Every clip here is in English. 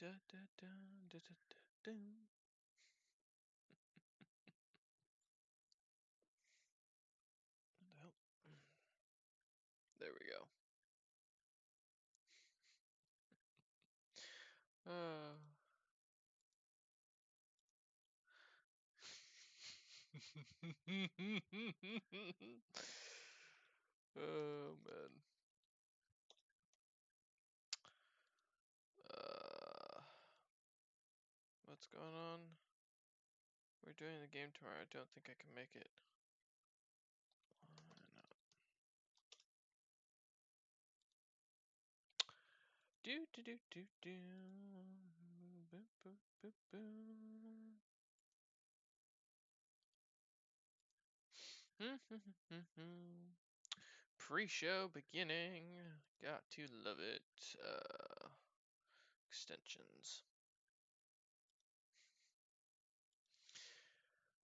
Da, da, da, da, da, da, da. What the hell? There we go. Oh man. What's going on? We're doing the game tomorrow. I don't think I can make it. No. Do do do do do. Boop, boop, boop, boop. Pre-show beginning. Got to love it. Extensions.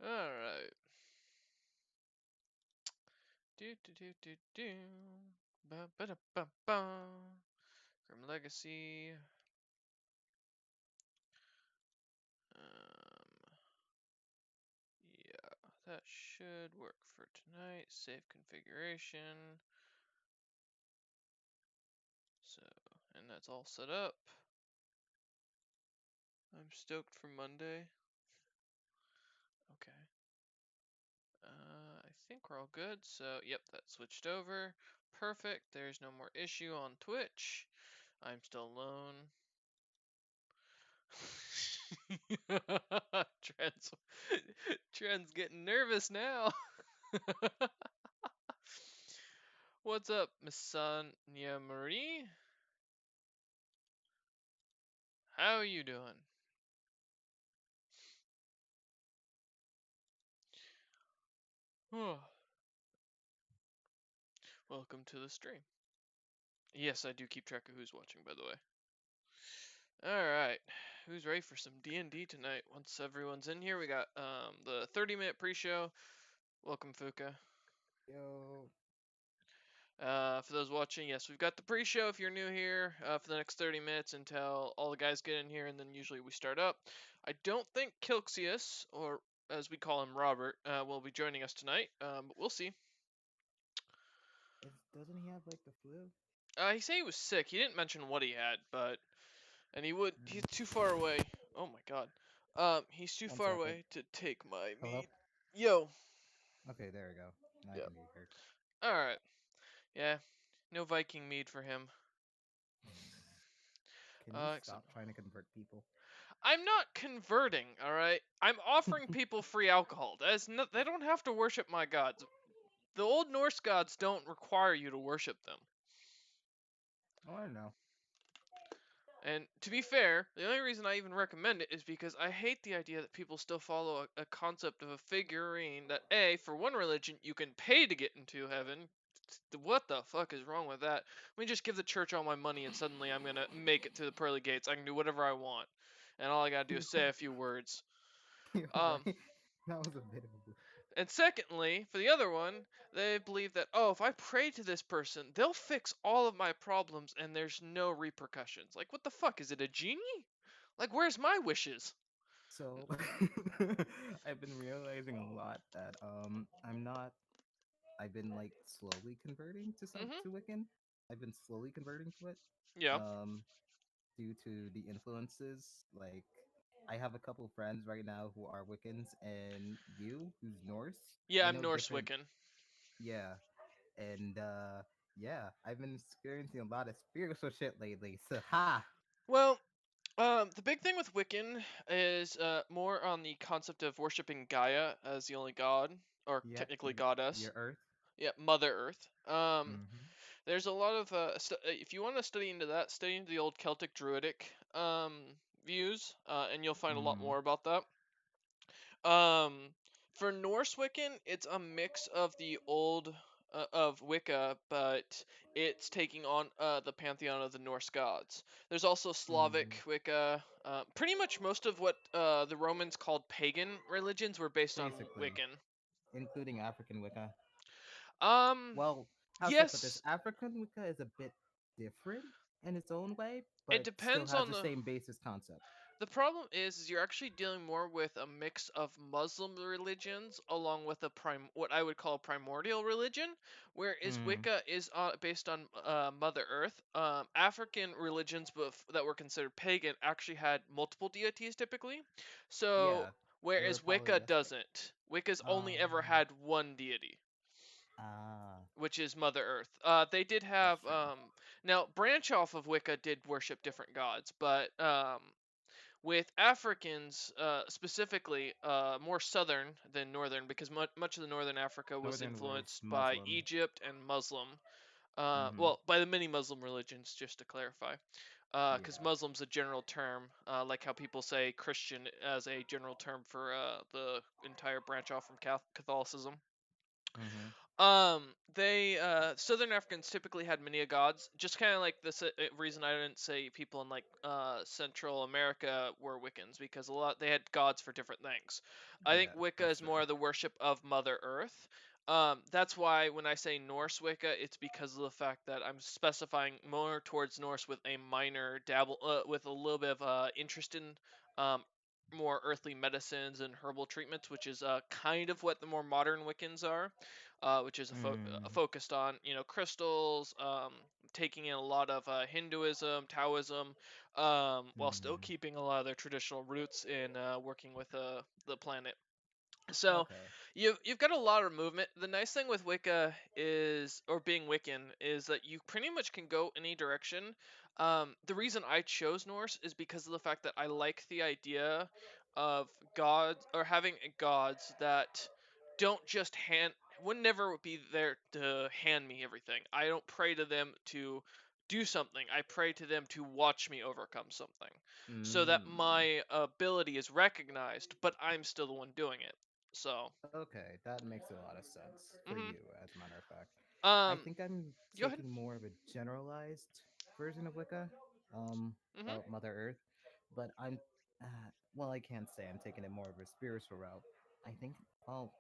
All right. Do do do do do. Ba ba da ba ba. Grim Legacy. Yeah, that should work for tonight. Save configuration. So, and that's all set up. I'm stoked for Monday. Okay. I think we're all good. So, yep, that switched over. Perfect. There's no more issue on Twitch. I'm still alone. Trent's getting nervous now. What's up, Miss Sonia Marie? How you doing? Welcome to the stream. Yes, I do keep track of who's watching, by the way. Alright, who's ready for some D&D tonight? Once everyone's in here, we got the 30-minute pre-show. Welcome, Fuka. Yo. For those watching, yes, we've got the pre-show if you're new here for the next 30 minutes until all the guys get in here, and then usually we start up. I don't think Kilxius, or as we call him, Robert, will be joining us tonight, but we'll see. Doesn't he have like the flu? He said he was sick. He didn't mention what he had, but he's too far away. Oh my god. He's too 1 far second. away to take my Hello? meat. Yo. Okay, there we go. Now I Yep. can be heard. Alright. Yeah. No Viking mead for him. Can you Except stop trying to convert people? I'm not converting, alright? I'm offering people free alcohol. They don't have to worship my gods. The old Norse gods don't require you to worship them. Oh, I don't know. And to be fair, the only reason I even recommend it is because I hate the idea that people still follow a concept of a figurine that A, for one religion, you can pay to get into heaven. What the fuck is wrong with that? Let me just give the church all my money and suddenly I'm gonna make it through the pearly gates. I can do whatever I want. And all I gotta do is say a few words. You're Um, right. That was a bit of a. and secondly, for the other one, they believe that, oh, if I pray to this person, they'll fix all of my problems and there's no repercussions. Like, what the fuck? Is it a genie? Like, where's my wishes? So, I've been realizing a lot that I'm not. I've been like slowly converting Mm-hmm. to Wiccan. I've been slowly converting to it. Yeah. Um, due to the influences. Like, I have a couple friends right now who are Wiccans, and you, who's Norse. Yeah, I I'm know Norse different. Wiccan. Yeah, and yeah, I've been experiencing a lot of spiritual shit lately. So ha. Well, the big thing with Wiccan is more on the concept of worshiping Gaia as the only god, or Yep, technically goddess. your Earth. Yeah, Mother Earth. Mm-hmm. There's a lot of if you want to study into that, study into the old Celtic Druidic views, and you'll find a lot Mm-hmm. more about that. Um, for Norse Wiccan, it's a mix of the old of Wicca, but it's taking on the pantheon of the Norse gods. There's also Mm-hmm. Slavic Wicca. Pretty much most of what the Romans called pagan religions were based on Basically, Wiccan. including African Wicca. Um, Well, how should I put this? yes, African Wicca is a bit different. in its own way, It but still depends has on the same basis concept. the problem is you're actually dealing more with a mix of Muslim religions along with a what I would call a primordial religion, whereas Mm, Wicca is based on Mother Earth. African religions that were considered pagan actually had multiple deities typically, so yeah, they were whereas Wicca polytheistic. doesn't. Wicca's only ever Ah, had one deity, ah, which is Mother Earth. They did that's have true. now branch off of Wicca did worship different gods, but with Africans, specifically, more southern than northern, because much of the northern Africa was Northern was influenced by Muslim. Egypt and Muslim. Mm-hmm. Well, by the many Muslim religions, just to clarify, because Yeah. Muslim's a general term, like how people say Christian as a general term for the entire branch off from Catholicism. Mm-hmm. They Southern Africans typically had many gods, just kind of like the reason I didn't say people in like Central America were Wiccans because a lot they had gods for different things. I think Yeah, Wicca that's is true. more the worship of Mother Earth. That's why when I say Norse Wicca, it's because of the fact that I'm specifying more towards Norse with a minor dabble, with a little bit of interest in um, more earthly medicines and herbal treatments, which is kind of what the more modern Wiccans are, which is Mm, focused on crystals, taking in a lot of Hinduism, Taoism, while still mm. keeping a lot of their traditional roots in working with the planet. So Okay. you've got a lot of movement. The nice thing with Wicca is, or being Wiccan, is that you pretty much can go any direction. The reason I chose Norse is because of the fact that I like the idea of gods or having gods that don't just would never be there to hand me everything. I don't pray to them to do something. I pray to them to watch me overcome something, so that Mm. my ability is recognized, but I'm still the one doing it. So, Okay, that makes a lot of sense for hmm you, as a matter of fact. I um, think I'm go ahead. taking more of a generalized version of Wicca, Hmm. about Mother Earth, but well, I can't say I'm taking it more of a spiritual route. I think, well,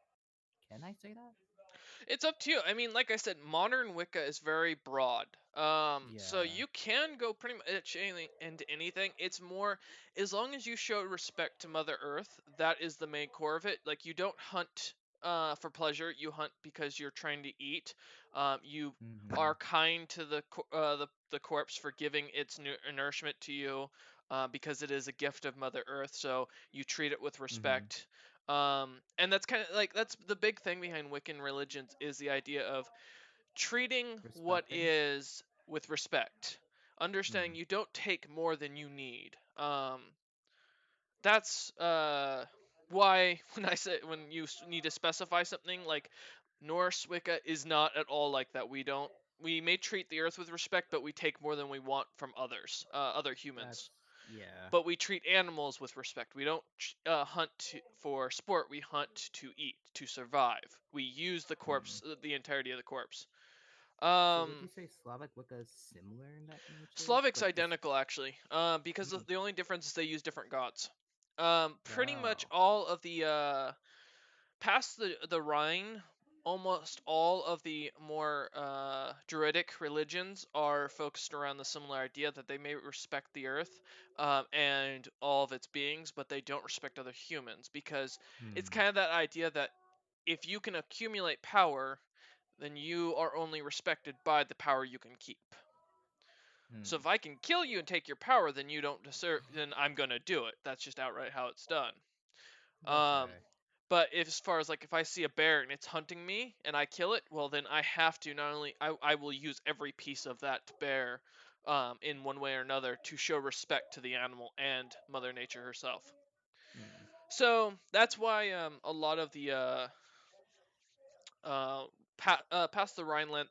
can I say that? It's up to you. I mean, like I said, modern Wicca is very broad. So Yeah. you can go pretty much into anything. It's more as long as you show respect to Mother Earth. That is the main core of it. Like you don't hunt for pleasure. You hunt because you're trying to eat. You Mm-hmm. are kind to the corpse for giving its nourishment to you. Because it is a gift of Mother Earth, so you treat it with Mm-hmm. respect. And that's kind of like that's the big thing behind Wiccan religions is the idea of treating what Respecting. is with respect, understanding Mm. you don't take more than you need. That's why when you need to specify something like Norse Wicca is not at all like that. We may treat the earth with respect, but we take more than we want from other That's humans. yeah. But we treat animals with respect. We don't hunt for sport. We hunt to eat, to survive. We use the Hmm. corpse, the entirety of the corpse. So would you Um, say Slavic Wicca is similar in that nature, Slavic's but just identical actually, because mm. the only difference is they use different gods. Pretty much Oh. all of the past the Rhine, almost all of the more Druidic religions are focused around the similar idea that they may respect the earth and all of its beings, but they don't respect other humans because it's Hmm. kind of that idea that if you can accumulate power, then you are only respected by the power you can keep. So Hmm. if I can kill you and take your power, then you don't deserve. Then I'm gonna do it. That's just outright how it's done. Um, Okay. but if, as far as like if I see a bear and it's hunting me and I kill it, well then I have to not only I will use every piece of that bear in one way or another to show respect to the animal and Mother Nature herself. Hmm. So that's why a lot of the uh, past the Rhineland,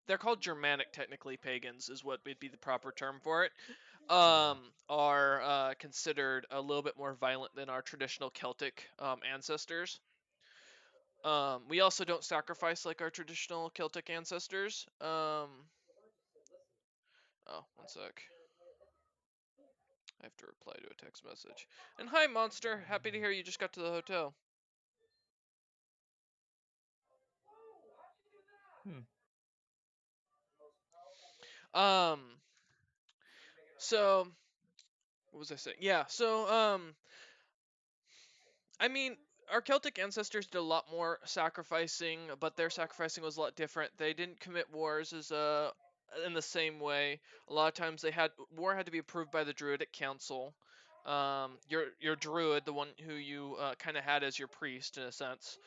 they're called Germanic technically pagans is what would be the proper term for it. Yeah. Are considered a little bit more violent than our traditional Celtic ancestors. We also don't sacrifice like our traditional Celtic ancestors. Oh, one sec. I have to reply to a text message. And hi, Monster. Happy to hear you just got to the hotel. Hmm. Um, So what was I saying? Yeah. So I mean, our Celtic ancestors did a lot more sacrificing, but their sacrificing was a lot different. They didn't commit wars as in the same way. A lot of times they had war had to be approved by the Druidic Council. Your druid, the one who you kind of had as your priest in a sense,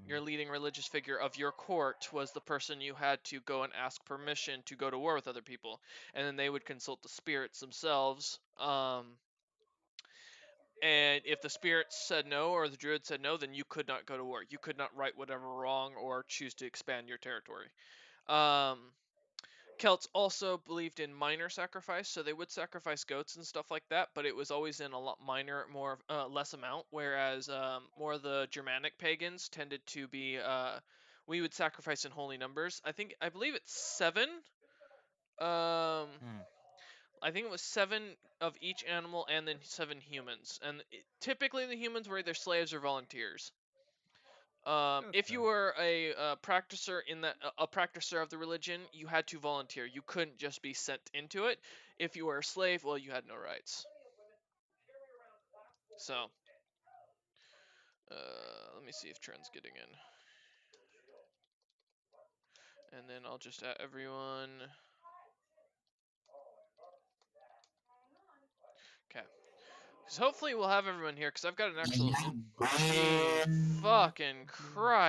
your Hmm. leading religious figure of your court was the person you had to go and ask permission to go to war with other people, and then they would consult the spirits themselves. And if the spirits said no or the druid said no, then you could not go to war. You could not right whatever wrong or choose to expand your territory. Um, Celts also believed in minor sacrifice, so they would sacrifice goats and stuff like that, but it was always in a lot minor, more less amount. Whereas more of the Germanic pagans tended to be, we would sacrifice in holy numbers. I believe it's seven. Um, Hmm. I think it was seven of each animal and then seven humans. And typically the humans were either slaves or volunteers. If you Okay. were a practicer in a practicer of the religion, you had to volunteer. You couldn't just be sent into it. If you were a slave, well, you had no rights. So, let me see if Trent's getting in, and then I'll just add everyone. Okay. Because hopefully we'll have everyone here. Because I've got an actual. Fucking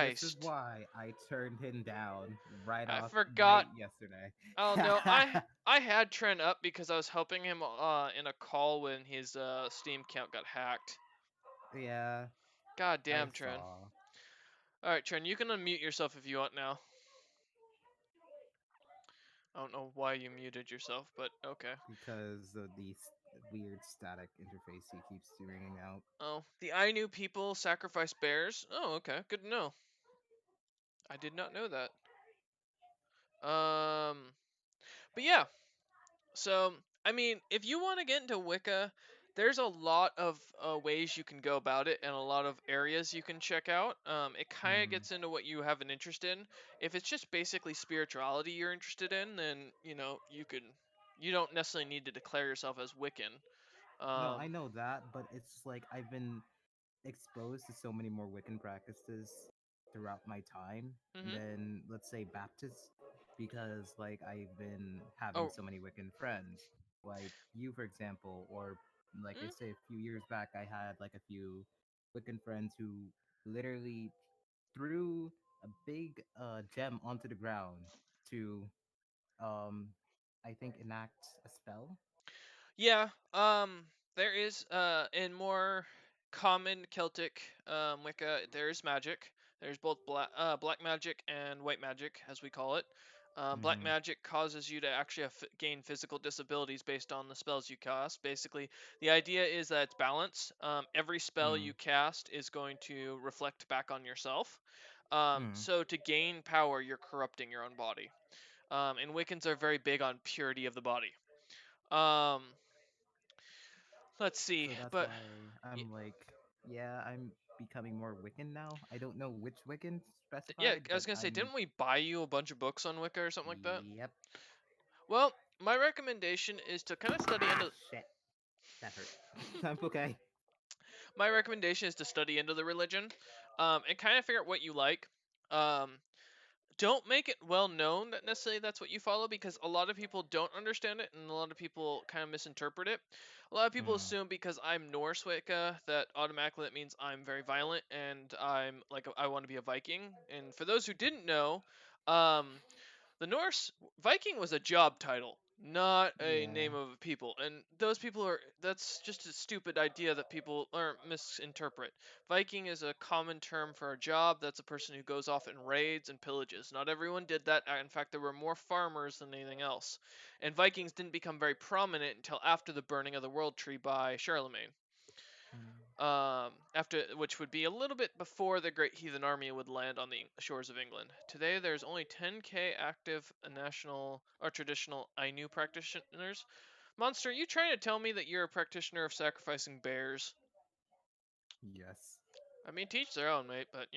This is Christ! why I turned him down right I off forgot. right yesterday. Oh no, I had Trent up because I was helping him in a call when his Steam account got hacked. Yeah, God I damn, Trent. saw. All right, Trent, you can unmute yourself if you want now. I don't know why you muted yourself, but okay. Because of the weird static interface he keeps ringing out. Oh, the Ainu people sacrifice bears. Oh, okay, good to know. I did not know that. But yeah, so, I mean, if you want to get into Wicca, there's a lot of ways you can go about it and a lot of areas you can check out. It kind of Hmm. gets into what you have an interest in. If it's just basically spirituality you're interested in, then, you don't necessarily need to declare yourself as Wiccan. No, Um, I know that, but it's like I've been exposed to so many more Wiccan practices throughout my time hmm than, let's say, Baptists, because like I've been having Oh, so many Wiccan friends, like you, for example, or like I mm, say, a few years back, I had like a few Wiccan friends who literally threw a big gem onto the ground to, um, I think, enact a spell. yeah, there is in more common Celtic Wicca, there's magic. There's both black magic and white magic, as we call it. Black Mm-hmm. magic causes you to actually gain physical disabilities based on the spells you cast. Basically, the idea is that it's balance. Every spell Mm. you cast is going to reflect back on yourself. Mm. So to gain power, you're corrupting your own body. And Wiccans are very big on purity of the body. Um, let's see, So that's but why I'm like, yeah, I'm becoming more Wiccan now. I don't know which Wiccan yeah, specified, I but was gonna say, I'm. didn't we buy you a bunch of books on Wicca or something like that? Yep. Well, my recommendation is to kind of study Ah, into. shit. That hurt. I'm okay. My recommendation is to study into the religion, and kind of figure out what you like. Um, don't make it well known that necessarily that's what you follow because a lot of people don't understand it and a lot of people kind of misinterpret it. A lot of people Hmm. assume because I'm Norse Wicca that automatically that means I'm very violent and I'm like I want to be a Viking. And for those who didn't know, um, the Norse Viking was a job title, not a Yeah. name of a people. And those people are that's just a stupid idea that people or misinterpret. Viking is a common term for a job. That's a person who goes off and raids and pillages. Not everyone did that. In fact, there were more farmers than anything else. And Vikings didn't become very prominent until after the burning of the World Tree by Charlemagne, Mm. after which would be a little bit before the Great Heathen Army would land on the shores of England. Today, there's only 10k active national or traditional Ainu practitioners. Monster, you trying to tell me that you're a practitioner of sacrificing bears? Yes. I mean, teach their own, mate. But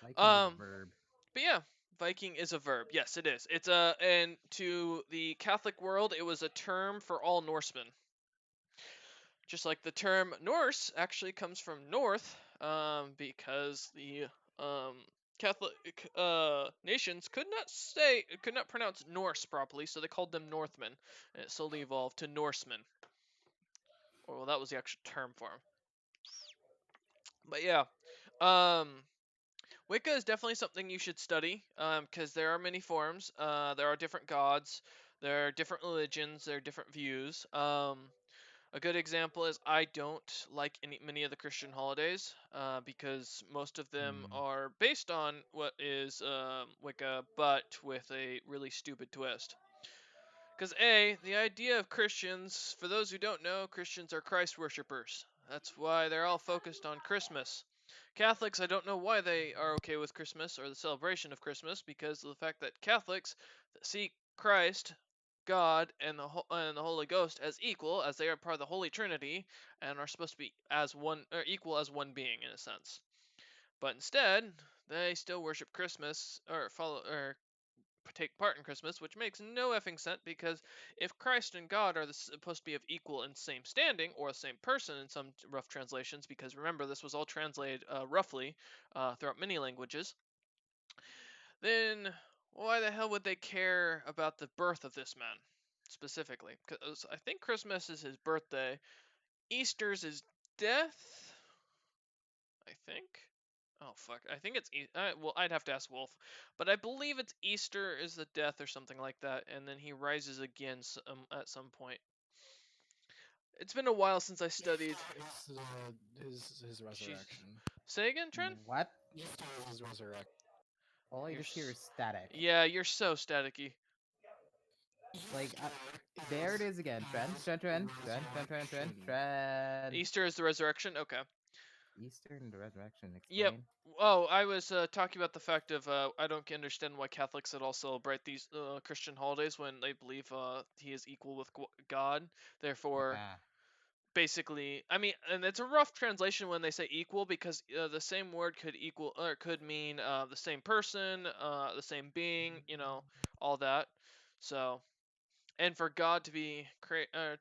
Viking is a um, verb. but yeah, Viking is a verb. Yes, it is. It's a and to the Catholic world, it was a term for all Norsemen. Just like the term Norse actually comes from North, because the um, Catholic nations could not pronounce Norse properly, so they called them Northmen, and it slowly evolved to Norsemen. Or well, that was the actual term for them. But yeah, um, Wicca is definitely something you should study, because there are many forms. There are different gods. There are different religions. There are different views. A good example is I don't like many of the Christian holidays, because most of them Mm. are based on what is Wicca, but with a really stupid twist. Because the idea of Christians, for those who don't know, Christians are Christ worshippers. That's why they're all focused on Christmas. Catholics, I don't know why they are okay with Christmas or the celebration of Christmas, because of the fact that Catholics see Christ, God, and the Holy Ghost as equal, as they are part of the Holy Trinity, and are supposed to be as one or equal as one being in a sense. But instead, they still worship Christmas or follow or take part in Christmas, which makes no effing sense because if Christ and God are supposed to be of equal and same standing, or the same person in some rough translations, because remember this was all translated roughly throughout many languages, then why the hell would they care about the birth of this man specifically? Because I think Christmas is his birthday, Easter's his death. I think. Oh fuck! I think it's well, I'd have to ask Wolf, but I believe it's Easter is the death or something like that, and then he rises again at some point. It's been a while since I studied. Easter is his Jesus. resurrection. Say again, Trent. What? Easter is his resurrection. All I You're. just hear is static. Yeah, you're so staticky. Like, Easter there it is is again. Trend, his trend, trend, trend, trend, trend, trend, resurrection. trend. Easter is the resurrection. Okay. Easter and the resurrection. Yep. Explain. Oh, I was talking about the fact of I don't understand why Catholics at all celebrate these Christian holidays when they believe he is equal with God. Therefore, Ah. basically, I mean, and it's a rough translation when they say equal because the same word could equal or could mean the same person, the same being, all that. So, and for God to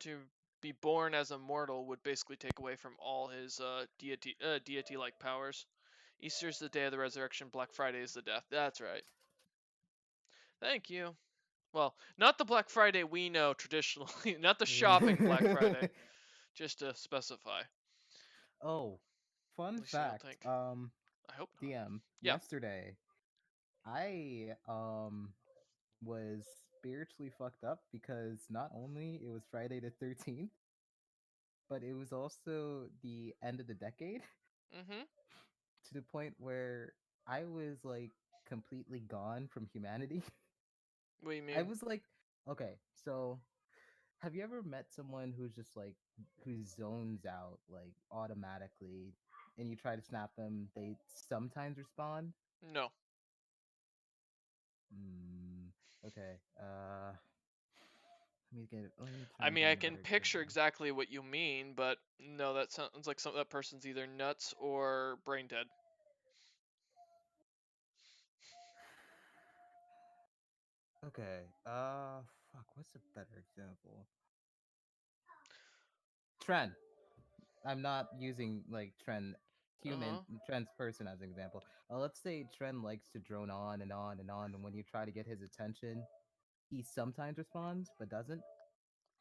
to be born as a mortal would basically take away from all his deity like powers. Easter's the day of the resurrection. Black Friday is the death. That's right. Thank you. Well, not the Black Friday we know traditionally, not the shopping Black Friday. Just to specify. Oh, At fun least I don't fact. think. I hope not. DM, Yeah. yesterday I was spiritually fucked up because not only it was Friday the 13th, but it was also the end of the decade Mm-hmm. to the point where I was like completely gone from humanity. What do you I mean? was like, okay, so have you ever met someone who's just like who zones out like automatically and you try to snap them, they sometimes respond? No. Mm, okay. Let me try I and mean, give I you a can better picture example. exactly what you mean, but no, that sounds like that person's either nuts or brain dead. Okay. Fuck. What's a better example? Trend. I'm not using like Uh-huh. trend's person as an example. Let's say Trend likes to drone on and on and on, and when you try to get his attention, he sometimes responds but doesn't,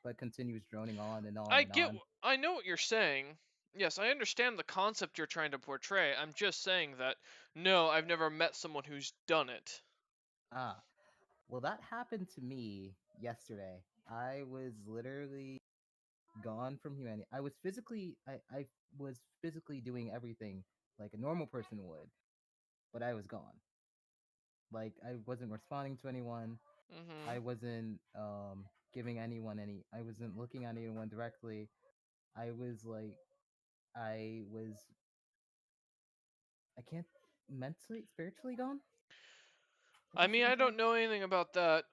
but continues droning on and on and on. I know what you're saying. Yes, I understand the concept you're trying to portray. I'm just saying that no, I've never met someone who's done it. Ah, well, that happened to me yesterday. I was literally gone from humanity. I was physically doing everything like a normal person would, but I was gone. Like I wasn't responding to anyone. Mm-hmm. I wasn't giving anyone any. I wasn't looking at anyone directly. I was like I was I can't mentally spiritually gone. I I guess you mean, can I say. don't know anything about that.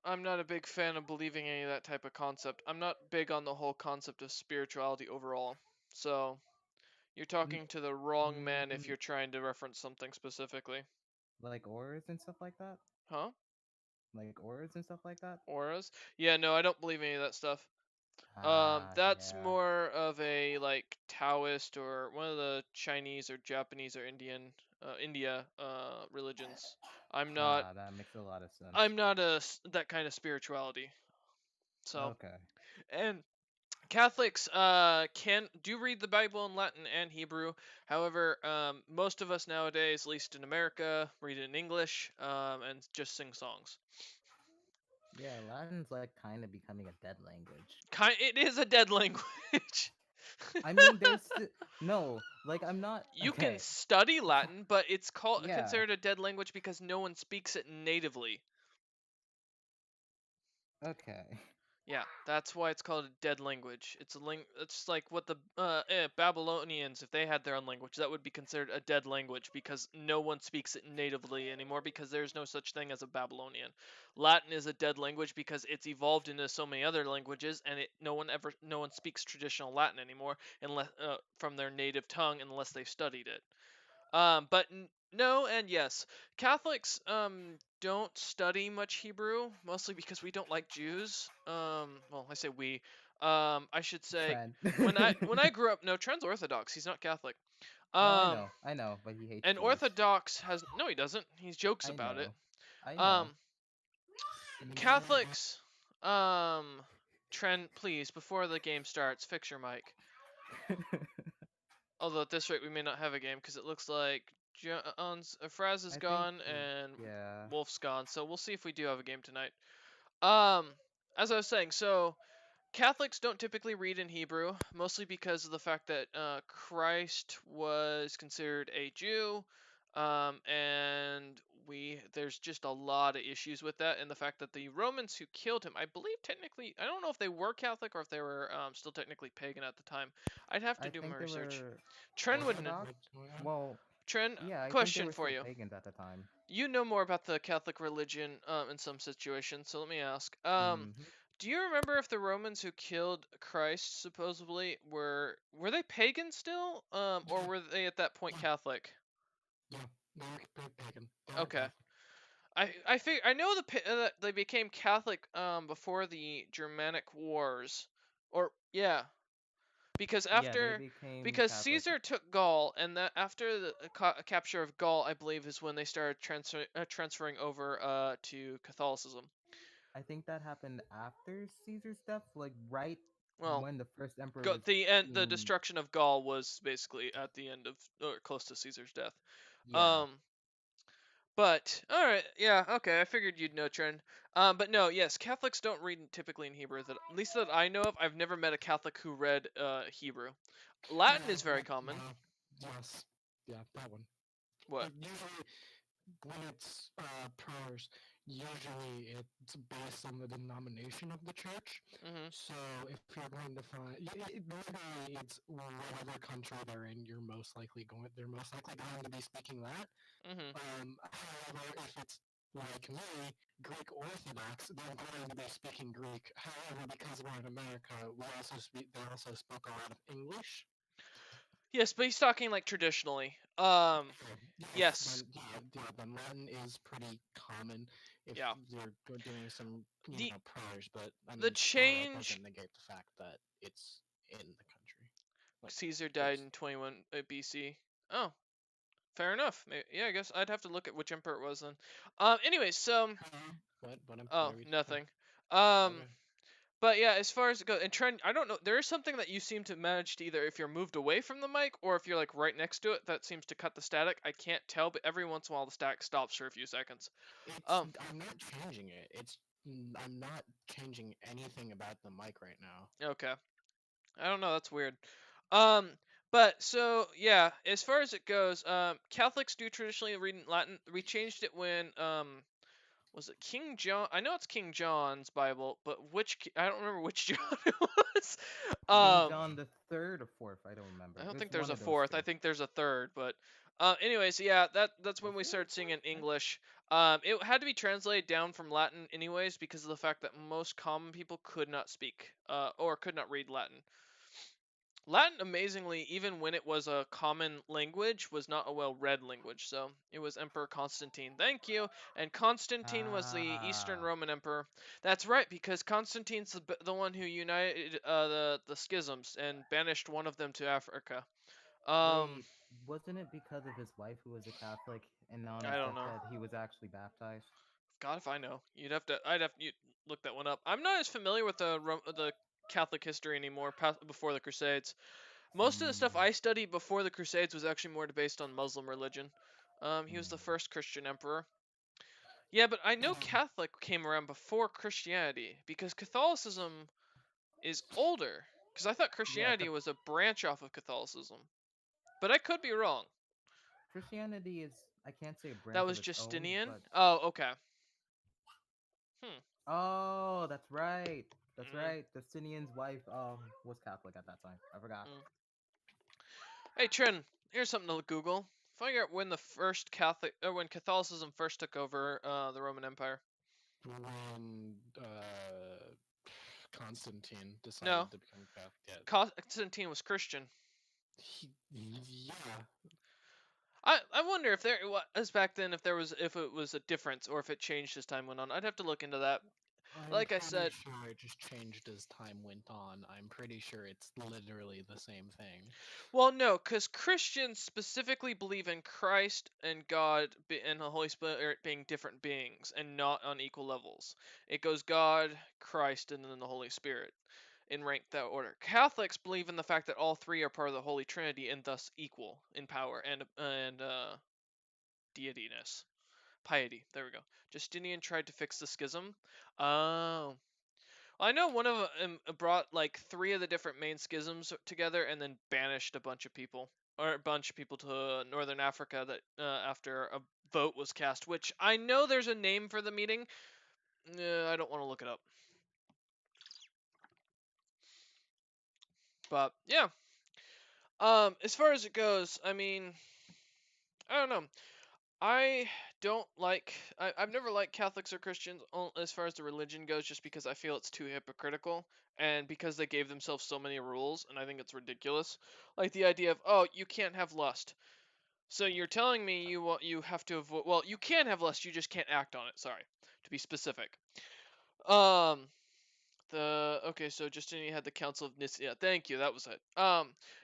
I'm not a big fan of believing any of that type of concept. I'm not big on the whole concept of spirituality overall. So, you're N- talking to the wrong man if mm, you're trying to reference something specifically. like auras and stuff like that? Huh? Like auras and stuff like that? Auras? Yeah, no, I don't believe any of that stuff. That's Yeah. more of a like Taoist or one of the Chinese or Japanese or India religions. I'm not. That makes a lot of sense. I'm not that kind of spirituality. So, Okay. and Catholics can do read the Bible in Latin and Hebrew. However, most of us nowadays, at least in America, read it in English and just sing songs. Yeah, Latin's like kind of becoming a dead language. It is a dead language. I mean, no, like I'm not You can okay. study Latin, but it's called Yeah. considered a dead language because no one speaks it natively. Okay. Yeah, that's why it's called a dead language. It's like what the Babylonians, if they had their own language, that would be considered a dead language because no one speaks it natively anymore because there's no such thing as a Babylonian. Latin is a dead language because it's evolved into so many other languages, and no one speaks traditional Latin anymore unless from their native tongue unless they've studied it. But no and yes. Catholics don't study much Hebrew, mostly because we don't like Jews. Well, I say we. I should say Trent. when I grew up, no, Trent's Orthodox. He's not Catholic. No, Um, I know, but he hates and Jews. Orthodox has no, he doesn't. He jokes I about it. know. I know. Um, Catholics, um, Trent, please, before the game starts, fix your mic. Although at this rate we may not have a game because it looks like Fraz is I think, gone and yeah. Wolf's gone. So we'll see if we do have a game tonight. Um, as I was saying, so Catholics don't typically read in Hebrew, mostly because of the fact that Christ was considered a Jew, and there's just a lot of issues with that, and the fact that the Romans who killed him, I believe technically, I don't know if they were Catholic or if they were still technically pagan at the time. I'd have to I do my think they research. were Tren would know. Orthodox. Well, Tren, yeah, I think they question were for still you. pagans at the time. You know more about the Catholic religion in some situations, so let me ask. Hmm. Do you remember if the Romans who killed Christ supposedly were they pagan still, or Yeah, were they at that point yeah, Catholic? yeah. They're pagan. They weren't Okay, Catholic. I know that they became Catholic before the Germanic Wars, or yeah, because Yeah, they after became because Catholic. Caesar took Gaul, and that after the capture of Gaul, I believe is when they started transferring over to Catholicism. I think that happened after Caesar's death, like right Well, when the first emperor was the being. destruction of Gaul was basically at the end of or close to Caesar's death. Yeah, Um, but all right, yeah, okay, I figured you'd know trend. But no, yes, Catholics don't read typically in Hebrew. That at least that I know of, I've never met a Catholic who read Hebrew. Latin is very common. Yes, yeah, that one. What? But usually, when it's prayers, usually it's based on the denomination of the church. Mhm. So if you're going to find, literally, it's whatever country they're in, they're most likely going to be speaking that. Mhm. However, if it's like me, Greek Orthodox, they're going to be speaking Greek. However, because we're in America, they also spoke a lot of English. Yes, but he's talking like traditionally. Yes, Yes. then Latin is pretty common if Yeah. you're doing some, The prayers. But I the mean, still, that change doesn't negate the fact that it's in the country. Like, Caesar died there's. in 21 BC. Oh, fair enough. Yeah, I guess I'd have to look at which emperor it was then. Anyway, so What oh, are we? nothing. Um, Okay. but yeah, as far as it goes, and Trent, I don't know. There is something that you seem to manage to either if you're moved away from the mic or if you're like right next to it, that seems to cut the static. I can't tell, but every once in a while the static stops for a few seconds. It's. Um, I'm not changing it. I'm not changing anything about the mic right now. okay. I don't know. That's weird. Um, but so yeah, as far as it goes, Catholics do traditionally read in Latin. We changed it when was it King John? I know it's King John's Bible, but I don't remember which John it was. King Um, John the third or fourth. I don't I remember. don't It was think there's one a of those fourth. I two. think there's a third, but anyways, yeah, that's when Is we there? started singing I, English. It had to be translated down from Latin anyways because of the fact that most common people could not speak or could not read Latin. Latin, amazingly, even when it was a common language, was not a well-read language. So it was Emperor Constantine. Thank you. And Constantine was the Eastern Ah, Roman Emperor. That's right, because Constantine's the one who united the schisms and banished one of them to Africa. Um, wait, wasn't it because of his wife who was a Catholic and on I his don't know. deathbed he was actually baptized? God, if I know, I'd have to look that one up. I'm not as familiar with the Catholic history anymore before the Crusades. Most of the stuff Hmm. I studied before the Crusades was actually more based on Muslim religion. He was the Hmm. first Christian emperor. Yeah, but I You know know, Catholic came around before Christianity because Catholicism is older. Because I thought Yeah, Christianity was a branch off of Catholicism, but I could be wrong. Christianity is, I can't say a That branch was of its own, Justinian. but Oh, okay. Hmm. oh, that's right. That's Mm, right. Justinian's wife was Catholic at that time. I forgot. mm. Hey, Trin. Here's something to Google. Figure out when the first when Catholicism first took over the Roman Empire. when Constantine No, decided to become Catholic, yeah, Constantine was Christian. yeah, I wonder if there was back then if it was a difference or if it changed as time went on. I'd have to look into that. I'm Like I pretty said, sure it just changed as time went on. I'm pretty sure it's literally the same thing. well, no, because Christians specifically believe in Christ and God and the Holy Spirit being different beings and not on equal levels. It goes God, Christ, and then the Holy Spirit in rank that order. Catholics believe in the fact that all three are part of the Holy Trinity and thus equal in power and deityness. Piety. There we go. Justinian tried to fix the schism. Oh. I know one of them brought like three of the different main schisms together and then banished a bunch of people. Or a bunch of people to Northern Africa that after a vote was cast, which I know there's a name for the meeting. I don't want to look it up. But yeah. As far as it goes, I mean, I don't know. I don't like. I've never liked Catholics or Christians as far as the religion goes, just because I feel it's too hypocritical and because they gave themselves so many rules, and I think it's ridiculous. Like the idea of, oh, you can't have lust. So you're telling me you have to avoid. Well, you can have lust, you just can't act on it. Sorry, to be specific. Um, okay, so Justinian had the Council of Nicaea. Thank you, that was it.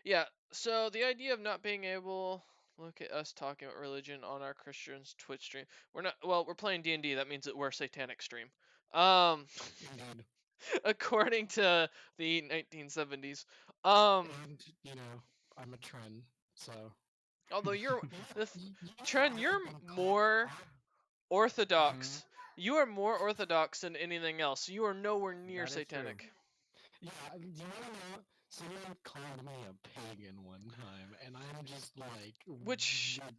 Yeah. So the idea of not being able look at us talking about religion on our Christians Twitch stream. We're not. Well, we're playing D&D. That means that we're a satanic stream. Um, Indeed. according to the 1970s. Um, And, I'm a trend, so. although you're Yeah, the Trent, I you're have been called. more Hmm. orthodox. You are more orthodox than anything else. You are nowhere near That is true. satanic. Yeah, you wanna know? Someone called me a pagan one time, and I'm just like, Which what?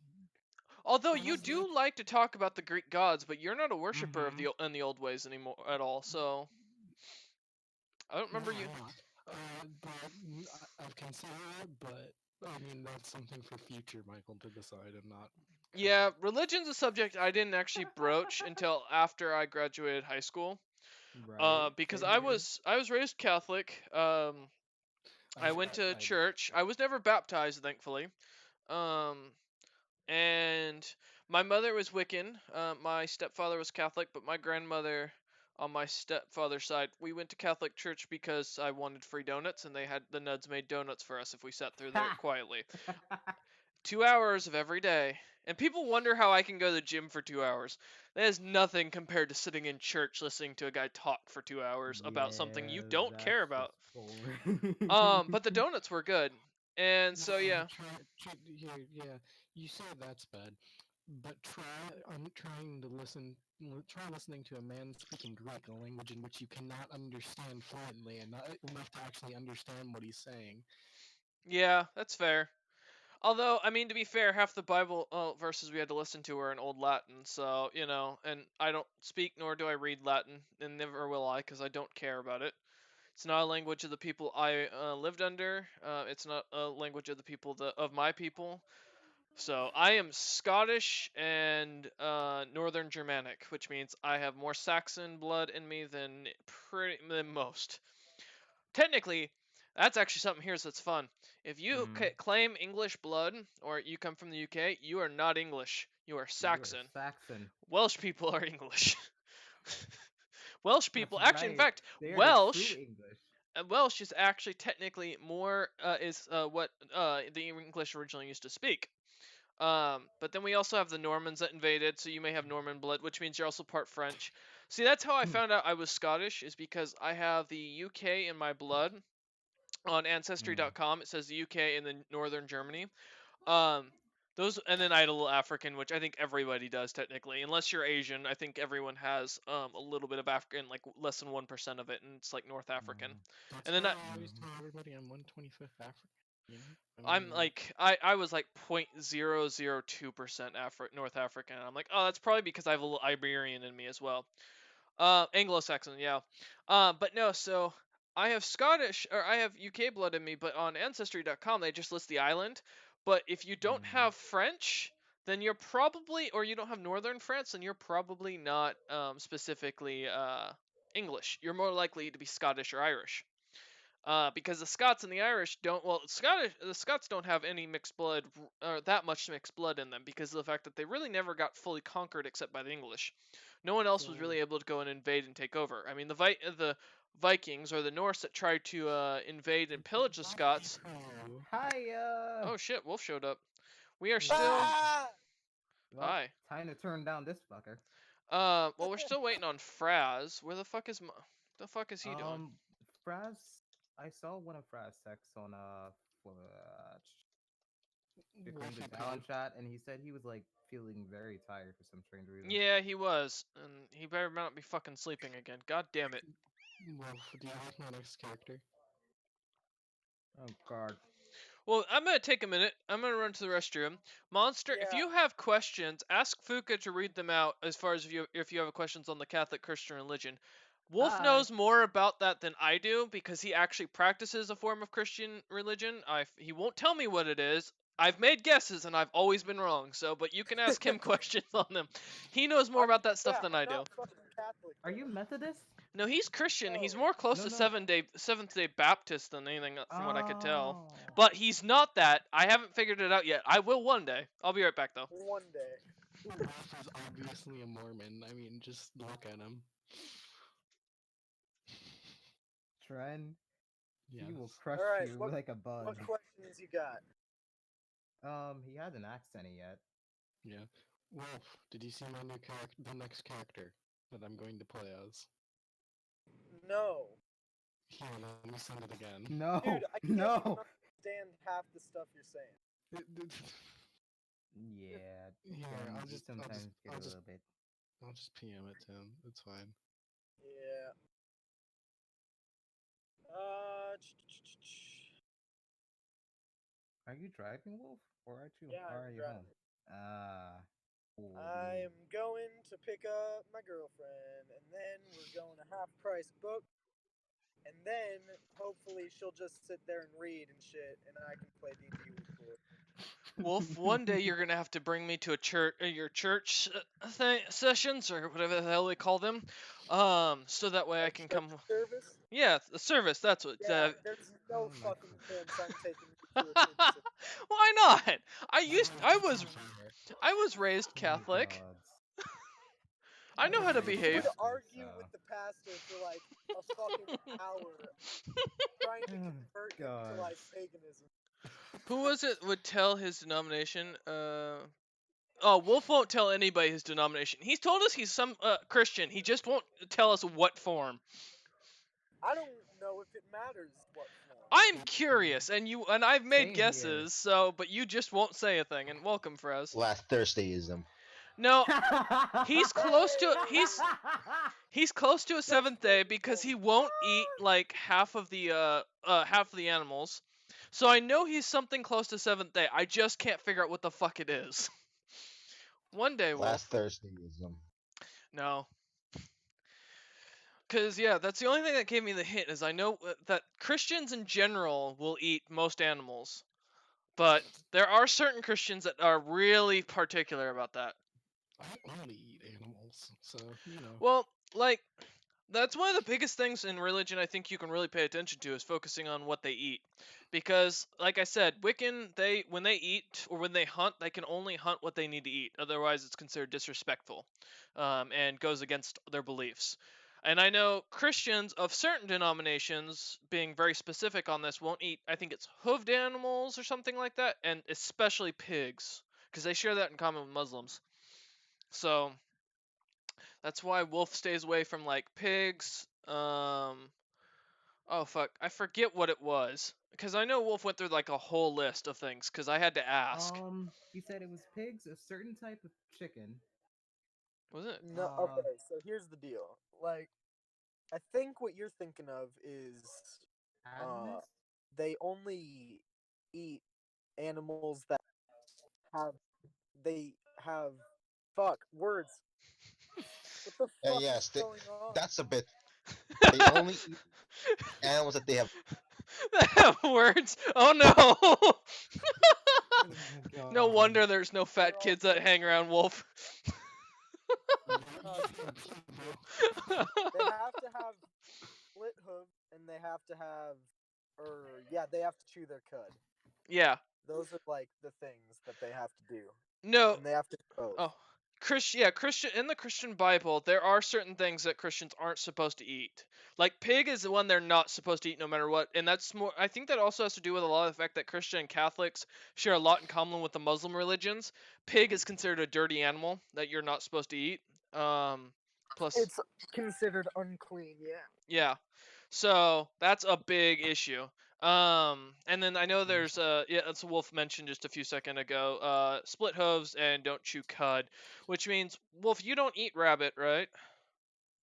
although That you is like, do like to talk about the Greek gods, but you're not a worshiper of Hmm. the old ways anymore at all. So I don't no, remember you. I'm not. I've considered it, but I mean, that's something for future Michael to decide, and not current. Yeah, religion's a subject I didn't actually broach until after I graduated high school. Right. Because Same here. I was raised Catholic. I went to church. I was never baptized, thankfully. Um, and my mother was Wiccan. My stepfather was Catholic, but my grandmother on my stepfather's side, we went to Catholic church because I wanted free donuts, and they had the nuns made donuts for us if we sat through there Ha! quietly. 2 hours of every day. And people wonder how I can go to the gym for 2 hours. That is nothing compared to sitting in church listening to a guy talk for 2 hours about something you Yeah, don't that's care just about. boring. But the donuts were good. And No, so yeah. yeah, you say that's bad, but I'm trying to try listening to a man speaking Greek, a language in which you cannot understand fluently and not enough to actually understand what he's saying. Yeah, that's fair. Although, I mean, to be fair, half the Bible verses we had to listen to were in Old Latin, so, and I don't speak nor do I read Latin, and never will I, because I don't care about it. It's not a language of the people I lived under. It's not a language of the people of my people. So I am Scottish and Northern Germanic, which means I have more Saxon blood in me than most. Technically, That's actually something here that's fun. If you Mm. claim English blood or you come from the UK, you are not English. You are You are Saxon. Saxon. Welsh people are English. Welsh That's people, actually, in right. fact, They are the true Welsh English. Welsh is actually technically more is what the English originally used to speak. But then we also have the Normans that invaded, so you may have Norman blood, which means you're also part French. See, that's how I Hmm. found out I was Scottish, is because I have the UK in my blood. On Mm. Ancestry.com, it says the UK and then Northern Germany. Um, those, and then I had a little African, which I think everybody does technically, unless you're Asian. I think everyone has a little bit of African, like less than 1% of it, and it's like North African. Mm. That's And why then I always Mm. tell everybody I'm 125th African. You know, I I'm mean, like I was like 0.002% North African. I'm like, oh, that's probably because I have a little Iberian in me as well. Anglo-Saxon, yeah. But no, so I have Scottish or I have UK blood in me, but on Ancestry.com they just list the island. But if you don't Mm. have French, then you're probably, or you don't have Northern France, then you're probably not specifically English. You're more likely to be Scottish or Irish. Because the Scots and the Irish don't. Well, the Scots don't have any mixed blood, or that much mixed blood in them, because of the fact that they really never got fully conquered except by the English. No one else was so really able to go and invade and take over. I mean, the Vikings or the Norse that tried to invade and pillage the Scots. Mexico. Hiya! Oh shit, Wolf showed up. We are still. Yeah. Ah! Well, Hi. time to turn down this fucker. Well, we're still waiting on Fraz. Where the fuck is the fuck is he doing? Um, Fraz, I saw one of Fraz texts on Wolf, Bitcoin you the Down paid. chat, and he said he was like feeling very tired for some strange reason. Yeah, he was, and he better not be fucking sleeping again. God damn it. Wolf, do you like my next character? Oh god. Well, I'm gonna take a minute. I'm gonna run to the restroom. Monster, if Yeah. you have questions, ask Fuka to read them out. As far as if you have questions on the Catholic Christian religion, Wolf Hi. knows more about that than I do because he actually practices a form of Christian religion. He won't tell me what it is. I've made guesses and I've always been wrong. So, but you can ask him questions on them. He knows more about that stuff than I I'm do. not fucking Catholic. Are you Methodist? No, he's Christian. He's No. more close No, to no. Seventh Day Baptist than anything from what I could tell. Oh. But he's not that. I haven't figured it out yet. I will one day. I'll be right back though. One day. Wolf is obviously a Mormon. I mean, just look at him. Tren, Yes. he will crush All right. you What like a bug. questions you got? He hasn't asked any yet. Yeah. Wolf, did you see my new character, the next character that I'm going to play as? No. Here, let me send it again. No, Dude, I can't even no. understand half the stuff you're saying. Yeah, Here, Tren, I'll you just, sometimes get I'll a just, little bit. I'll just PM it to him. It's fine. Yeah. Uh. Are you driving, Wolf, or Yeah, I'm are you home? driving. Ah, I'm going to pick up my girlfriend, and then we're going to half price book, and then hopefully she'll just sit there and read and shit, and I can play D&D with her. Wolf, one day you're gonna have to bring me to a church, your church sessions or whatever the hell they call them, so that way I can Church come. service? Yeah, the service. That's what. Yeah, there's no Oh my fucking chance I'm taking you to a church service. Why not? I That's was unfair. I was raised Oh my Catholic. gods. I I know was how to You raised behave. would Catholic, argue so. with the pastor for like a fucking hour trying to Oh convert him to god. like paganism. Who was it would tell his denomination? Oh, Wolf won't tell anybody his denomination. He's told us he's some Christian. He just won't tell us what form. I don't know if it matters what form. I'm curious, and I've made Same here. guesses, so but you just won't say a thing. And welcome, Frez. Last Thursdayism. No, he's close to he's close to a That's seventh day fucking because funny. he won't eat like half of the animals. So I know he's something close to seventh day. I just can't figure out what the fuck it is. One day, Wolf. Last Thursdayism. No. Cause yeah, that's the only thing that gave me the hint is I know that Christians in general will eat most animals, but there are certain Christians that are really particular about that. I don't want to eat animals, so you know. Well, like That's one of the biggest things in religion I think you can really pay attention to is focusing on what they eat. Because like I said, Wiccan, they when they eat or when they hunt, they can only hunt what they need to eat. Otherwise it's considered disrespectful. And goes against their beliefs. And I know Christians of certain denominations, being very specific on this, won't eat, I think it's hoofed animals or something like that, and especially pigs, because they share that in common with Muslims. So that's why Wolf stays away from like pigs. Oh fuck, I forget what it was because I know Wolf went through like a whole list of things because I had to ask. He said it was pigs, a certain type of chicken. Was it? No, Uh, okay. So here's the deal. Like, I think what you're thinking of is, uh, Agnes? they only eat animals that have they have fuck words. What the fuck is Yes, going on? that's a bit. They only eat animals that they have. Words. Oh no. Oh my No god. wonder there's no They're fat all kids that hang different. around Wolf. No, they have to have split hoof and they have to have, or yeah, they have to chew their cud. Yeah. Those are like the things that they have to do, No. and they have to do both. Oh, yeah, Christian in the Christian Bible, there are certain things that Christians aren't supposed to eat. Like pig is the one they're not supposed to eat no matter what, and that's more. I think that also has to do with a lot of the fact that Christian and Catholics share a lot in common with the Muslim religions. Pig is considered a dirty animal that you're not supposed to eat. Plus, It's considered unclean, yeah. yeah. So that's a big issue. And then I know there's yeah, that's Wolf mentioned just a few seconds ago. Split hooves and don't chew cud, which means Wolf, you don't eat rabbit, right?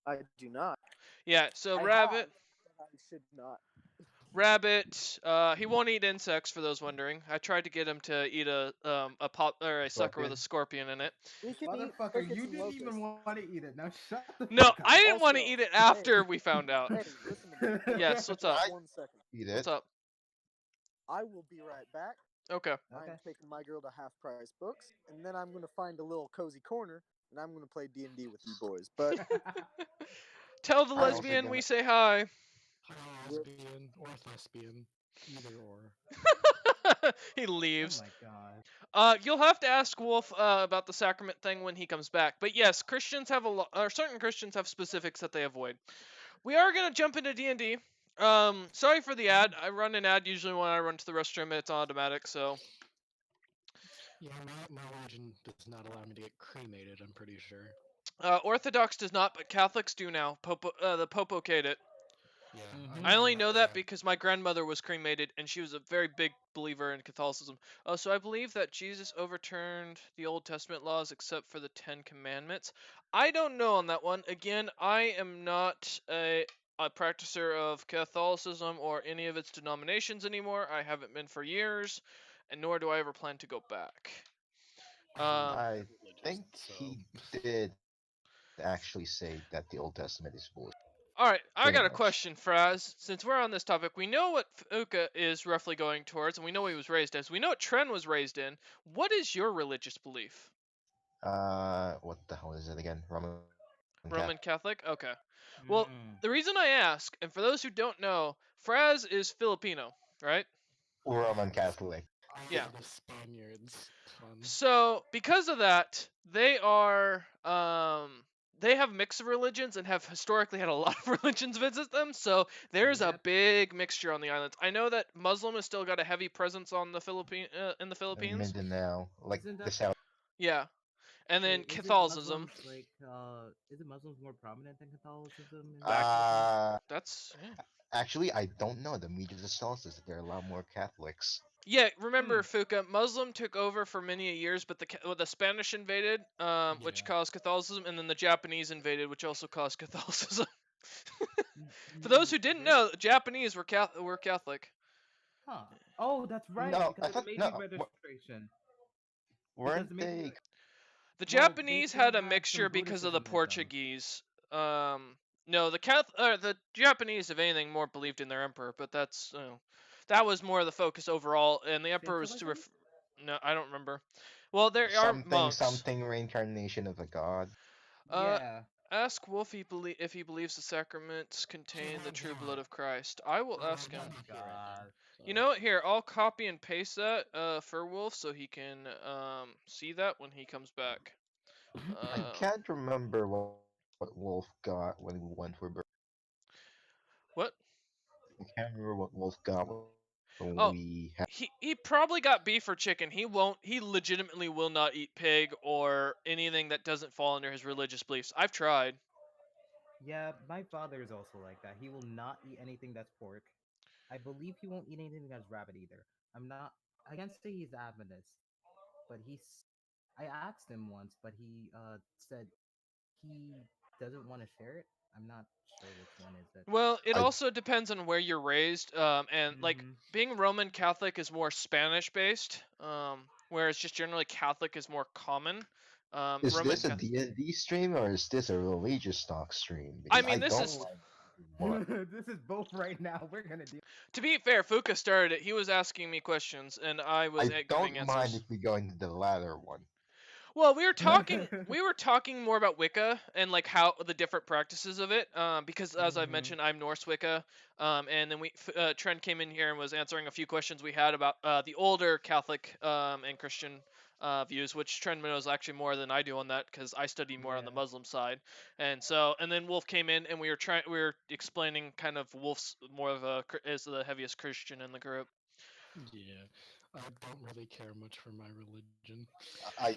I do not. Yeah. So I rabbit, have, but I should not. rabbit. He won't eat insects for those wondering. I tried to get him to eat a pop or a sucker with a Scorpion. scorpion in it. We can eat Motherfucker, crickets you and didn't even locusts. want to eat it. Now shut the No, fuck I up. didn't want to Also, eat it hey, after we found out. hey, listen to me. Yes. What's Just up? I 1 second. eat What's it. up? I will be right back. Okay. I'm Okay. taking my girl to Half Price Books, and then I'm gonna find a little cozy corner, and I'm gonna play D&D with you boys. But Tell the I'm also lesbian we gonna. say hi. Hi, lesbian or thespian, either or. He Oh leaves. my god. You'll have to ask Wolf about the sacrament thing when he comes back. But yes, Christians have or certain Christians have specifics that they avoid. We are gonna jump into D&D. Sorry for the ad. I run an ad usually when I run to the restroom and it's automatic. So, Yeah, my religion does not allow me to get cremated, I'm pretty sure. Orthodox does not, but Catholics do now. The Pope okayed it. Yeah, I only I'm know not that mad. because my grandmother was cremated and she was a very big believer in Catholicism. So I believe that Jesus overturned the Old Testament laws except for the Ten Commandments. I don't know on that one. Again, I am not a practicer of Catholicism or any of its denominations anymore. I haven't been for years, and nor do I ever plan to go back. I'm not I religious, think so he did actually say that the Old Testament is bullshit. All right, Pretty I got a much. question, Fraz. Since we're on this topic, we know what Fuka is roughly going towards, and we know what he was raised as. We know what Tren was raised in. What is your religious belief? What the hell is it again? Roman Catholic. Roman Catholic? Okay. Well, Mm. the reason I ask, and for those who don't know, Fraz is Filipino, right? Roman Catholic. Yeah. the Spaniards. Fun. So, because of that, they have mix of religions and have historically had a lot of religions visit them. So there's a Yep. big mixture on the islands. I know that Muslim has still got a heavy presence on the in the And Philippines. Mindanao, like Isn't the that South. Yeah, and then wait, isn't Catholicism. Muslims like isn't Muslims more prominent than Catholicism in the Back. Philippines? That's yeah. Actually, I don't know. The media just tells us that there are a lot more Catholics. Yeah, Hmm. remember Fuka? Muslim took over for many years, but the Spanish invaded, which Yeah. caused Catholicism, and then the Japanese invaded, which also caused Catholicism. For those Mm, who didn't really? know, the Japanese were Catholic. Huh. Oh, that's right, No, because I of the thought Meiji no. registration. Because Weren't the Meiji, they? The well, they Japanese still had a have some mixture because of the Buddhism with them. Portuguese. No, the Japanese, if anything, more believed in their emperor, but that was more of the focus overall, and the emperor was to Shintoism? no, I don't remember. Well, there are Something monks. something reincarnation of a god. Uh, Yeah. Ask Wolf if he believes the sacraments She contain the won't true hear blood it. of Christ. I will She ask Oh him. my won't hear it then. god. You So know what? Here, I'll copy and paste that for Wolf so he can see that when he comes back. I Uh, can't remember what Wolf got when we went for what? I can't remember what Wolf got when we Oh, had. he probably got beef or chicken. He won't. He legitimately will not eat pig or anything that doesn't fall under his religious beliefs. I've tried. Yeah, my father is also like that. He will not eat anything that's pork. I believe he won't eat anything that's rabbit either. I'm not. I can't say he's Adventist, but he's. I asked him once, but he said he doesn't want to share it. I'm not sure which one is it. Well, it I also depends on where you're raised. And like Mm-hmm. being Roman Catholic is more Spanish based, whereas just generally Catholic is more common. is Roman this a Catholic. D&D stream or is this a religious talk stream? I Because mean, I this don't is Both. mind what. This is both right now. We're gonna do. to be fair. Fuka started it. He was asking me questions, and I was I giving don't mind answers. if we go into the latter one. Well, we were talking more about Wicca and like how the different practices of it. Because as I've Mm-hmm. mentioned, I'm Norse Wicca. And then Trent came in here and was answering a few questions we had about the older Catholic and Christian views, which Trent knows actually more than I do on that because I study more on the Yeah. Muslim side. And then Wolf came in and we were explaining kind of Wolf's more of a is the heaviest Christian in the group. yeah, I don't really care much for my religion. I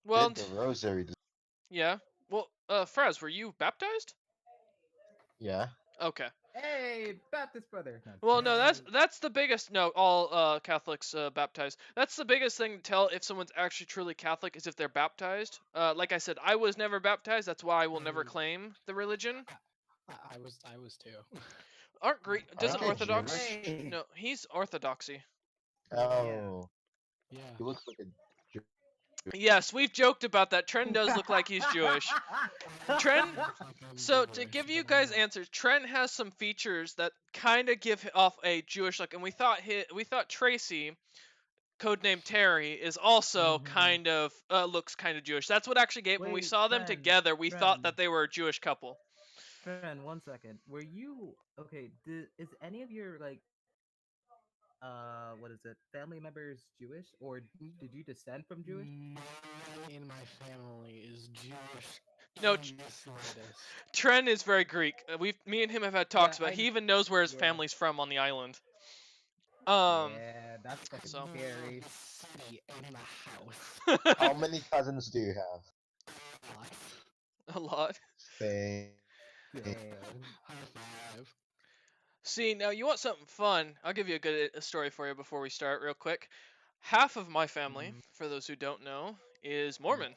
Well, did the rosary. yeah. Well, Fraz, were you baptized? Yeah. Okay. Hey, Baptist brother. No, I'm just Well, kidding. no, that's the biggest. No, all Catholics baptized. That's the biggest thing to tell if someone's actually truly Catholic is if they're baptized. Like I said, I was never baptized. That's why I will never Mm, claim the religion. I was too. Aren't Greek? Doesn't Aren't they Oh, Orthodox? Jewish? hey. No, he's Orthodoxy. Yeah. Oh, Yeah. he looks like a Jew. Yes, we've joked about that. Trent does look like he's Jewish. I Trent. look like I'm So to Jewish, give you but I'm guys not. answers, Trent has some features that kind of give off a Jewish look, and we thought Tracy, codename Terry, is also Mm-hmm. kind of looks kind of Jewish. That's what actually gave when we Wait, saw them friend, together, we thought friend, that they were a Jewish couple. friend. 1 second. Were you okay? Is any of your like what is it? Family members Jewish, or did you descend from Jewish? No one in my family is Jewish No, in the slightest. Trent is very Greek. Me and him have had talks Yeah, about. He even knows where his yeah, family's from on the island. Um, yeah. That's I fucking so know scary. the city and the house. How many cousins do you have? a lot. Same. Damn. High five. See, now you want something fun? I'll give you a story for you before we start, real quick. Half of my family, Mm-hmm. for those who don't know, is Mormon.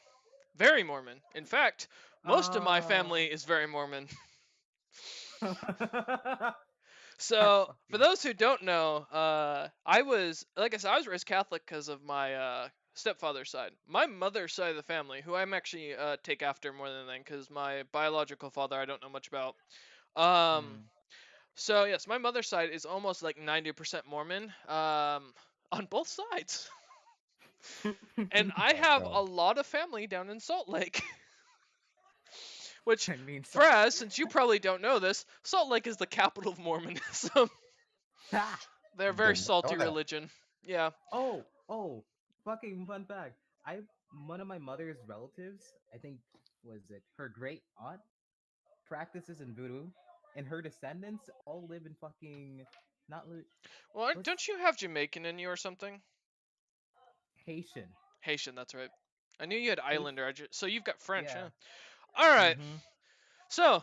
Very Mormon. In fact, most of my Oh. family is very Mormon. That's So, for fucking. those who don't know, I was, like I said, I was raised Catholic because of my stepfather's side. My mother's side of the family, who I'm actually take after more than anything, because my biological father I don't know much about. Um, Mm. so yes, my mother's side is almost like 90% Mormon. On both sides, and I Oh have God. a lot of family down in Salt Lake. Which, I mean, so. Fraz, since you probably don't know this, Salt Lake is the capital of Mormonism. Ha! They're a very Did not salty know that. religion. Yeah. Oh, fucking fun fact. I one of my mother's relatives, I think was it her great aunt, practices in voodoo, and her descendants all live in fucking not Well, what's don't you have Jamaican in you or something? Haitian. Haitian, that's right. I knew you had Haitian. Islander. So you've got French, Yeah. huh? All right. Mm-hmm. So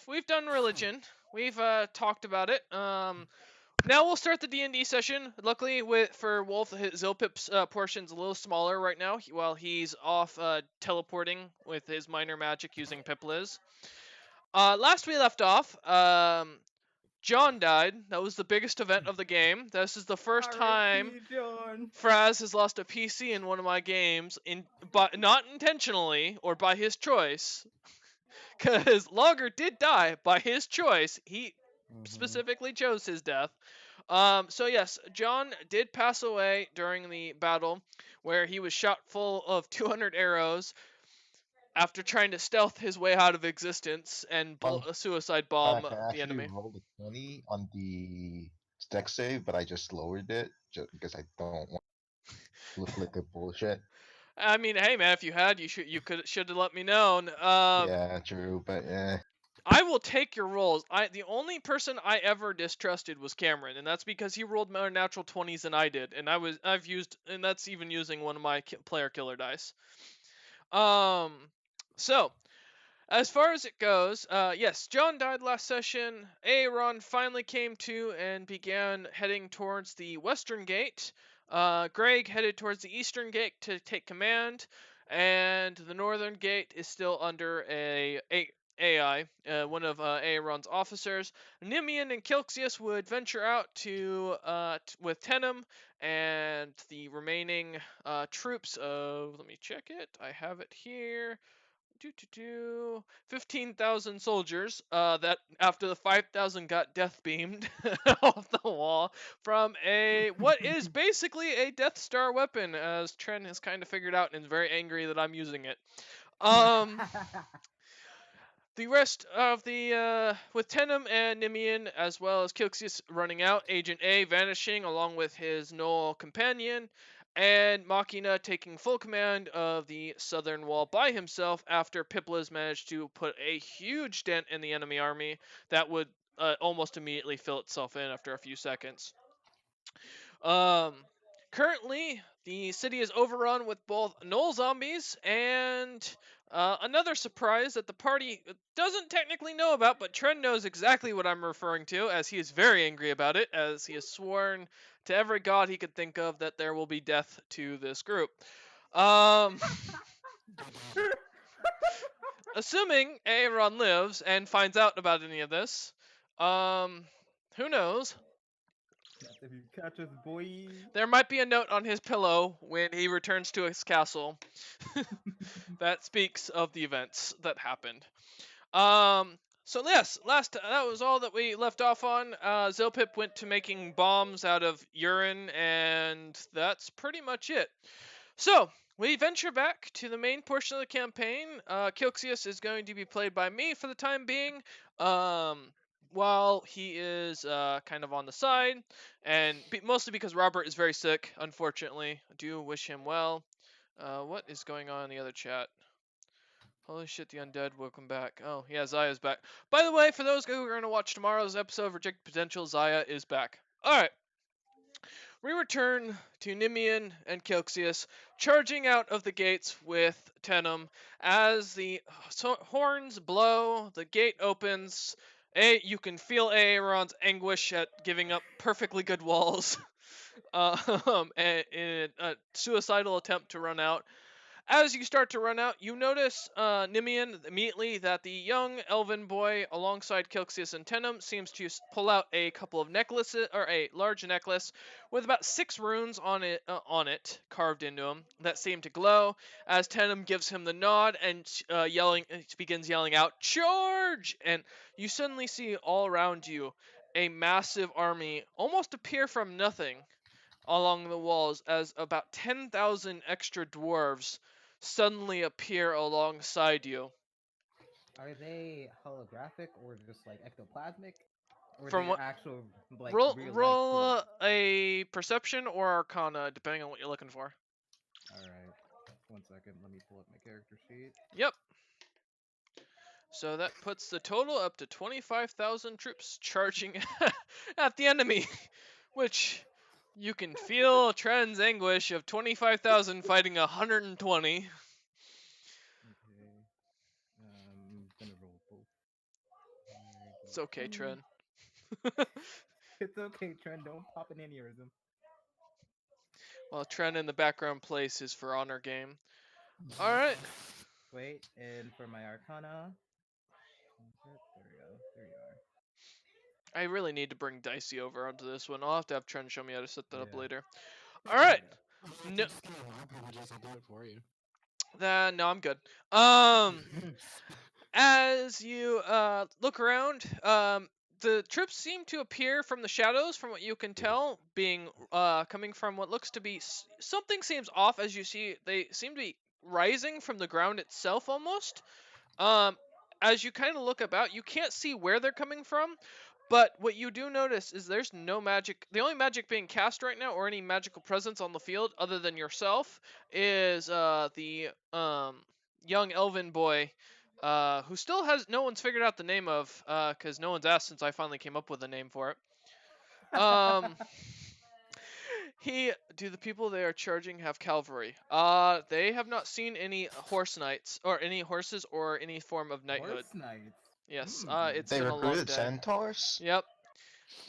we've done religion. We've talked about it. Now we'll start the D&D session. Luckily, for Wolf, his Zilpip's portion's a little smaller right now, while he's off teleporting with his minor magic using Pipliz. Last we left off, John died. That was the biggest event of the game. This is the first time R.I.P. John. Fraz has lost a PC in one of my games, but not intentionally or by his choice, because Logger did die by his choice. He Mm-hmm. specifically chose his death. So yes, John did pass away during the battle, where he was shot full of 200 arrows after trying to stealth his way out of existence and Fun suicide bomb fact: I the actually enemy. rolled a 20 on the deck save, but I just lowered it just because I don't want to look like a bullshit. I mean, hey man, if you had, you should have let me know. Yeah, true, but I will take your rolls. The only person I ever distrusted was Cameron, and that's because he rolled more natural 20s than I did, and I've used, and that's even using one of my player killer dice. Um, so as far as it goes, yes, John died last session. Aaron finally came to and began heading towards the western gate. Greg headed towards the eastern gate to take command, and the northern gate is still under a AI, one of Aaron's officers. Nimian and Kilxius would venture out to with Tenem and the remaining troops of. Let me check it. I have it here. 15,000 soldiers that after the 5,000 got death beamed off the wall from a what is basically a Death Star weapon, as Tren has kind of figured out and is very angry that I'm using it. Um, the rest of the with Tenem and Nimian as well as Kilxius running out, Agent A vanishing along with his Null companion, and Machina taking full command of the southern wall by himself after Piplas managed to put a huge dent in the enemy army that would almost immediately fill itself in after a few seconds. Um, Currently, the city is overrun with both Null zombies and another surprise that the party doesn't technically know about, but Trent knows exactly what I'm referring to, as he is very angry about it, as he has sworn to every god he could think of that there will be death to this group. Um, Assuming Aaron lives and finds out about any of this, um, who knows? That's if you catch us, boy. There might be a note on his pillow when he returns to his castle that speaks of the events that happened. So yes, last that was all that we left off on. Zilpip went to making bombs out of urine, and that's pretty much it. So we venture back to the main portion of the campaign. Kilxius is going to be played by me for the time being. Um, while he is kind of on the side, and mostly because Robert is very sick, unfortunately. I do wish him well. What is going on in the other chat? Holy shit, the undead, welcome back. Oh, yeah, Zaya's back. By the way, for those who are going to watch tomorrow's episode of Rejected Potential, Zaya is back. Alright, we return to Nimian and Kilxius, charging out of the gates with Tenem. As the horns blow, the gate opens. You can feel Aaron's anguish at giving up perfectly good walls in a suicidal attempt to run out. As you start to run out, you notice Nimian immediately that the young elven boy alongside Kilxius and Tenem seems to pull out a couple of necklaces, or a large necklace with about 6 runes on it carved into them that seem to glow. As Tenem gives him the nod and begins yelling out, "Charge!" And you suddenly see all around you a massive army almost appear from nothing along the walls as about 10,000 extra dwarves suddenly appear alongside you. Are they holographic or just like ectoplasmic? Or From they what actual like roll real life roll dwarves? a perception or arcana depending on what you're looking for. Alright. 1 second, let me pull up my character sheet. Yep. So that puts the total up to 25,000 troops charging at the enemy, which you can feel Trent's anguish of 25,000 fighting 120. Okay. I'm gonna roll both. There It's you okay, go. Trent. It's okay, Trent. Don't pop an aneurysm. While Trent in the background plays his For Honor game. Alright. Wait, and for my arcana. There we go. There you are. I really need to bring Dicey over onto this one. I'll have to have Trent show me how to set that up Yeah. later. There Alright. you go. Oh, if No, you just give me my privileges, I'll do it for you. no, I'm good. As you look around, the troops seem to appear from the shadows, from what you can tell, being coming from what looks to be something seems off. As you see, they seem to be rising from the ground itself almost. Um, as you kind of look about, you can't see where they're coming from, but what you do notice is there's no magic. The only magic being cast right now, or any magical presence on the field other than yourself, is the young elven boy, who still has no one's figured out the name of, because no one's asked since I finally came up with a name for it. He do the people they are charging have cavalry? They have not seen any horse knights or any horses or any form of knighthood. Horse knights. Yes, Hmm. it's They been a long recruited day. centaurs? Yep,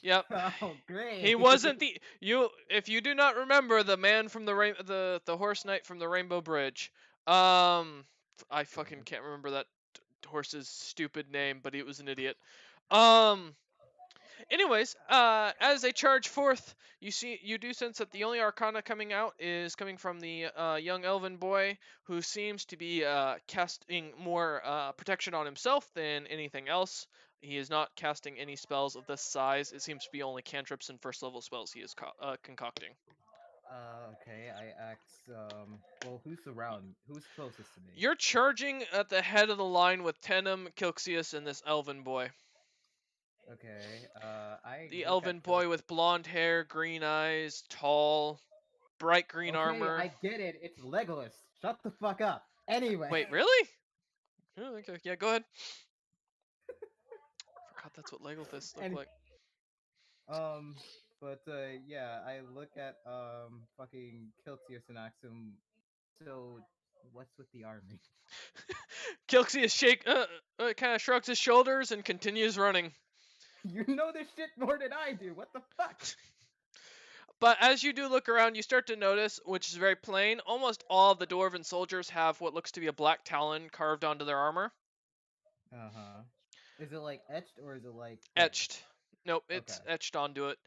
yep. Oh, He great. wasn't the you. If you do not remember the man from the horse knight from the Rainbow Bridge, I fucking can't remember that horse's stupid name, but he was an idiot. Um, Anyways, as they charge forth, you do sense that the only arcana coming out is coming from the young elven boy, who seems to be casting more protection on himself than anything else. He is not casting any spells of this size. It seems to be only cantrips and first level spells he is concocting. Okay, I ask, well, who's around? Who's closest to me? You're charging at the head of the line with Tenem, Kilxius, and this elven boy. Okay, I The look at elven Kill. boy with blonde hair, green eyes, tall, bright green Okay, armor. I get it. It's Legolas. Shut the fuck up. Anyway, Wait, really? Oh, okay, yeah, go ahead. Forgot that's what Legolas look and like. um, but yeah, I look at fucking Kiltius and ask him. So, what's with the army? Kilxius kind of shrugs his shoulders and continues running. You know this shit more than I do. What the fuck? But as you do look around, you start to notice, which is very plain, almost all of the dwarven soldiers have what looks to be a black talon carved onto their armor. Uh huh. Is it like etched or is it like painted? Etched. Nope, Okay. it's etched onto it.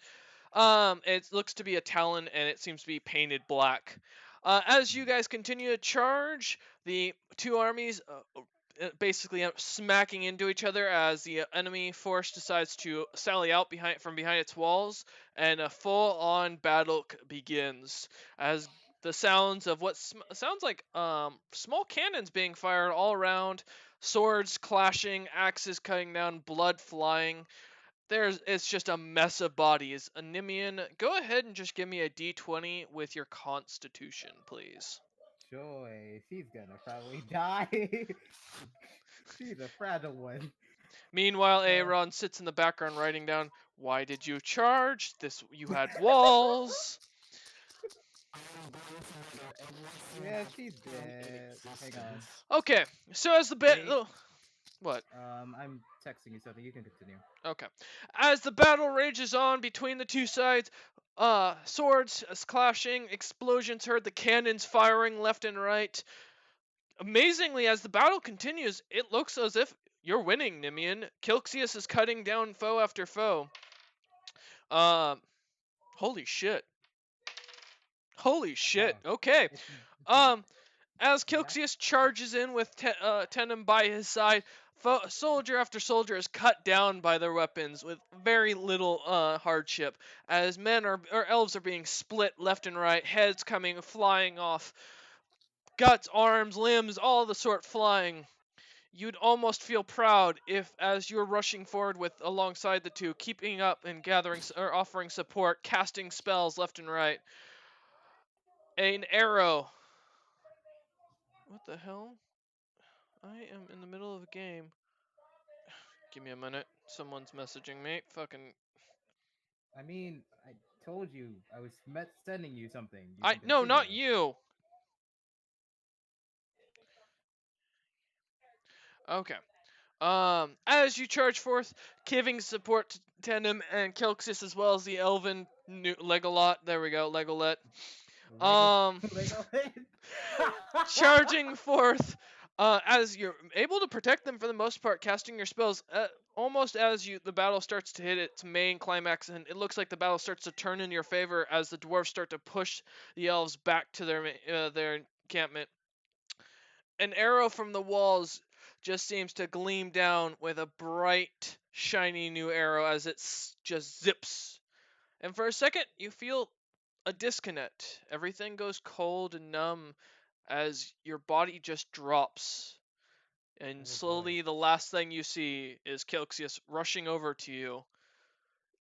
It looks to be a talon, and it seems to be painted black. As you Hmm. guys continue to charge, the two armies basically smacking into each other as the enemy force decides to sally out behind its walls, and a full-on battle begins. As the sounds of what sounds like small cannons being fired all around, swords clashing, axes cutting down, blood flying. It's just a mess of bodies. Animian, go ahead and just give me a d20 with your constitution, please. Joy, she's gonna probably die. She's a fragile one. Meanwhile, Uh, Aaron sits in the background writing down, "Why did you charge? This you had walls." I am going to murder every yeah, single she's thing in dead. Hang on. existence. Okay, so as the Wait. what? I'm texting you something. You can continue. Okay, as the battle rages on between the two sides, swords clashing, explosions heard, the cannons firing left and right. Amazingly, as the battle continues, it looks as if you're winning, Nimian. Kilxius is cutting down foe after foe. Um, holy shit. Holy shit. Oh, Okay. it's a Um, as that. Kilxius charges in with Tenem by his side, soldier after soldier is cut down by their weapons with very little hardship. As men or elves are being split left and right, heads coming flying off, guts, arms, limbs, all the sort flying. You'd almost feel proud if, as you're rushing forward with alongside the two, keeping up and gathering or offering support, casting spells left and right. An arrow. What the hell? I am in the middle of a game. Give me a minute. Someone's messaging me. Fucking. I mean, I told you I was sending you something. You I can no, continue. not you. Okay. As you charge forth, giving support to Tenem and Kelxis as well as the elven new Legolot. There we go, Legolet. Lego, Um, Lego. charging forth, as you're able to protect them for the most part, casting your spells. Almost as the battle starts to hit its main climax, and it looks like the battle starts to turn in your favor as the dwarves start to push the elves back to their encampment. An arrow from the walls just seems to gleam down with a bright, shiny new arrow as it just zips. And for a second, you feel a disconnect. Everything goes cold and numb as your body just drops, and Oh boy. slowly the last thing you see is Kilxius rushing over to you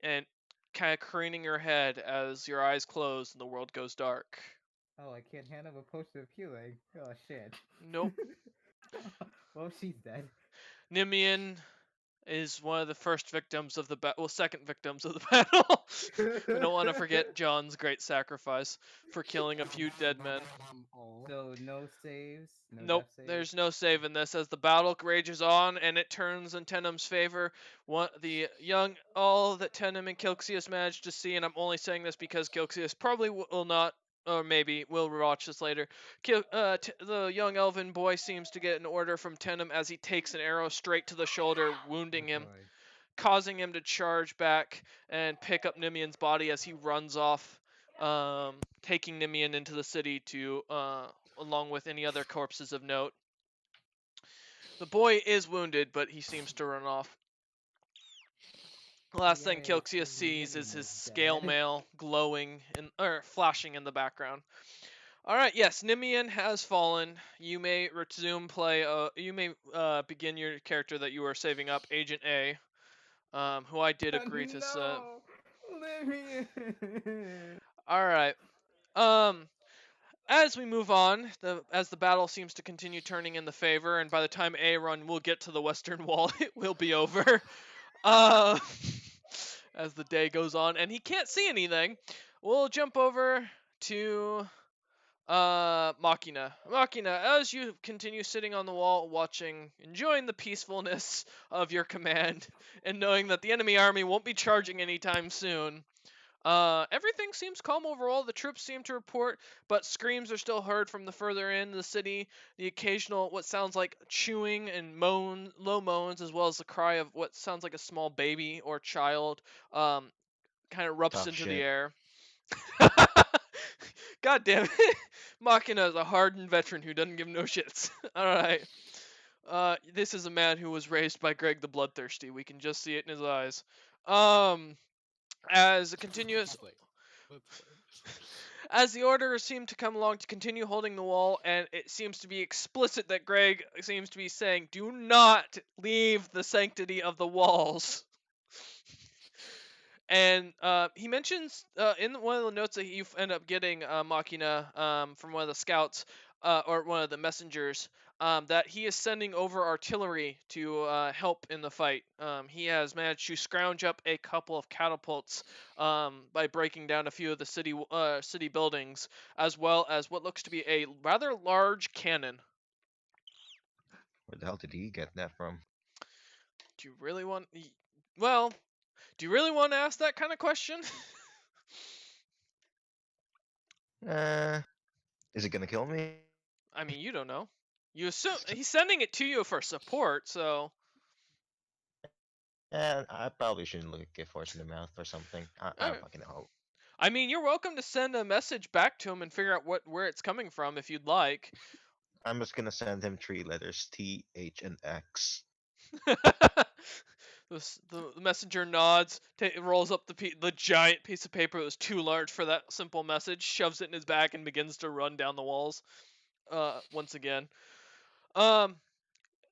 and kind of craning your head as your eyes close and the world goes dark. Oh, I can't handle a potion of healing. Oh shit. Nope. Well, she's dead. Nimian is one of the first victims of the second victims of the battle. We don't want to forget John's great sacrifice for killing a few dead men. All. So no saves, no Nope, death saves. there's no saving this as the battle rages on and it turns in Tenum's favor. The young, all that Tenum and Kilxius managed to see, and I'm only saying this because Kilxius probably will not, or maybe will watch this later. The young elven boy seems to get an order from Tenum as he takes an arrow straight to the shoulder, Oh wounding him, boy. causing him to charge back and pick up Nimian's body as he runs off, taking Nimian into the city to, along with any other corpses of note. The boy is wounded, but he seems to run off. The last thing Yay, Kilxius sees is Nimian his is scale dead. mail glowing or flashing in the background. All right, yes, Nimian has fallen. You may resume play. You may begin your character that you are saving up, Agent A, who I did agree to set. No, Nimian. All right. Um, as we move on, as the battle seems to continue turning in the favor, and by the time A run will get to the western wall, it will be over. Uh, as the day goes on, and he can't see anything, we'll jump over to Machina. Machina, as you continue sitting on the wall, watching, enjoying the peacefulness of your command, and knowing that the enemy army won't be charging anytime soon. Everything seems calm overall. The troops seem to report, but screams are still heard from the further end of the city. The occasional, what sounds like chewing and low moans, as well as the cry of what sounds like a small baby or child, kind of erupts Tough into the shit. air. God damn it. Machina is a hardened veteran who doesn't give no shits. Alright. This is a man who was raised by Greg the Bloodthirsty. We can just see it in his eyes. Um, as a continuous Let's play. as the orders seem to come along to continue holding the wall, and it seems to be explicit that Greg seems to be saying, do not leave the sanctity of the walls. And he mentions in one of the notes that you end up getting, Machina, from one of the scouts, or one of the messengers, that he is sending over artillery to help in the fight. He has managed to scrounge up a couple of catapults, by breaking down a few of the city buildings, as well as what looks to be a rather large cannon. Where the hell did he get that from? Do you really want? Well, do you really want to ask that kind of question? Uh, is it gonna kill me? I mean, you don't know. You assume he's sending it to you for support, so And I probably shouldn't look a horse in the mouth or something. I don't alright. fucking know. I mean, you're welcome to send a message back to him and figure out where it's coming from if you'd like. I'm just gonna send him three letters: T, H, and X. The messenger nods, rolls up the giant piece of paper that was too large for that simple message, shoves it in his bag, and begins to run down the walls. Once again. Um,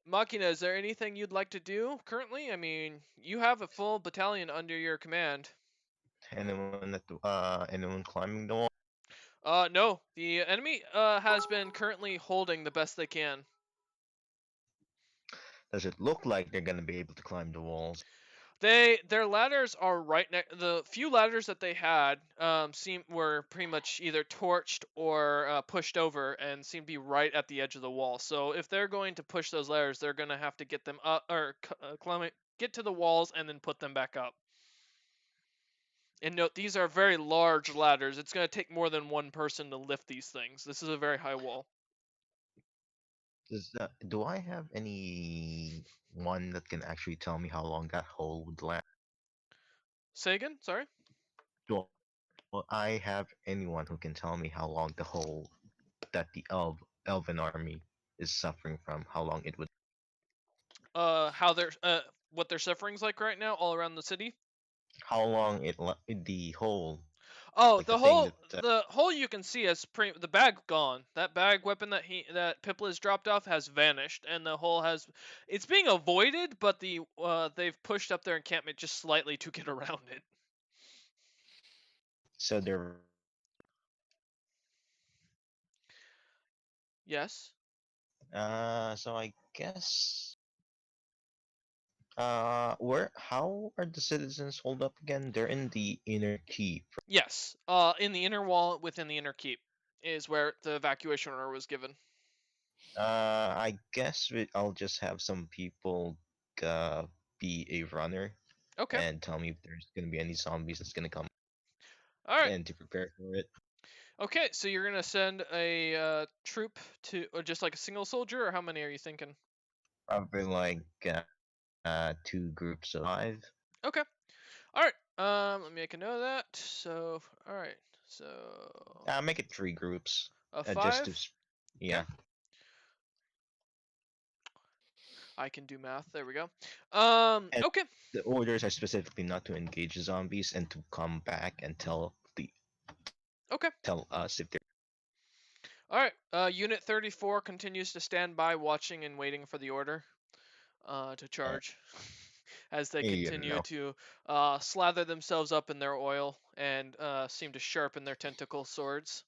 Machina, is there anything you'd like to do currently? I mean, you have a full battalion under your command. Anyone climbing the wall? No, the enemy has been currently holding the best they can. Does it look like they're gonna be able to climb the walls? Their ladders are right next. The few ladders that they had were pretty much either torched or pushed over and seem to be right at the edge of the wall. So if they're going to push those ladders, they're going to have to get them up or climb it, get to the walls and then put them back up. And note, these are very large ladders. It's going to take more than one person to lift these things. This is a very high wall. Do I have any one that can actually tell me how long that hole would last? Say again? Sorry? Do I have anyone who can tell me how long the hole that the elven army is suffering from, how long it would? How they're what their suffering's like right now all around the city. How long the hole? Oh, like the thing that the hole you can see is the bag gone. That bag weapon that Pipla has dropped off has vanished, and the hole has it's being avoided, but they've pushed up their encampment just slightly to get around it. so they're Yes. so I guess where how are the citizens hold up again? They're in the inner keep. Yes. In the inner wall within the inner keep is where the evacuation order was given. I guess I'll just have some people uh, be a runner Okay. and tell me if there's gonna be any zombies that's gonna come All right. and to prepare for it. Okay, so you're gonna send a troop to, or just like a single soldier, or how many are you thinking? Probably like two groups of five. Okay. All right. Let me make a note of that. So, all right. So, Make it three groups. a Just to, five. Okay. yeah. I can do math. There we go. And Okay. the orders are specifically not to engage the zombies and to come back and Okay. tell us if they're All right. Unit 34 continues to stand by, watching and waiting for the order to uh, charge, as they you continue know. to slather themselves up in their oil and seem to sharpen their tentacle swords.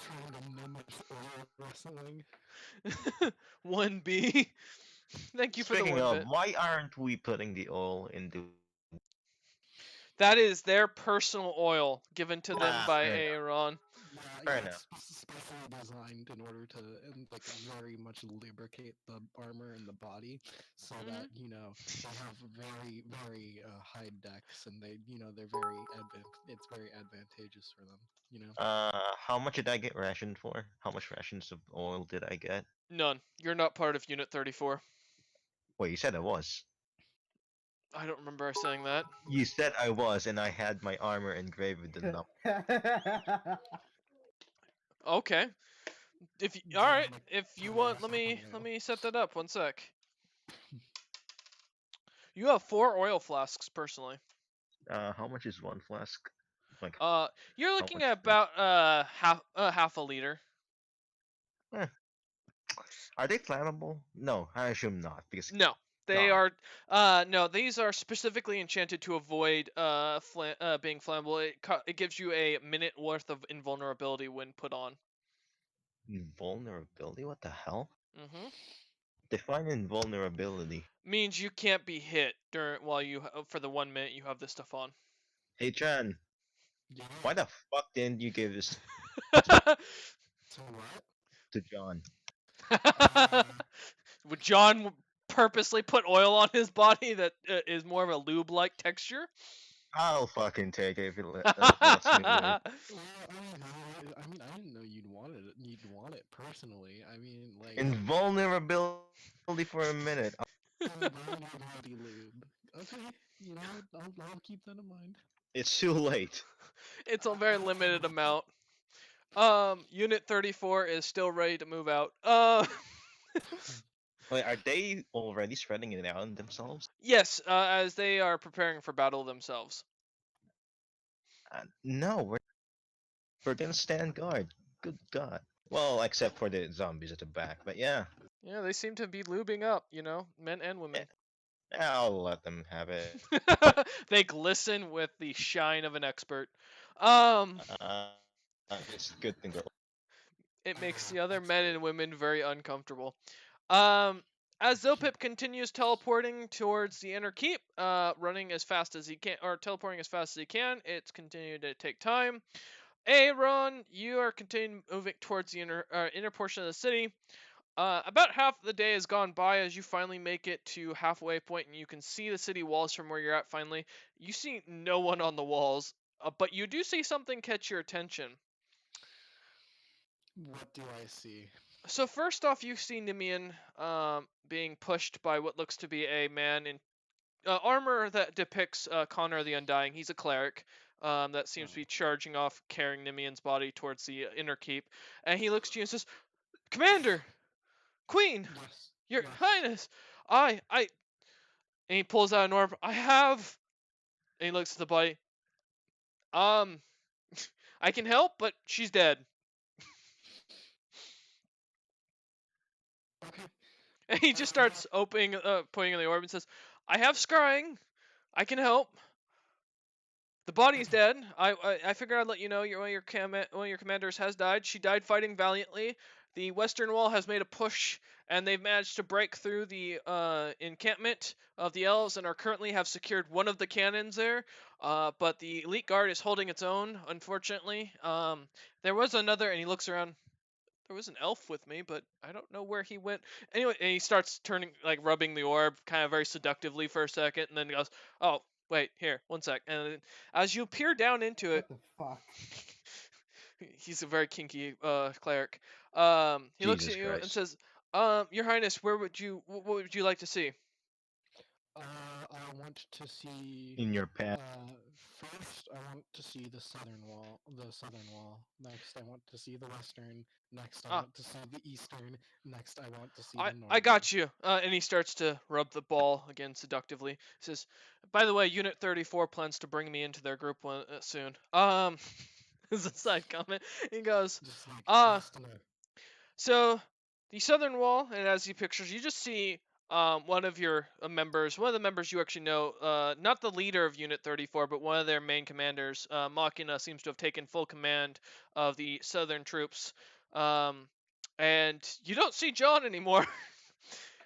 Trying to mimic oil wrestling. 1B. Thank you for the Speaking one of, bit. why aren't we putting the oil into? That is their personal oil given to them by Fair enough. Aaron. Yeah, Fair yeah, enough. it's specially designed in order to like very much lubricate the armor and the body, so that Hmm. they have very high decks, and they're very it's very advantageous for them. How much did I get rationed for? How much rations of oil did I get? None. You're not part of Unit 34. Wait, you said I was. I don't remember saying that. You said I was, and I had my armor engraved with the number. Okay. If you, all right, Dramatic, if you want, dramatic let thumbnail. me set that up. One sec. You have 4 oil flasks personally. How much is one flask? Like, You're how looking much? at about half a liter. Eh, are they flammable? No, I assume not, because No, they God, are. No, these are specifically enchanted to avoid being flammable. It gives you a minute worth of invulnerability when put on. invulnerability? What the hell? Mm-hmm. Define invulnerability. Means you can't be hit during while you for the 1 minute you have this stuff on. Hey, Chan, Yeah. why the fuck didn't you give this So what? to John? Would John purposely put oil on his body that is more of a lube-like texture? I'll fucking take it if it lets me live. Well, I didn't know you'd want it. You'd want it personally. I mean, like, Invulnerability for a minute. body lube. Okay, I'll keep that in mind. It's too late. It's a very limited amount. Unit 34 is still ready to move out. Wait, are they already spreading it out on themselves? Yes, as they are preparing for battle themselves. No, we're gonna stand guard. Good God. Well, except for the zombies at the back, but yeah, Yeah, they seem to be lubing up, men and eh, women. I'll let them have it. They glisten with the shine of an expert. Um, Uh, it's a good thing they're. it makes the other men Expert. and women very uncomfortable. Um, as Zopip continues teleporting towards the inner keep, running as fast as he can, or teleporting as fast as he can, it's continuing to take time. Aaron, you are continuing moving towards the inner portion of the city. About half the day has gone by as you finally make it to halfway point, and you can see the city walls from where you're at. Finally, you see no one on the walls, but you do see something catch your attention. What do I see? So first off, you see Nimian being pushed by what looks to be a man in armor that depicts Connor the Undying. He's a cleric that seems to be charging off, carrying Nimian's body towards the inner keep. And he looks to you and says, "Commander, Queen, Yes. Your Yes. Highness, I." And he pulls out an orb. I have. And he looks at the body. Um, I can help, but she's dead. Okay. And he just starts opening, pointing in the orb and says, "I have scrying. I can help. The body's Okay. dead. I figured I'd let you know one of your commanders has died. She died fighting valiantly. The Western Wall has made a push, and they've managed to break through the encampment of the elves, and are currently have secured one of the cannons there. But the elite guard is holding its own, unfortunately. There was another, and he looks around. There was an elf with me, but I don't know where he went. Anyway, and he starts turning, like rubbing the orb, kind of very seductively for a second, and then goes, "Oh, wait, here, one sec." And as you peer down into it, What the fuck? he's a very kinky cleric. He looks at Jesus you and Christ. says, Your Highness, what would you like to see?" I want to see. In your past. First, I want to see the southern wall. The southern wall. Next, I want to see the western. Next, I Ah, want to see the eastern. Next, I want to see I the I northern. got you. And he starts to rub the ball again seductively. He says, "By the way, Unit 34 plans to bring me into their group soon." As a side comment, he goes, Just like "Uh, nice to know. So the southern wall, and as you pictures, you just see one of your members, one of the members you actually know, not the leader of Unit 34, but one of their main commanders. Machina seems to have taken full command of the southern troops, um, and you don't see John anymore.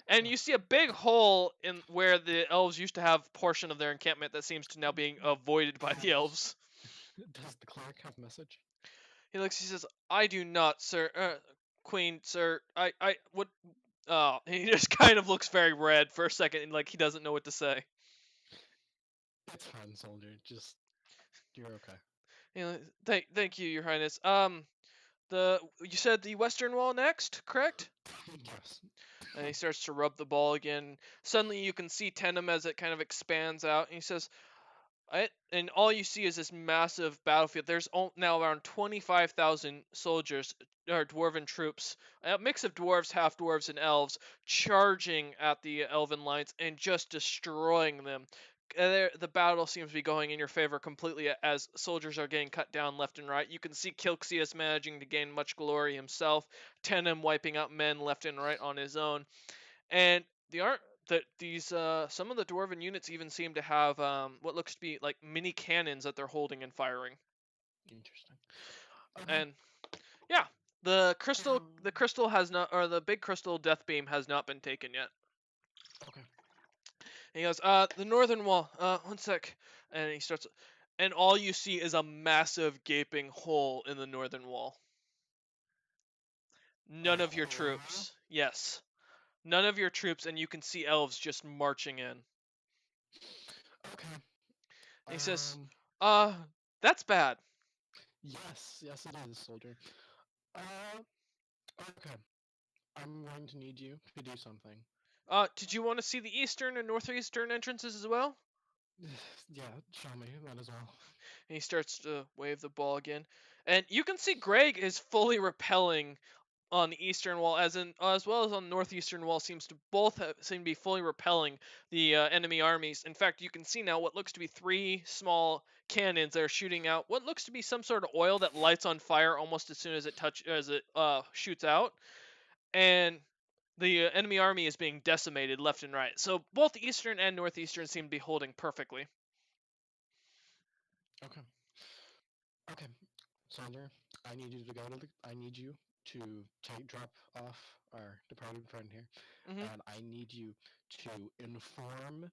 And you see a big hole in where the elves used to have portion of their encampment that seems to now being avoided by the Does elves. does the cleric have message? He looks. He says, "I do not, sir. Queen, sir. I would." Oh, he just kind of looks very red for a second, and like he doesn't know what to say. It's fine, soldier. Just you're okay. Thank you, Your Highness. You said the Western Wall next, correct? Yes. And he starts to rub the ball again. Suddenly, you can see Tenem as it kind of expands out, and he says, and all you see is this massive battlefield. There's now around 25,000 soldiers, or dwarven troops, a mix of dwarves, half dwarves, and elves, charging at the elven lines and just destroying them. The battle seems to be going in your favor completely as soldiers are getting cut down left and right. You can see Kilxias managing to gain much glory himself, Tenem wiping out men left and right on his own, and the art that these some of the dwarven units even seem to have what looks to be like mini cannons that they're holding and firing. Interesting. Okay. And yeah, Um, the crystal has not, or the big crystal death beam has not been taken yet. okay. And he goes, the northern wall, one sec. And he starts, and all you see is a massive gaping hole in the northern wall. None of your Hole? troops. Yes. None of your troops, and you can see elves just marching in. And Okay. he says, Um. uh, that's bad. Yes. Yes, it is, soldier. Uh. Okay. I'm going to need you to do something. Did you want to see the eastern and northeastern entrances as well? Yeah. Show me that as well. And he starts to wave the ball again. And you can see Greg is fully repelling on the eastern wall, as well as on the northeastern wall. Seem to be fully repelling the enemy armies. In fact, you can see now what looks to be three small cannons that are shooting out what looks to be some sort of oil that lights on fire almost as soon as it shoots out. And the enemy army is being decimated left and right. So both eastern and northeastern seem to be holding perfectly. Okay. Okay. Soldier, I need you to go to the. I need you to drop off our departed friend here, Hmm. and I need you to inform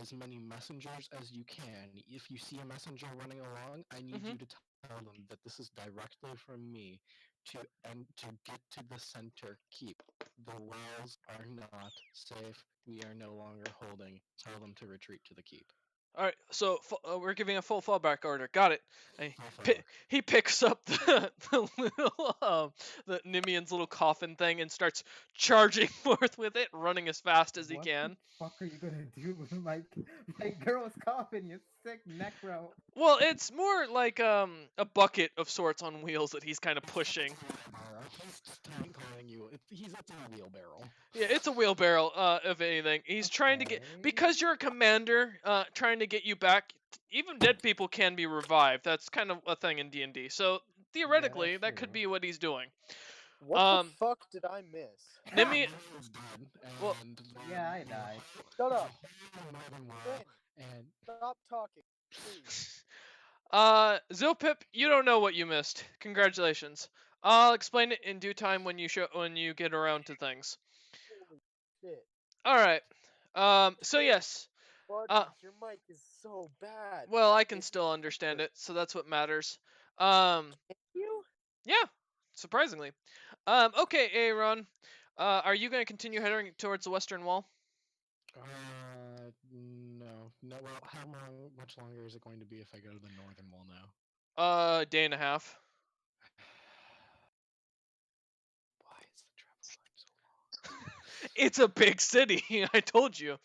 as many messengers as you can. If you see a messenger running along, I need Hmm. you to tell them that this is directly from me to get to the center keep. The walls are not safe. We are no longer holding. Tell them to retreat to the keep. All right, so we're giving a full fallback order. Got it. And Full fallback. he picks up the little the Nimian's little coffin thing and starts charging forth with it, running as fast as he What the can. fuck are you gonna do with my girl's coffin? You sick necro. Well, it's more like a bucket of sorts on wheels that he's kind of It's pushing. He's just calling you. It's a wheelbarrow. Yeah, it's a wheelbarrow, if anything. He's trying to get, Okay. because you're a commander, trying to get you back. Even dead people can be revived. That's kind of a thing in D&D. So Yeah, theoretically, that's that could true. be what he's doing. What the Um, fuck did I miss? Nimi, He was dead, well, and Yeah, I died. Shut up. northern wall, Finn, and stop talking, please. Zilpip, you don't know what you missed. Congratulations. I'll explain it in due time when you get around to things. Holy shit. All right. So Finn, yes. Uh, Buttons, your mic is so bad. well, I can It's still understand weird. it, so that's what matters. Um, You? yeah, surprisingly. Okay, Aaron. Are you going to continue heading towards the western wall? no. Well, much longer is it going to be if I go to the northern wall now? Day and a half. Why is the travel time so long? It's a big city. I told you.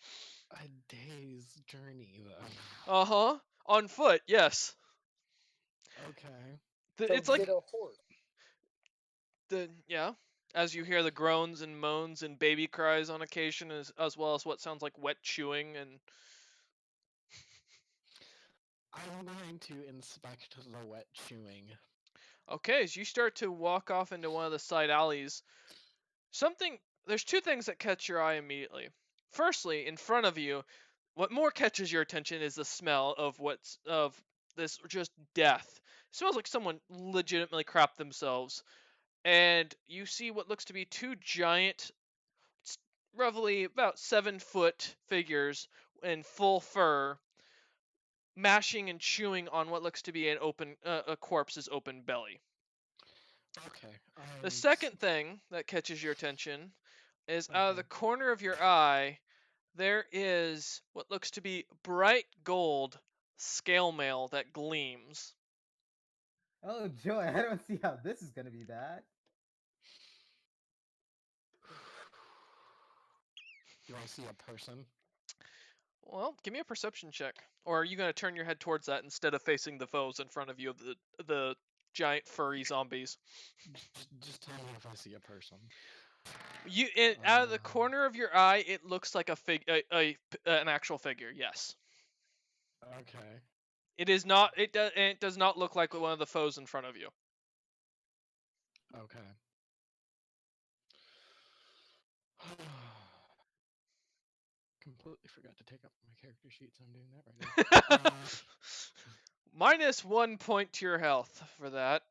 A day's journey, though. Uh-huh. On foot, yes. Okay. So It's like get a horse. yeah. As you hear the groans and moans and baby cries on occasion, as well as what sounds like wet chewing and I'm going to inspect the wet chewing. okay, as you start to walk off into one of the side alleys, there's two things that catch your eye immediately. Firstly, in front of you, what more catches your attention is the smell of this just death. It smells like someone legitimately crapped themselves. And you see what looks to be two giant, roughly about 7-foot figures in full fur, mashing and chewing on what looks to be a corpse's open belly. Okay. The second thing that catches your attention is out of the Okay. corner of your eye, there is what looks to be bright gold scale mail that gleams. Oh, Joy, I don't see how this is gonna be bad. Do I see a person? Well, give me a perception check. Or are you going to turn your head towards that instead of facing the foes in front of you, the giant furry zombies? Just tell me if I see a person. Out of the corner of your eye, it looks like an actual figure. Yes, Okay. it is not. It does not look like one of the foes in front of you. Okay. Completely forgot to take up my character sheet, so I'm doing that right now. -1 point to your health for that.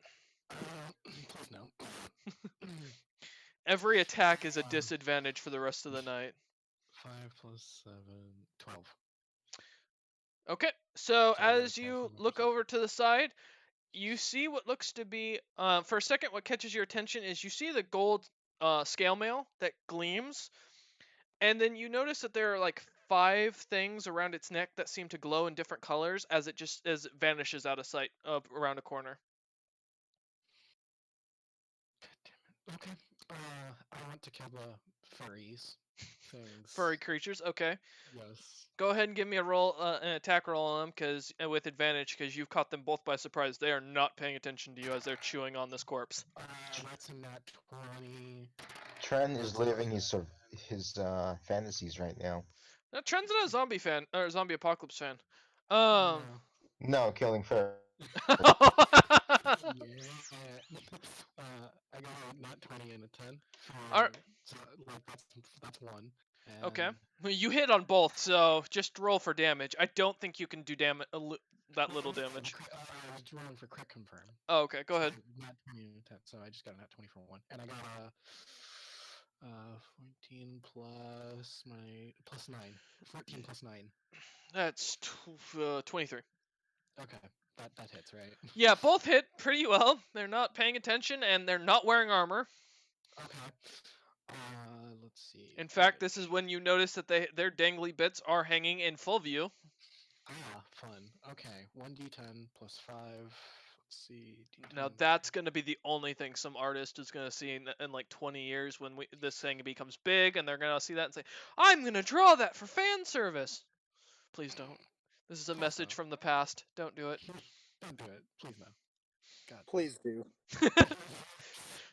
Please no. Every attack is a disadvantage for the rest of the night. 5 plus 7, 12. Okay, so So I got a as 12 you from my look perception. over to the side, you see what looks to be, for a second, what catches your attention is you see the gold scale mail that gleams, and then you notice that there are like 5 things around its neck that seem to glow in different colors as it vanishes out of sight around a corner. God damn it. Okay. I want to kill the furries things. Furry creatures, okay. Yes. Go ahead and give me an attack roll on them, with advantage, because you've caught them both by surprise. They are not paying attention to you as they're chewing on this corpse. That's a nat 20. Trent is living his fantasies right now. Now, Trent's not a zombie fan or zombie apocalypse fan. No. No, killing fairies. Yeah. I got a nat 20 and a 10. Alright, So, like, that's one. okay. And Well, you hit on both, so just roll for damage. I don't think you can do that little damage. I was rolling for crit confirm. Oh, okay, go So ahead. nat 20 and a 10. So I just got a nat 20 for one. And I got a 14 plus my plus 9. 14 plus 9. That's 23. Okay. That hits, right? Yeah, both hit pretty well. They're not paying attention, and they're not wearing armor. Okay. Let's see. In fact, this is when you notice that their dangly bits are hanging in full view. Fun. Okay. 1d10 plus 5. Let's see. D10. Now that's going to be the only thing some artist is going to see in like 20 years when this thing becomes big, and they're going to see that and say, "I'm going to draw that for fan service." Please don't. This is a Please message don't. from the past. Don't do it. Don't do it. Please no. God. Please do.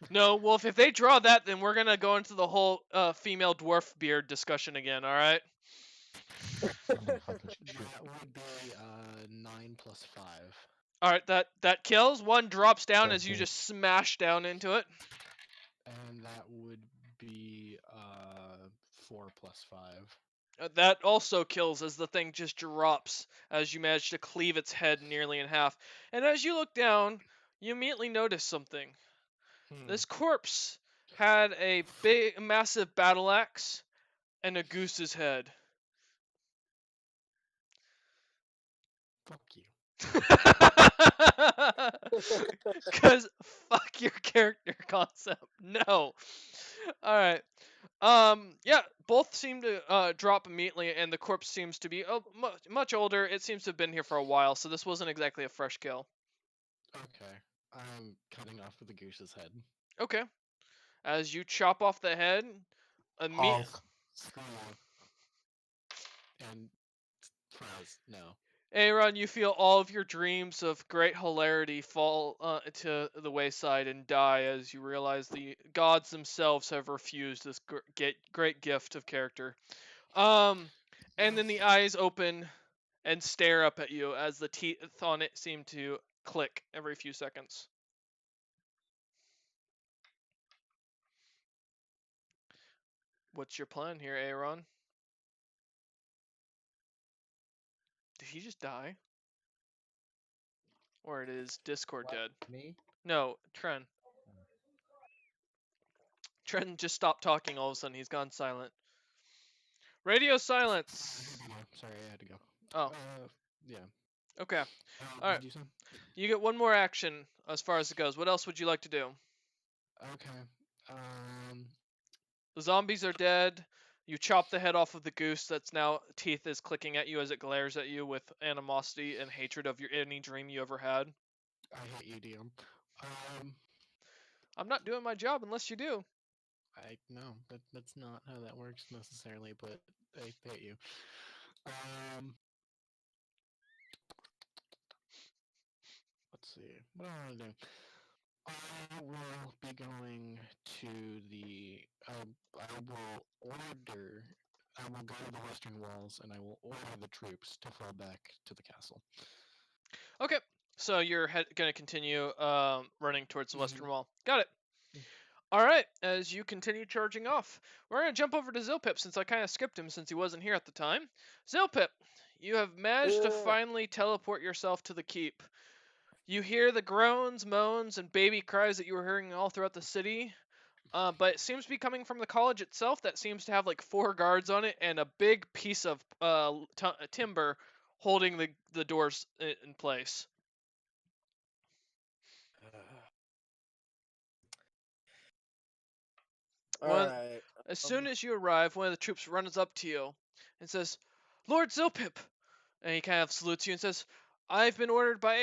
No, Wolf, if they draw that, then we're gonna go into the whole female dwarf beard discussion again, alright? Fucking shit. That would be 9 plus 5. Alright, that kills. One drops down as you 13. just smash down into it. And that would be 4 plus 5. That also kills as the thing just drops as you manage to cleave its head nearly in half. And as you look down, you immediately notice something. Hmm. This corpse had a big, massive battle axe and a goose's head. Fuck you. Because fuck your character concept. No. Alright. Yeah, both seem to drop immediately, and the corpse seems to be much older. It seems to have been here for a while, so this wasn't exactly a fresh kill. Okay. I'm cutting off with the goose's head. Okay. As you chop off the head, Half. Screw you. And fries. No. Aaron, you feel all of your dreams of great hilarity fall to the wayside and die as you realize the gods themselves have refused this great gift of character. And then the eyes open and stare up at you as the teeth on it seem to click every few seconds. What's your plan here, Aaron? Did he just die? Or it is Discord What? dead? Me? No, Tren. Tren just stopped talking all of a sudden. He's gone silent. Radio silence. Sorry, I had to go. Oh, Yeah. okay. What Alright. did you say? You get one more action as far as it goes. What else would you like to do? Okay. The zombies are dead. You chop the head off of the goose that's now teeth is clicking at you as it glares at you with animosity and hatred of any dream you ever had. I hate you, DM. I'm not doing my job unless you do. I no, that's not how that works necessarily, but I hate you. Let's see. What do I want to do? I will be going to the. I will order. I will go to the western walls, and I will order the troops to fall back to the castle. Okay, so you're going to continue running towards the western Mhm. wall. Got it. Alright, as you continue charging off, we're going to jump over to Zilpip since I kind of skipped him since he wasn't here at the time. Zilpip, you have managed to finally teleport yourself to the keep. You hear the groans, moans, and baby cries that you were hearing all throughout the city, but it seems to be coming from the college itself that seems to have like 4 guards on it and a big piece of timber holding the doors in place. All One, right. as soon as you arrive, one of the troops runs up to you and says, "Lord Zilpip," and he kind of salutes you and says, "I've been ordered by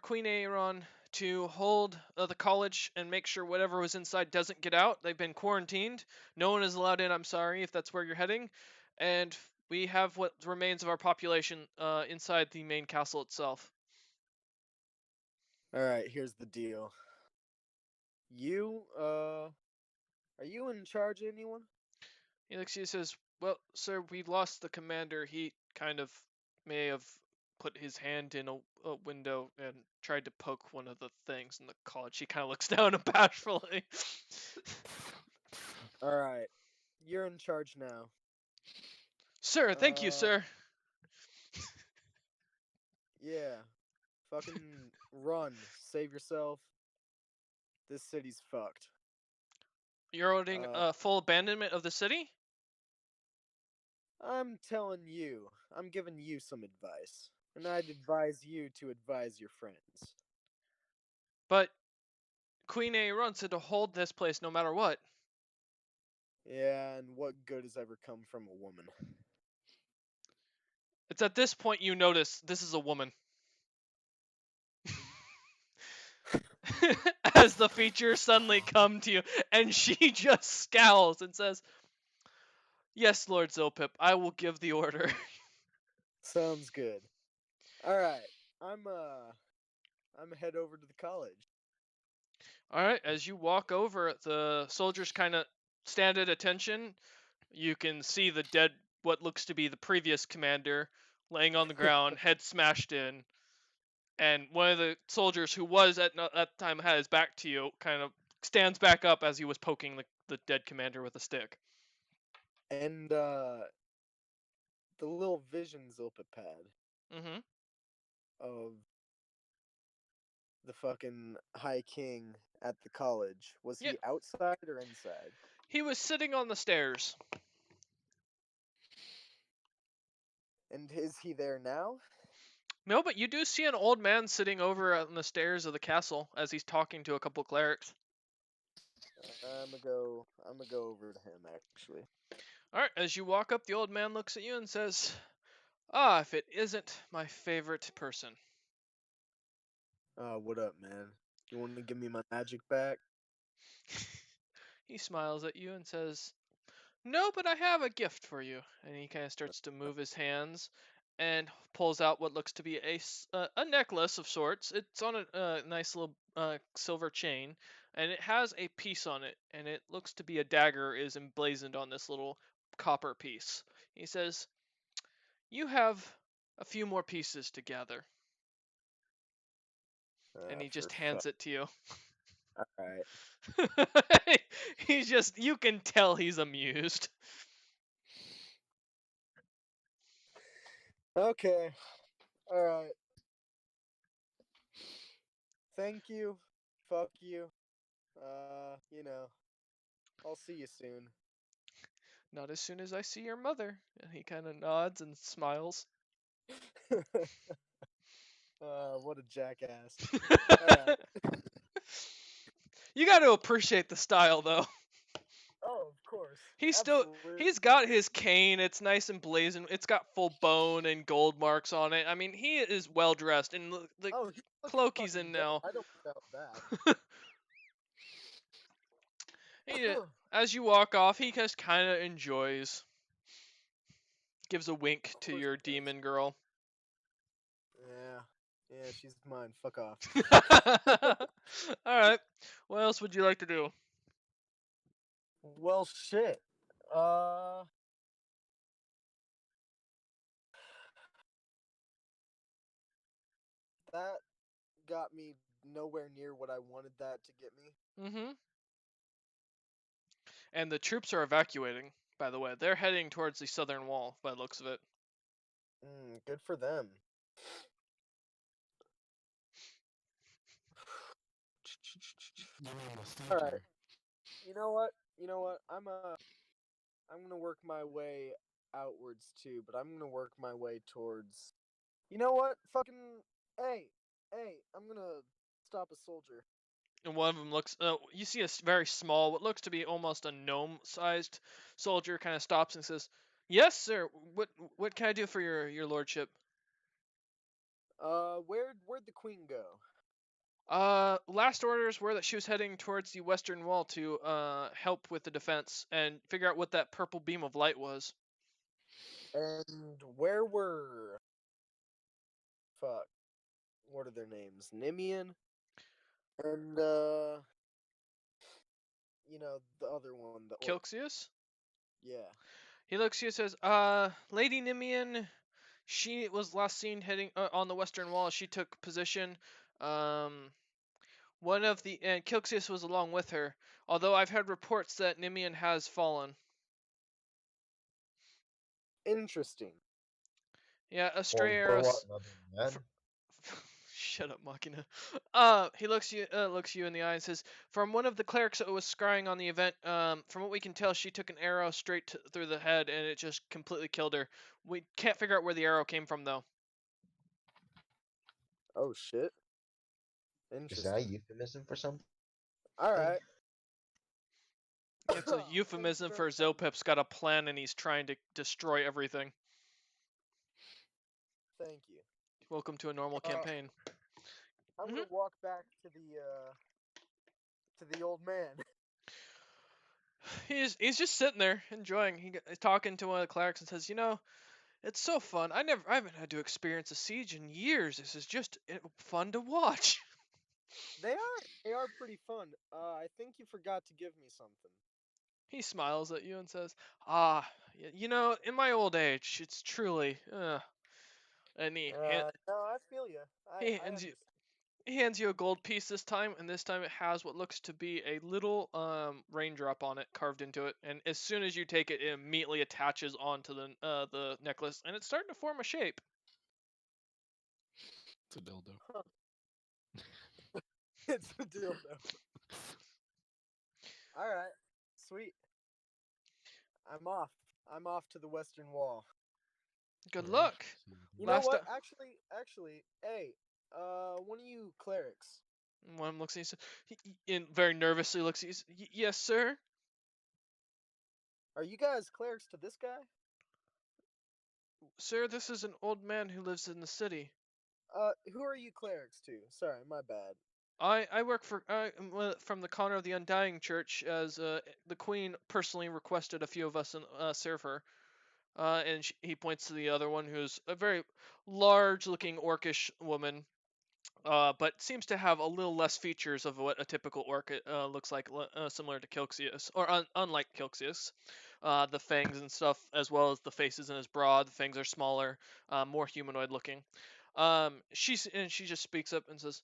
Queen Aeron to hold the college and make sure whatever was inside doesn't get out. They've been quarantined. No one is allowed in. I'm sorry if that's where you're heading, and we have what remains of our population inside the main castle itself." All right. Here's the deal. You are you in charge of anyone? He says, "Well, sir, we lost the commander. He kind of may have put his hand in a window and tried to poke one of the things in the college." He kind of looks down bashfully. All right. You're in charge now. Sir, thank you, sir. Yeah. Fucking run. Save yourself. This city's fucked. You're ordering Uh, full abandonment of the city? I'm telling you. I'm giving you some advice. And I'd advise you to advise your friends. But Queen Aeron said to hold this place no matter what. Yeah, and what good has ever come from a woman? It's at this point you notice this is a woman. As the features suddenly come to you, and she just scowls and says, "Yes, Lord Zilpip, I will give the order." Sounds good. All right. I'm head over to the college. All right, as you walk over, the soldiers kind of stand at attention. You can see the dead, what looks to be the previous commander, laying on the ground, head smashed in. And one of the soldiers who was at that time had his back to you, kind of stands back up as he was poking the dead commander with a stick. And the little vision Zilpit pad Mm-hmm. of the fucking High King at the college, was Yeah, he outside or inside? he was sitting on the stairs. And is he there now? No, but you do see an old man sitting over on the stairs of the castle as he's talking to a couple clerics. I'm gonna go over to him actually. All right, as you walk up, the old man looks at you and says, "Ah, if it isn't my favorite person." What up, man? You want to give me my magic back? He smiles at you and says, "No, but I have a gift for you." And he kind of starts to move his hands and pulls out what looks to be a necklace of sorts. It's on a nice little silver chain, and it has a piece on it, and it looks to be a dagger is emblazoned on this little copper piece. He says, "You have a few more pieces to gather." And he For just fuck. hands it to you. All right. He's just, you can tell he's amused. Okay. All right. Thank you. Fuck you. You know, I'll see you soon. Not as soon as I see your mother. And he kind of nods and smiles. What a jackass. All right. You got to appreciate the style, though. Oh, of course. He's Absolutely. got his cane. It's nice and blazing. It's got full bone and gold marks on it. I mean, he is well dressed, and the Oh, he looks cloak he's fucking in dope. now. I don't doubt that. He, as you walk off, he just kind of enjoys. Gives a wink Of to course your he does. demon girl. Yeah. Yeah, she's mine. Fuck off. All right. What else would you like to do? Well, shit. Uh, that got me nowhere near what I wanted that to get me. Mm-hmm. And the troops are evacuating, by the way. They're heading towards the southern wall, by the looks of it. Good for them. You mean the All center? right. You know what? You know what? I'm gonna work my way outwards too, but I'm gonna work my way towards. You know what? Fucking hey! I'm gonna stop a soldier. And one of them looks. You see a very small, what looks to be almost a gnome-sized soldier, kind of stops and says, "Yes, sir. What can I do for your lordship?" Where'd the queen go? Last orders were that she was heading towards the western wall to help with the defense and figure out what that purple beam of light was. And where were fuck? What are their names? Nimian and the other one, the orc. Kilxius? Yeah. He looks at you and says, Lady Nimian, she was last seen heading on the western wall. She took position. Um, one of the and Kilxius was along with her. Although I've heard reports that Nimian has fallen. Interesting. Yeah, Well, for what, Astraeus. another man? Shut up, Machina. He looks you in the eye and says, "From one of the clerics that was scrying on the event, from what we can tell, she took an arrow straight through the head, and it just completely killed her. We can't figure out where the arrow came from, though." Oh shit. Is that a Interesting. euphemism for something? All right. It's a Thank you euphemism very for Zopep's got a plan and he's trying to destroy everything. Thank you. Welcome to a normal campaign. I'm Mhm. gonna walk back to the old man. He's just sitting there enjoying. He's talking to one of the clerics and says, "It's so fun. I haven't had to experience a siege in years. This is just fun to watch." They are pretty fun. I think you forgot to give me something. He smiles at you and says, "Ah, you know, in my old age, it's truly." And No, I feel you. he I hands you understand. he hands you a gold piece this time, and this time it has what looks to be a little raindrop on it carved into it. And as soon as you take it, it immediately attaches onto the necklace, and it's starting to form a shape. It's a dildo. Huh. It's a dildo. All right, sweet. I'm off. I'm off to the Western Wall. Good Alright. luck. See you You know Last what? Actually, hey, one of you clerics. one of them looks at you, and very nervously looks at you. Yes, sir. Are you guys clerics to this guy? Sir, this is an old man who lives in the city. Who are you clerics to? Sorry, my bad. I work for from the Honor of the Undying Church, as the Queen personally requested a few of us serve her. And he points to the other one, who's a very large-looking orcish woman, but seems to have a little less features of what a typical orc looks like, similar to Kilxius, or unlike Kilxius. The fangs and stuff, as well as the face isn't as broad. The fangs are smaller, more humanoid-looking. She just speaks up and says,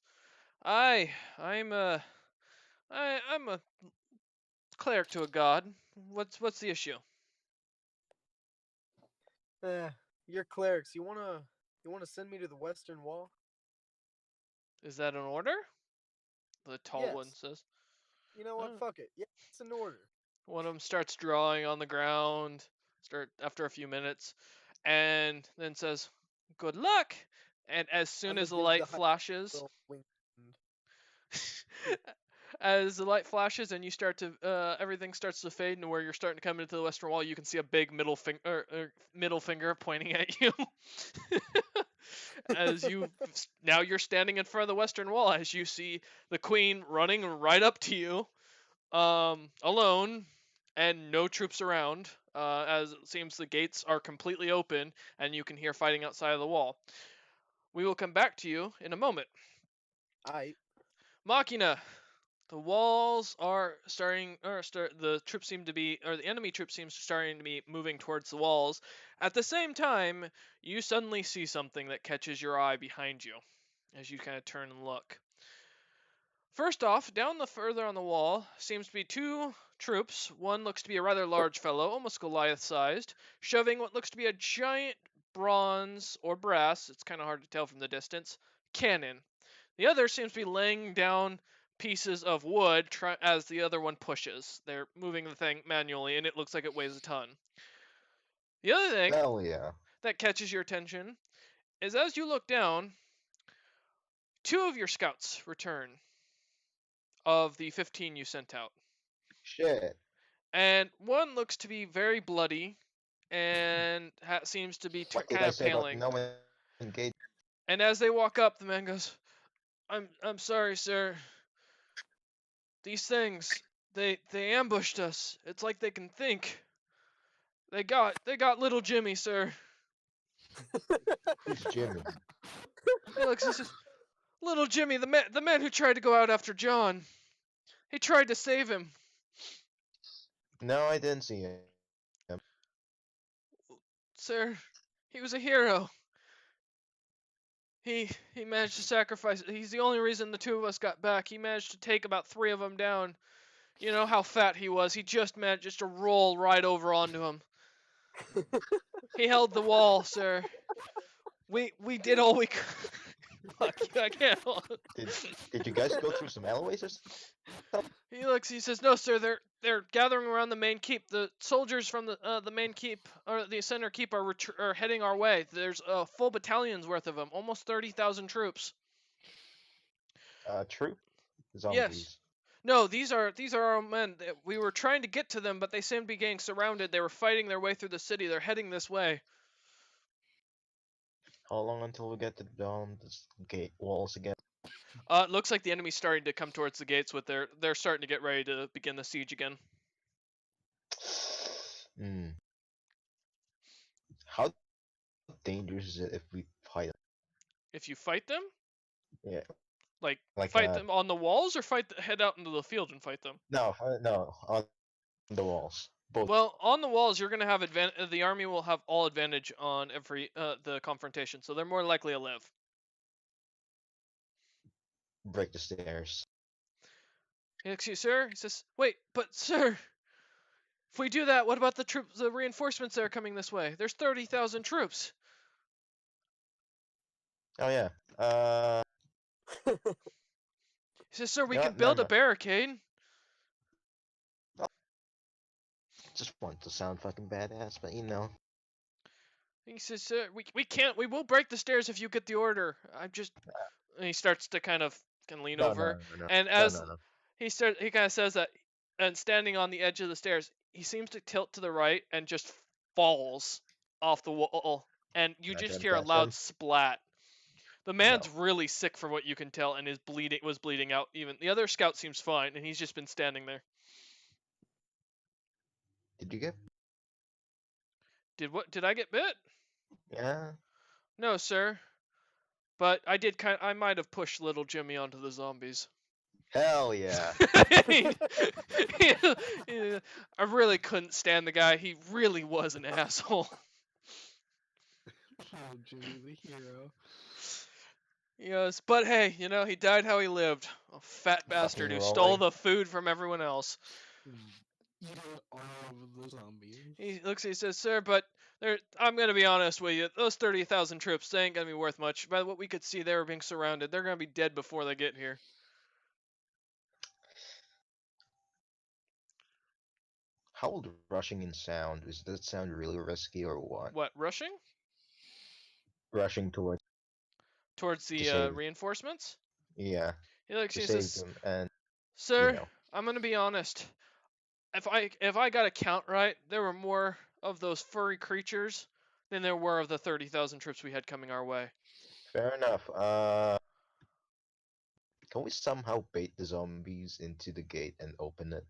"I, I'm a, I'm a cleric to a god. What's the issue? Eh, you're clerics. You wanna send me to the Western Wall? Is that an order?" The tall one Yes. says. You know what? "Oh." Fuck it. Yeah, it's an order. One of them starts drawing on the ground. Start after a few minutes, and then says, "Good luck." And as I'm soon gonna as the give the light high flashes, little wink. as the light flashes and you start to everything starts to fade, and where you're starting to come into the western wall, you can see a big middle finger pointing at you. As you now you're standing in front of the western wall, as you see the queen running right up to you, alone, and no troops around, as it seems the gates are completely open and you can hear fighting outside of the wall. We will come back to you in a moment. I Machina, the walls are starting, the troops seem to be, or the enemy troops seems starting to be moving towards the walls. At the same time, you suddenly see something that catches your eye behind you as you kind of turn and look. First off, down the further on the wall seems to be two troops. One looks to be a rather large fellow, almost Goliath-sized, shoving what looks to be a giant bronze or brass, it's kind of hard to tell from the distance, cannon. The other seems to be laying down pieces of wood as the other one pushes. They're moving the thing manually, and it looks like it weighs a ton. The other thing Hell yeah. that catches your attention is as you look down, two of your scouts return of the 15 you sent out. Shit. And one looks to be very bloody and seems to be What did kind I of say about paling. no engage? And as they walk up, the man goes, I'm sorry, sir. These things, they ambushed us. It's like they can think. They got little Jimmy, sir." Who's Jimmy? He looks and says, "Little Jimmy, the man who tried to go out after John. He tried to save him, No, I didn't see him. sir. He was a hero. He managed to sacrifice. He's the only reason the two of us got back. He managed to take about three of them down. You know how fat he was. He just managed just to roll right over onto him. He held the wall, sir. We did all we could." Fuck you, I can't. Did did you guys go through some alleyways or something? He looks. He says, "No, sir. They're gathering around the main keep. The soldiers from the main keep, or the center keep, are heading our way. There's a full battalion's worth of them, almost 30,000 troops." Troop? Yes. Zombies. No, these are our men. We were trying to get to them, but they seemed to be getting surrounded. They were fighting their way through the city. They're heading this way. How long until we get to the gate walls again? It looks like the enemy's starting to come towards the gates with they're starting to get ready to begin the siege again. Hmm. How dangerous is it if we fight them? If you fight them, Yeah. Like Like fight them on the walls or head out into the field and fight them? no, on the walls. Both Well, on the walls, you're gonna have the army will have all advantage on every the confrontation, so they're more likely to live. break the stairs. Excuse, sir. He says, "Wait, but sir, if we do that, what about the troops, the reinforcements that are coming this way? There's 30,000 troops." Oh yeah. Uh, He says, "Sir, we yeah, can never build a mind. barricade." Just want to sound fucking badass, but you know. He says, "Sir, we can't. We will break the stairs if you get the order. I'm just." And he starts to kind of can lean No, over, no, no, no, and no, as no, no. he kind of says that, and standing on the edge of the stairs, he seems to tilt to the right and just falls off the wall, and you Can I try just to hear a catch loud him? splat. The No. man's really sick from what you can tell, and was bleeding out. Even the other scout seems fine, and he's just been standing there. Did you get? Did I get bit? Yeah. No, sir. But I did I might have pushed little Jimmy onto the zombies. Hell yeah. He- he- I really couldn't stand the guy. He really was an asshole. Oh, Jimmy the hero. He goes, but hey, he died how he lived. A fat bastard Fucking who stole rolling. the food from everyone else. Eating all of the zombies. He looks, he says, sir, but I'm going to be honest with you. Those 30,000 troops, they ain't going to be worth much. By what we could see, they were being surrounded. They're going to be dead before they get here. How would rushing in sound? Does that sound really risky or what? What, rushing? Rushing towards Towards to the save. reinforcements? Yeah, He looks, to he save says, them, and you sir, know. I'm going to be honest. If I got a count right, there were more of those furry creatures than there were of the 30,000 troops we had coming our way. Fair enough. Can we somehow bait the zombies into the gate and open it?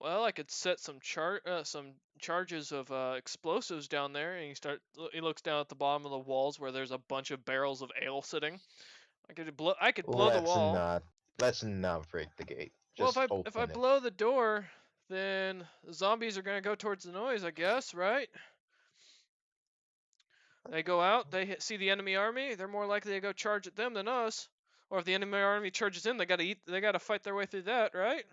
Well, I could set some charges of explosives down there, and he looks down at the bottom of the walls where there's a bunch of barrels of ale sitting. I could blow the Let's wall. not. Let's not break the gate. Well, if Just I open it. blow the door, then the zombies are gonna go towards the noise, I guess, right? They go out, see the enemy army, they're more likely to go charge at them than us. Or if the enemy army charges in, they gotta fight their way through that, right?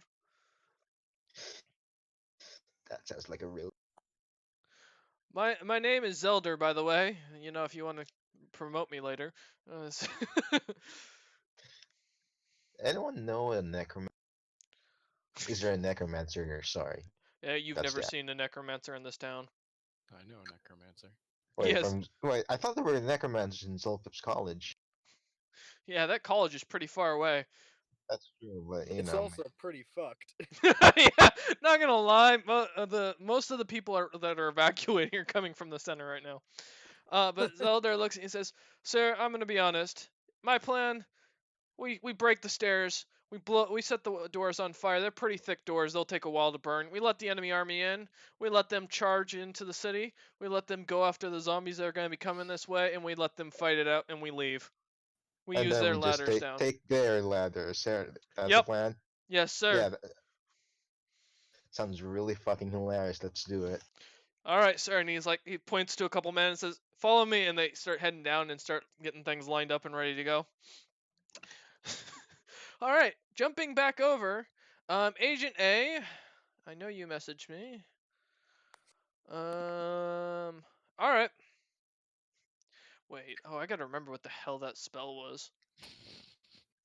That sounds like a real. My name is Zelder, by the way. If you want to promote me later. Anyone know a necromancer? Is there a necromancer here? Sorry, Yeah, you've that's never that. seen a necromancer in this town. I know a necromancer. Yes. Wait. I thought there were necromancers in Zolpip's college. Yeah, that college is pretty far away. That's true, but It's also pretty fucked. Yeah, not gonna lie, most of the people that are evacuating are coming from the center right now. But Zelda looks and says, "Sir, I'm gonna be honest. My plan: we break the stairs, we set the doors on fire. They're pretty thick doors. They'll take a while to burn. We let the enemy army in. We let them charge into the city. We let them go after the zombies that are gonna be coming this way, and we let them fight it out, and we leave. We and use then their we just ladders down." take their ladders. That's the Yep. plan. Yes, sir. Yeah, sounds really fucking hilarious. Let's do it. All right, sir. And he points to a couple men and says, "Follow me." And they start heading down and start getting things lined up and ready to go. All right, jumping back over. Agent A, I know you messaged me. All right. Wait. Oh, I gotta remember what the hell that spell was.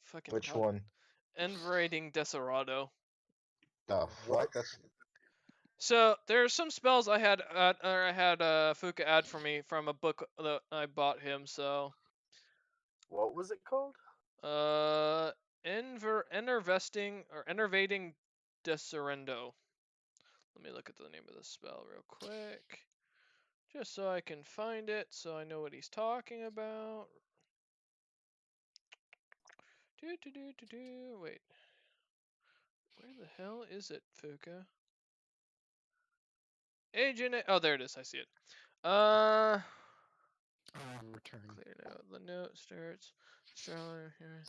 Fucking Which one? Enverating Desperado. The What? fuck? That's So there are some spells I had Fuka add for me from a book that I bought him. So What was it called? Uh, enervating Deserendo. Let me look at the name of the spell real quick, just so I can find it, so I know what he's talking about. Wait, where the hell is it, Fuka? Agent. Oh, there it is. I see it. Return. Clear out the note. Starts. Stroller here.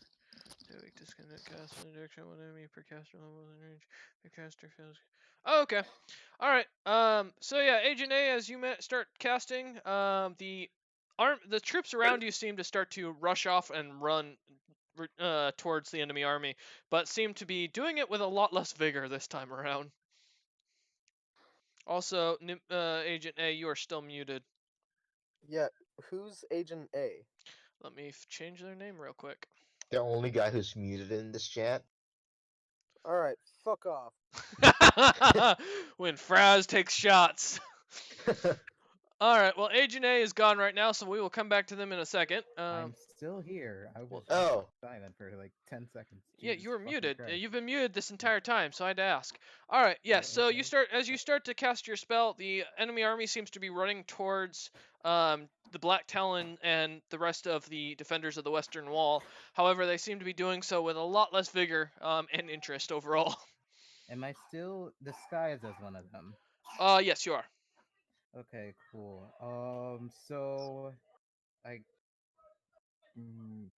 Weak disconnect cast in a direction one enemy per caster level in range. Your caster feels. Oh, okay. All right. So yeah, Agent A, as you start casting, the troops around you seem to start to rush off and run towards the enemy army, but seem to be doing it with a lot less vigor this time around. Also, Agent A, you are still muted. Yeah, who's Agent A? Let me change their name real quick. The only guy who's muted in this chat. Alright, fuck off. When Fraz takes shots. All right. Well, Agent A is gone right now, so we will come back to them in a second. I'm still here. I was Well, just Oh, silent for like 10 seconds. yeah, Jesus you were fucking muted. Christ. You've been muted this entire time, so I had to ask. All right. Yeah. Oh, So okay. you start to cast your spell. The enemy army seems to be running towards the Black Talon and the rest of the defenders of the Western Wall. However, they seem to be doing so with a lot less vigor and interest overall. Am I still disguised as one of them? Yes, you are. Okay, cool. So I, mm,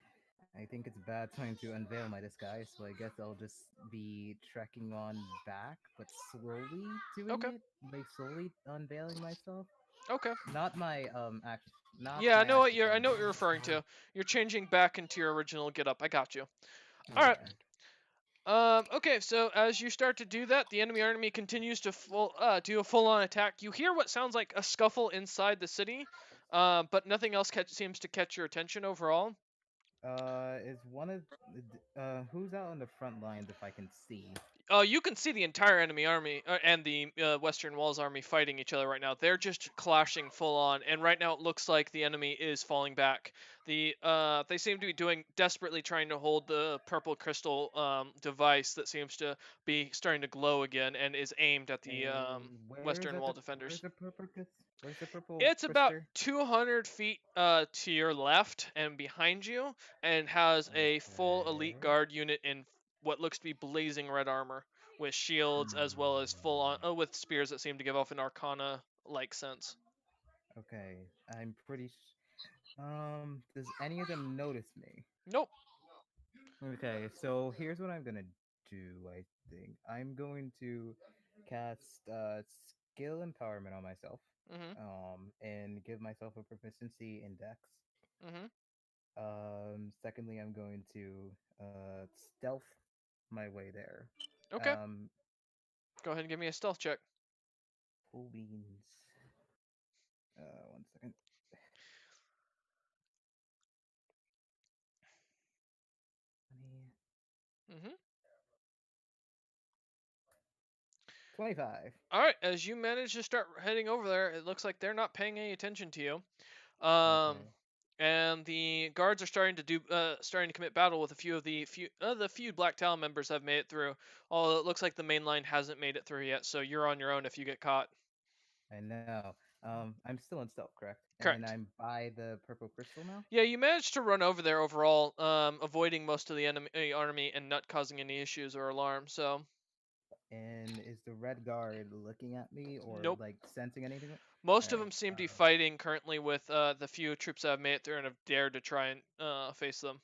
I think it's a bad time to unveil my disguise. So I guess I'll just be trekking on back, but slowly doing Okay. it, like slowly unveiling myself. Okay. Not my act, not Yeah, my actual I form, know what though. you're referring to. You're changing back into your original getup. I got you. All right. Okay. Okay, so as you start to do that, the enemy army continues to do a full-on attack. You hear what sounds like a scuffle inside the city, but nothing else seems to catch your attention overall. Is one of who's out on the front lines if I can see? You can see the entire enemy army and the Western Walls army fighting each other right now. They're just clashing full on, and right now it looks like the enemy is falling back. They seem to be doing desperately trying to hold the purple crystal device that seems to be starting to glow again and is aimed at the Western Wall Where's defenders. the purple where's the purple It's about crister? 200 feet to your left and behind you, and has a full elite Okay. guard unit in what looks to be blazing red armor with shields as well as full on Hmm. with spears that seem to give off an arcana like sense. Okay. I'm pretty. Does any of them notice me? Nope. Okay. So here's what I'm gonna do. I think I'm going to cast skill empowerment on myself. Mhm. And give myself a proficiency in Dex. Mhm. Secondly, I'm going to stealth my way there. Okay. Um, Go ahead and give me a stealth check. Cool beans. 1 second. 20, Mhm. 25. All right. As you manage to start heading over there, it looks like they're not paying any attention to you. Okay. And the guards are starting to commit battle with a few of the few Black Talon members that have made it through. Although it looks like the main line hasn't made it through yet, so you're on your own if you get caught. I know. I'm still in stealth, correct? And Correct. I'm by the purple crystal now. Yeah, you managed to run over there overall, avoiding most of the enemy army and not causing any issues or alarm. So And is the red guard looking at me or nope. like sensing anything? All Most of right. them seem to be fighting currently with the few troops that have made it through and have dared to try and face them.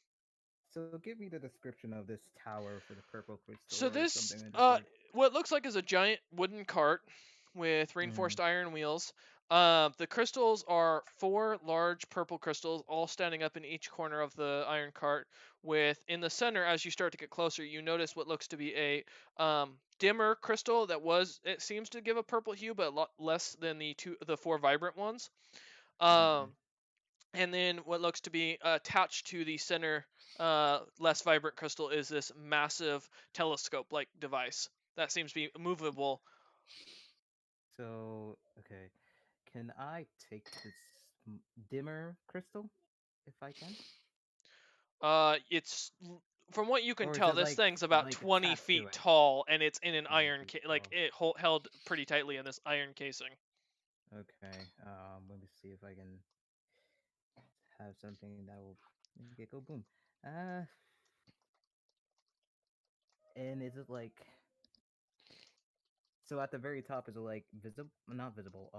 So give me the description of this tower for the purple crystal So or this, something of the sort. what looks like is a giant wooden cart with Mm, reinforced iron wheels. The crystals are four large purple crystals, all standing up in each corner of the iron cart. With in the center, as you start to get closer, you notice what looks to be a dimmer crystal that it seems to give a purple hue, but a lot less than the four vibrant ones. okay. Um, and then what looks to be attached to the center less vibrant crystal is this massive telescope like device that seems to be movable. So, okay. Can I take this dimmer crystal if I can? It's from what you can Or is tell, it this thing's about like 20 attached to feet it? tall and it's in an 20 iron feet like tall. held pretty tightly in this iron casing. Okay. Let me see if I can have something that will make it go boom. Uh, and is it like so at the very top? Is it like visible? Not visible.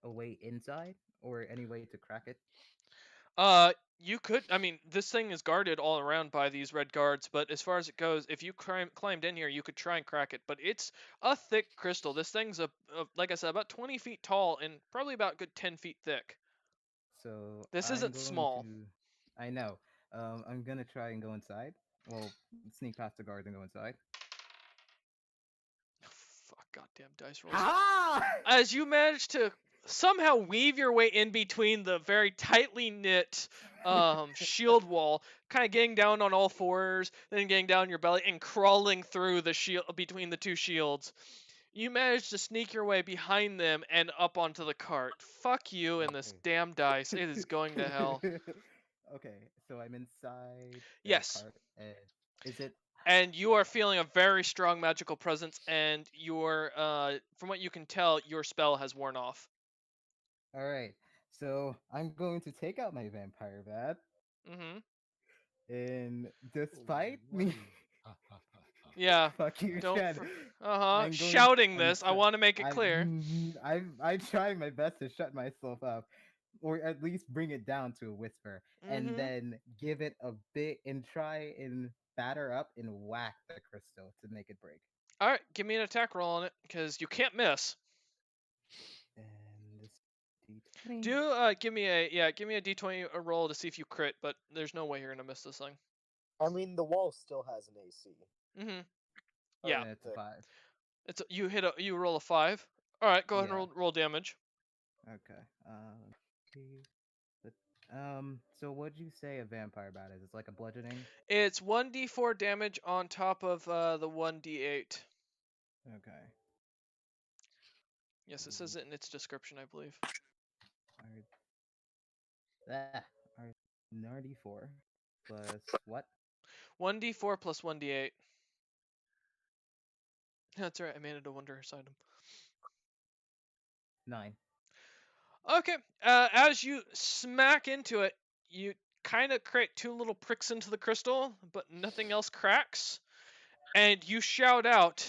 A way inside or any way to crack it? You could, I mean, this thing is guarded all around by these red guards, but as far as it goes, if you climbed in here, you could try and crack it. But it's a thick crystal. This thing's like I said, about 20 feet tall and probably about good 10 feet thick. So This I'm isn't going small. to. I know. I'm gonna try and go inside. Well, sneak past the guards and go inside. Fuck, goddamn dice rolls. Ah! As you manage to somehow weave your way in between the very tightly knit shield wall, kind of getting down on all fours, then getting down your belly and crawling through the shield between the two shields. You manage to sneak your way behind them and up onto the cart. Fuck you and this Okay. damn dice. It is going to hell. Okay, so I'm inside the Yes. cart, and is it? And you are feeling a very strong magical presence, and from what you can tell, your spell has worn off. All right. So I'm going to take out my vampire bat, Mm-hmm. and despite me, Yeah. fuck you, Don't. Chad. I'm going. Shouting this. I want to make it clear. I'm trying my best to shut myself up, or at least bring it down to a whisper, and Mm-hmm. then give it a bit and try and batter up and whack the crystal to make it break. All right. Give me an attack roll on it, because you can't miss. And this d20. Give me a d20 a roll to see if you crit, but there's no way you're gonna miss this thing. I mean, the wall still has an AC. Mm-hmm. Or Yeah. And it's a 5. You roll a 5. All right. Go ahead and Yeah. roll damage. Okay. See, but, so what'd you say a vampire bat is? It's like a bludgeoning. It's 1d4 damage on top of the 1d8. Okay. Yes, it says it in its description, I believe. That are 94 plus what? 1d4 plus 1d8. That's right. I made it a wondrous item. 9. Okay. As you smack into it, you kind of create two little pricks into the crystal, but nothing else cracks. And you shout out,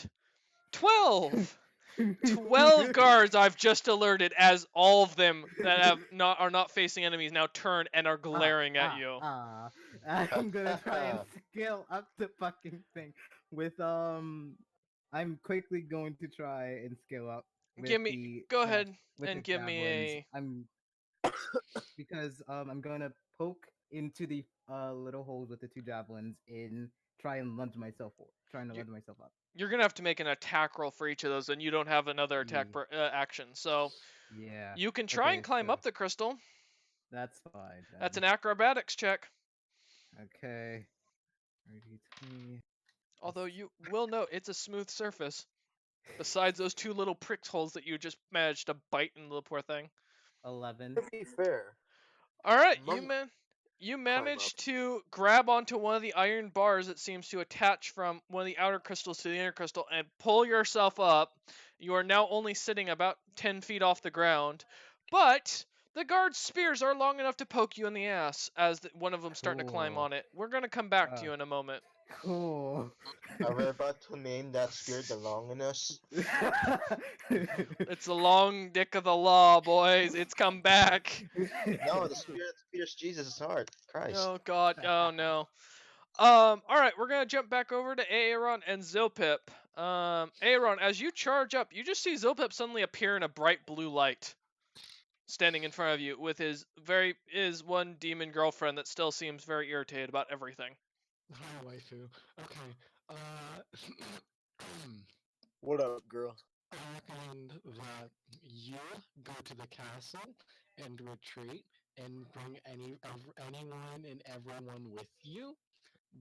12! 12 guards I've just alerted as all of them that are not facing enemies now turn and are glaring at you. I'm gonna try and scale up the fucking thing with I'm quickly going to try and scale up with Go ahead with the and give me javelins. a. I'm because I'm gonna poke into the little holes with the 2 javelins and trying to you- lunge myself up. You're gonna have to make an attack roll for each of those, and you don't have another attack Ye- action. So Yeah. you can try and Okay, climb so up the crystal. that's fine That's then. an acrobatics check. Okay. 20. Although you will note it's a smooth surface. Besides those two little prick holes that you just managed to bite into the poor thing. 11. To be fair, All right, Monk you climb up. managed to grab onto one of the iron bars that seems to attach from one of the outer crystals to the inner crystal and pull yourself up. You are now only sitting about 10 feet off the ground, but the guard's spears are long enough to poke you in the ass as one of them starting to climb Cool. on it. We're going to come back to Uh, you in a moment. cool. Are we about to name that spear the Longinus? It's the long dick of the law, boys. It's come back. No, the spear that pierced Jesus' heart. Christ. Oh god. Oh no. All right, we're gonna jump back over to Aaron and Zilpip. Aaron, as you charge up, you just see Zilpip suddenly appear in a bright blue light, standing in front of you with his one demon girlfriend that still seems very irritated about everything. Hi, waifu. Okay. What up, girl? I recommend that you go to the castle and retreat and bring anyone and everyone with you.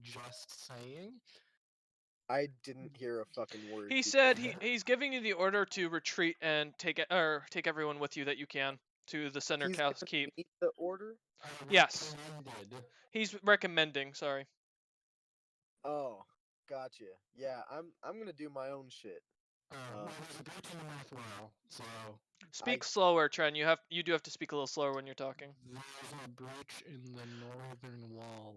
Just saying. I didn't hear a fucking word. He said he's giving you the order to retreat and take everyone with you that you can to the center He's house giving keep. me the order. I Yes, recommended. he's recommending. Sorry. Oh, gotcha. Yeah, I'm gonna do my own shit. Well, there's a breach in the north wall, so Speak slower, Tren. You do have to speak a little slower when you're talking. there's a breach in the northern wall.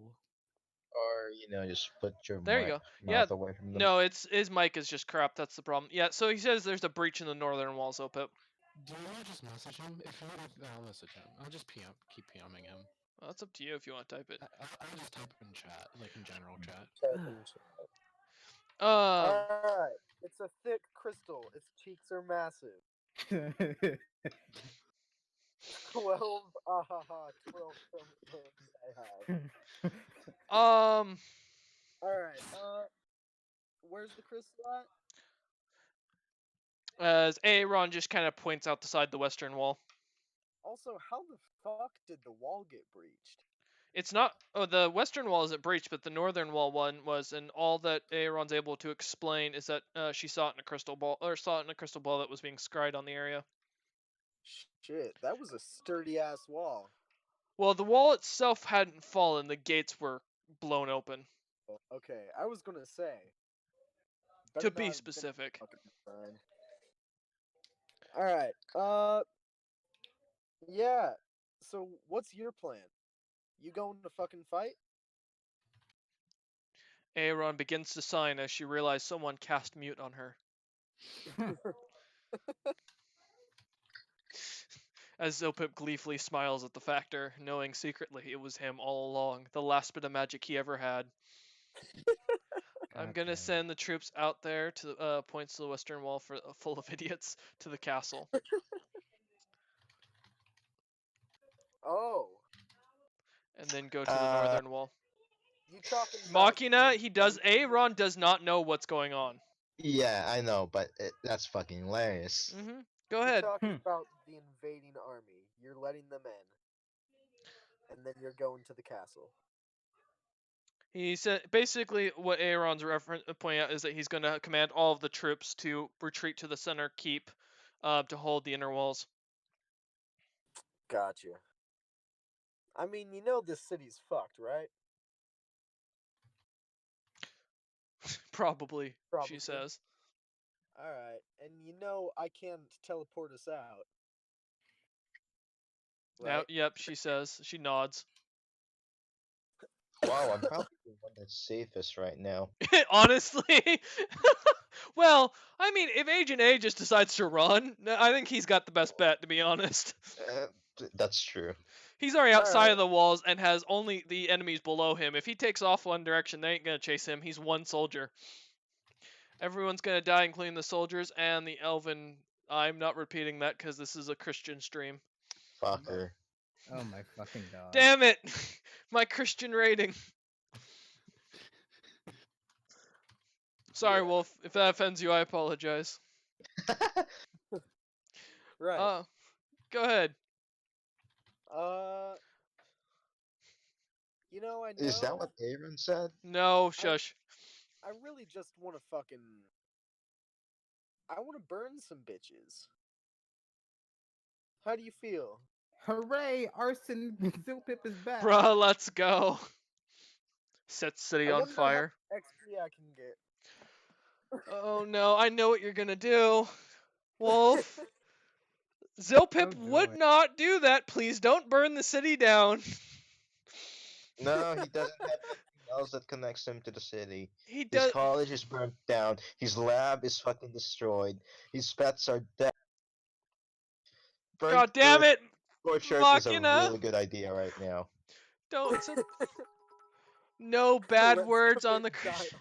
Or, just put your There you go. Yeah. mouth away from them. No, his mic is just crap. That's the problem. Yeah. So he says there's a breach in the northern walls, Opip. Do you want to just message him? If you would, I'll message him. I'll just keep PMing him. Well, that's up to you if you want to type it. I'll just type in chat, like in general chat. Alright. It's a thick crystal. Its cheeks are massive. 12 12 chromosomes I have. Alright, where's the crystal at? As Aaron just kind of points out the side the western wall. Also, how the fuck did the wall get breached? It's not. Oh, the western wall isn't breached, but the northern wall one was, and all that Aaron's able to explain is that she saw it in a crystal ball, or saw it in a crystal ball that was being scryed on the area. Shit, that was a sturdy ass wall. Well, the wall itself hadn't fallen; the gates were blown open. Okay, I was gonna say. To be specific. Alright, yeah. So, what's your plan? You going to fucking fight? Aaron begins to sign as she realizes someone cast mute on her. As Zopip gleefully smiles at the factor, knowing secretly it was him all along, the last bit of magic he ever had. I'm gonna send the troops out there to points to the western wall for full of idiots to the castle. Oh. And then go to the northern wall. You talking about Machina, Aaron does not know what's going on. Yeah, I know, but that's fucking hilarious. Go You're ahead. talking about the invading army. You're letting them in. And then you're going to the castle. He said basically what Aaron's pointing out is that he's going to command all of the troops to retreat to the center keep to hold the inner walls. Gotcha. I mean, you know this city's fucked, right? Probably, she says. Alright, and you know I can't teleport us out. Right? Yep, she says. She nods. Wow, I'm probably the one that's safest right now. Honestly? Well, I mean, if Agent A just decides to run, I think he's got the best bet, to be honest. That's true. He's already outside of the walls and has only the enemies below him. If he takes off one direction, they ain't gonna chase him. He's one soldier. Everyone's gonna die, including the soldiers and the elven. I'm not repeating that because this is a Christian stream. Fucker. Oh my fucking god. Damn it! My Christian rating. Sorry, Wolf. If that offends you, I apologize. Right. Go ahead. You know, I know. Is that what Aaron said? No, shush. I really just want to fucking. I want to burn some bitches. How do you feel? Hooray! Arson Zilpip is back. Bruh, let's go. Set city on fire. How much XP I can get. Oh no, I know what you're gonna do. Wolf. Zilpip would not do that. Please don't burn the city down. No, he doesn't have anything else that connects him to the city. His college is burnt down. His lab is fucking destroyed. His pets are dead. God damn it! Torture is a really good idea right now. Don't. No bad words on the Christian.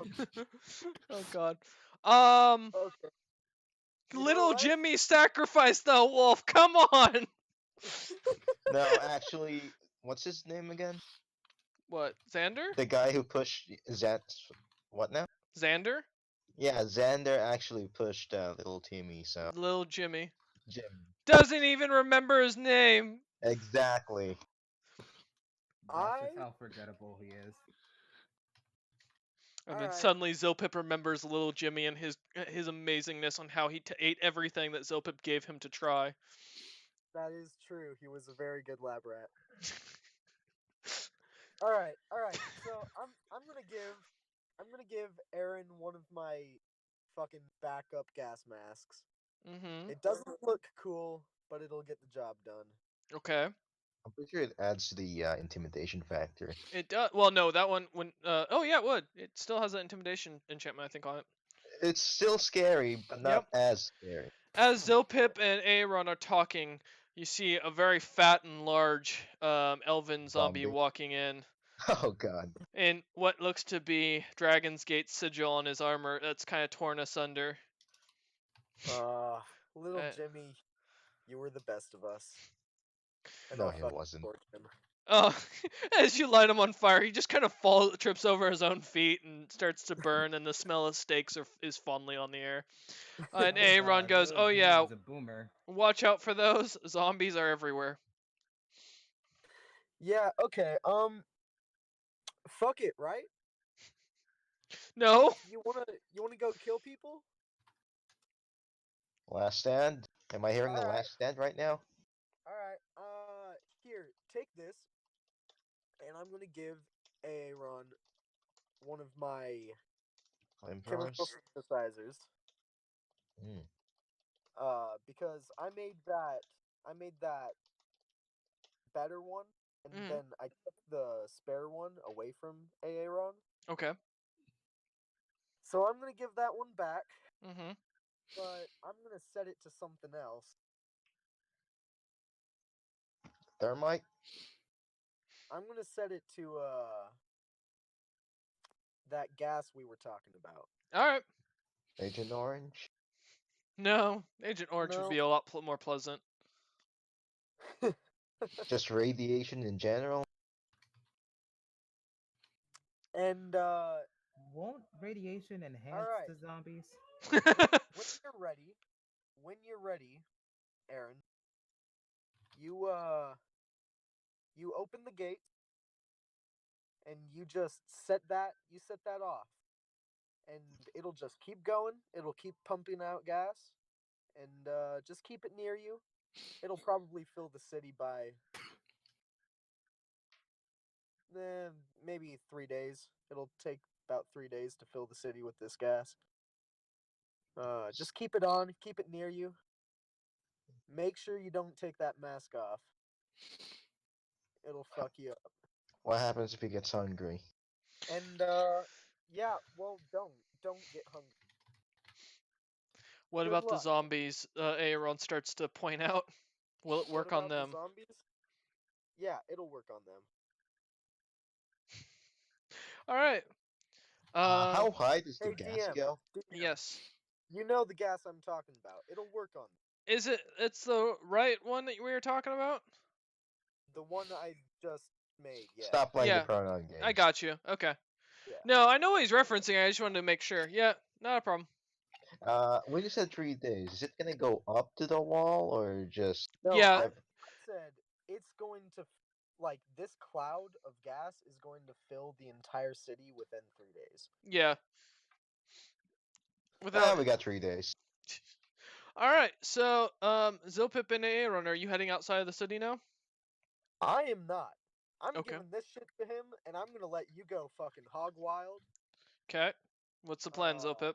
Oh god. Okay. Little Jimmy sacrificed the wolf. Come on. No, actually, what's his name again? What? Xander? The guy who pushed what now? Xander? Yeah, Xander actually pushed little Timmy, so. Little Jimmy. Jimmy. Doesn't even remember his name. Exactly. That's how forgettable he is. And then suddenly Zilpip remembers little Jimmy and his amazingness on how he ate everything that Zilpip gave him to try. That is true. He was a very good lab rat. All right. So I'm gonna give Aaron one of my fucking backup gas masks. It doesn't look cool, but it'll get the job done. Okay. I'm pretty sure it adds to the intimidation factor. It does. Well, no, that one when. Oh yeah, it would. It still has that intimidation enchantment, I think, on it. It's still scary, but not as scary. As Zilpip and Aaron are talking, You see a very fat and large elven zombie Zombie. walking in, Oh god. in what looks to be Dragon's Gate sigil on his armor that's kind of torn asunder. Little Uh, Jimmy, you were the best of us. And No, I'll he fucking wasn't. torch him. oh, as you light him on fire, he just kind of trips over his own feet and starts to burn, and the smell of steaks is fondly on the air. And Oh Aaron god, goes, little "Oh Jimmy yeah, was a boomer. watch out for those. Zombies are everywhere." Yeah, okay, fuck it, right? No. You wanna go kill people? Last stand? Am I hearing the Alright, last stand right now? alright. Here, take this, and I'm gonna give Aaron one of my chemical Flamethrowers? synthesizers. Mm. Because I made that better one, and Mm, then I took the spare one away from Aaron. okay. So I'm gonna give that one back, Mhm. but I'm gonna set it to something else. Thermite? I'm gonna set it to that gas we were talking about. All right. Agent Orange? No, Agent Orange would No. be a lot more pleasant. Just radiation in general? And Won't radiation enhance alright. the zombies? When you're ready, Aaron, you open the gate and you just set that off. And it'll just keep going. It'll keep pumping out gas, and just keep it near you. It'll probably fill the city by maybe 3 days. It'll take about 3 days to fill the city with this gas. Just keep it on. Keep it near you. Make sure you don't take that mask off. It'll fuck you up. What happens if he gets hungry? And yeah, well, don't get hungry. What Good about the luck. zombies? Aaron starts to point out. Will it What work on about the them? zombies? Yeah, it'll work on them. All right. How high does the Hey, gas DM, go? DM, Yes. you know the gas I'm talking about. It'll work on them. Is it? It's the right one that we were talking about. The one I just made, yeah. Stop playing the Yeah, pronoun game. I got you. Okay. Yeah. No, I know what he's referencing. I just wanted to make sure. Yeah, not a problem. When you said 3 days, is it gonna go up to the wall or just No, Yeah, I ev- said it's going to, like, this cloud of gas is going to fill the entire city within 3 days. yeah. Without. we got 3 days. All right. So, Zilpip and Aaron, are you heading outside of the city now? I am not. I'm Okay. giving this shit to him, and I'm gonna let you go fucking hog wild. Okay. What's the plan, Zilpip?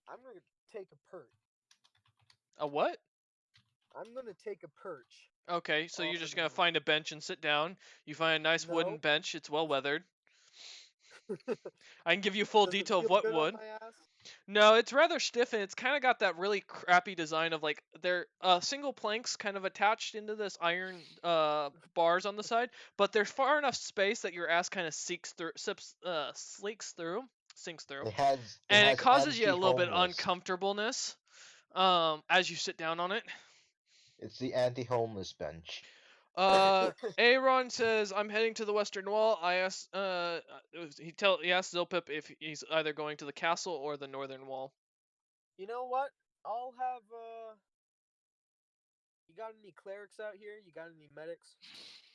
I'm gonna take a perch. A what? I'm gonna take a perch. Okay, so you're on- just gonna find a bench and sit down. You find a nice wooden No. bench. It's well weathered. I can give you full Does it detail of feel what good on wood. my ass? No, it's rather stiff and it's kind of got that really crappy design of like they're single planks kind of attached into this iron bars on the side, but there's far enough space that your ass kind of sinks through, It and it has causes you a little bit anti-homeless. uncomfortableness as you sit down on it. It's the anti-homeless bench. Aaron says, "I'm heading to the Western Wall." I asked, he asked Zilpip if he's either going to the castle or the Northern Wall. You know what? I'll have You got any clerics out here? You got any medics?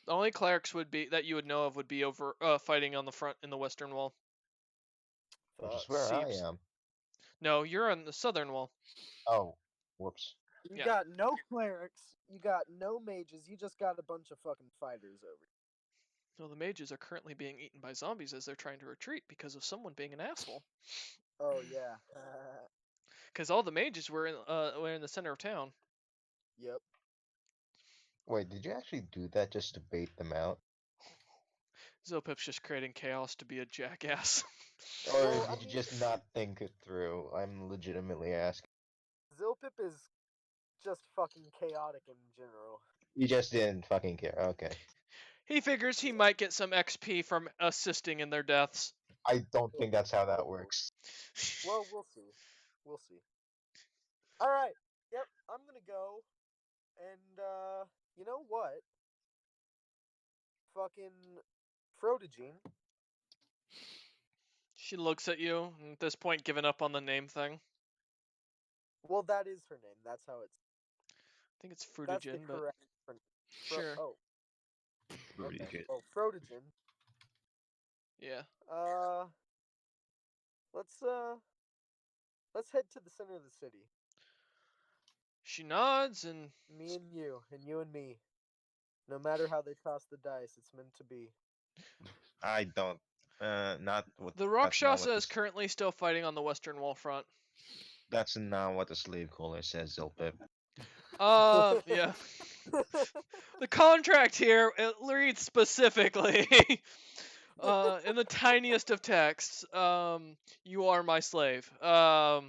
The only clerics would be that you would know of would be over fighting on the front in the Western Wall. Which is Fuck. where I Seems. am. No, you're on the Southern Wall. Oh, whoops. You Yeah. got no clerics. You got no mages. You just got a bunch of fucking fighters over here. So the mages are currently being eaten by zombies as they're trying to retreat because of someone being an asshole. Oh yeah. Because all the mages were in the center of town. Yep. Wait, did you actually do that just to bait them out? Zilpip's just creating chaos to be a jackass. Or Well, did you just not think it through? I'm legitimately asking. Zilpip is just fucking chaotic in general. You just didn't fucking care. Okay. He figures he might get some XP from assisting in their deaths. I don't think that's how that works. Well, we'll see. We'll see. All right. Yep. I'm gonna go, and you know what? Fucking Frodogene. She looks at you, and at this point, giving up on the name thing. Well, that is her name. That's how it's. I think it's That's the Frutogen, but correct. sure. Oh. Really Okay. good. Well, Frodogene. Yeah. Uh, let's let's head to the center of the city. She nods, and Me and you and me. No matter how they toss the dice, it's meant to be. I don't. Not what. the That's not Rakshasa what is this. currently still fighting on the western wall front. That's not what the slave caller says, Zilpip. Yeah. The contract here, it reads specifically, in the tiniest of texts, you are my slave. All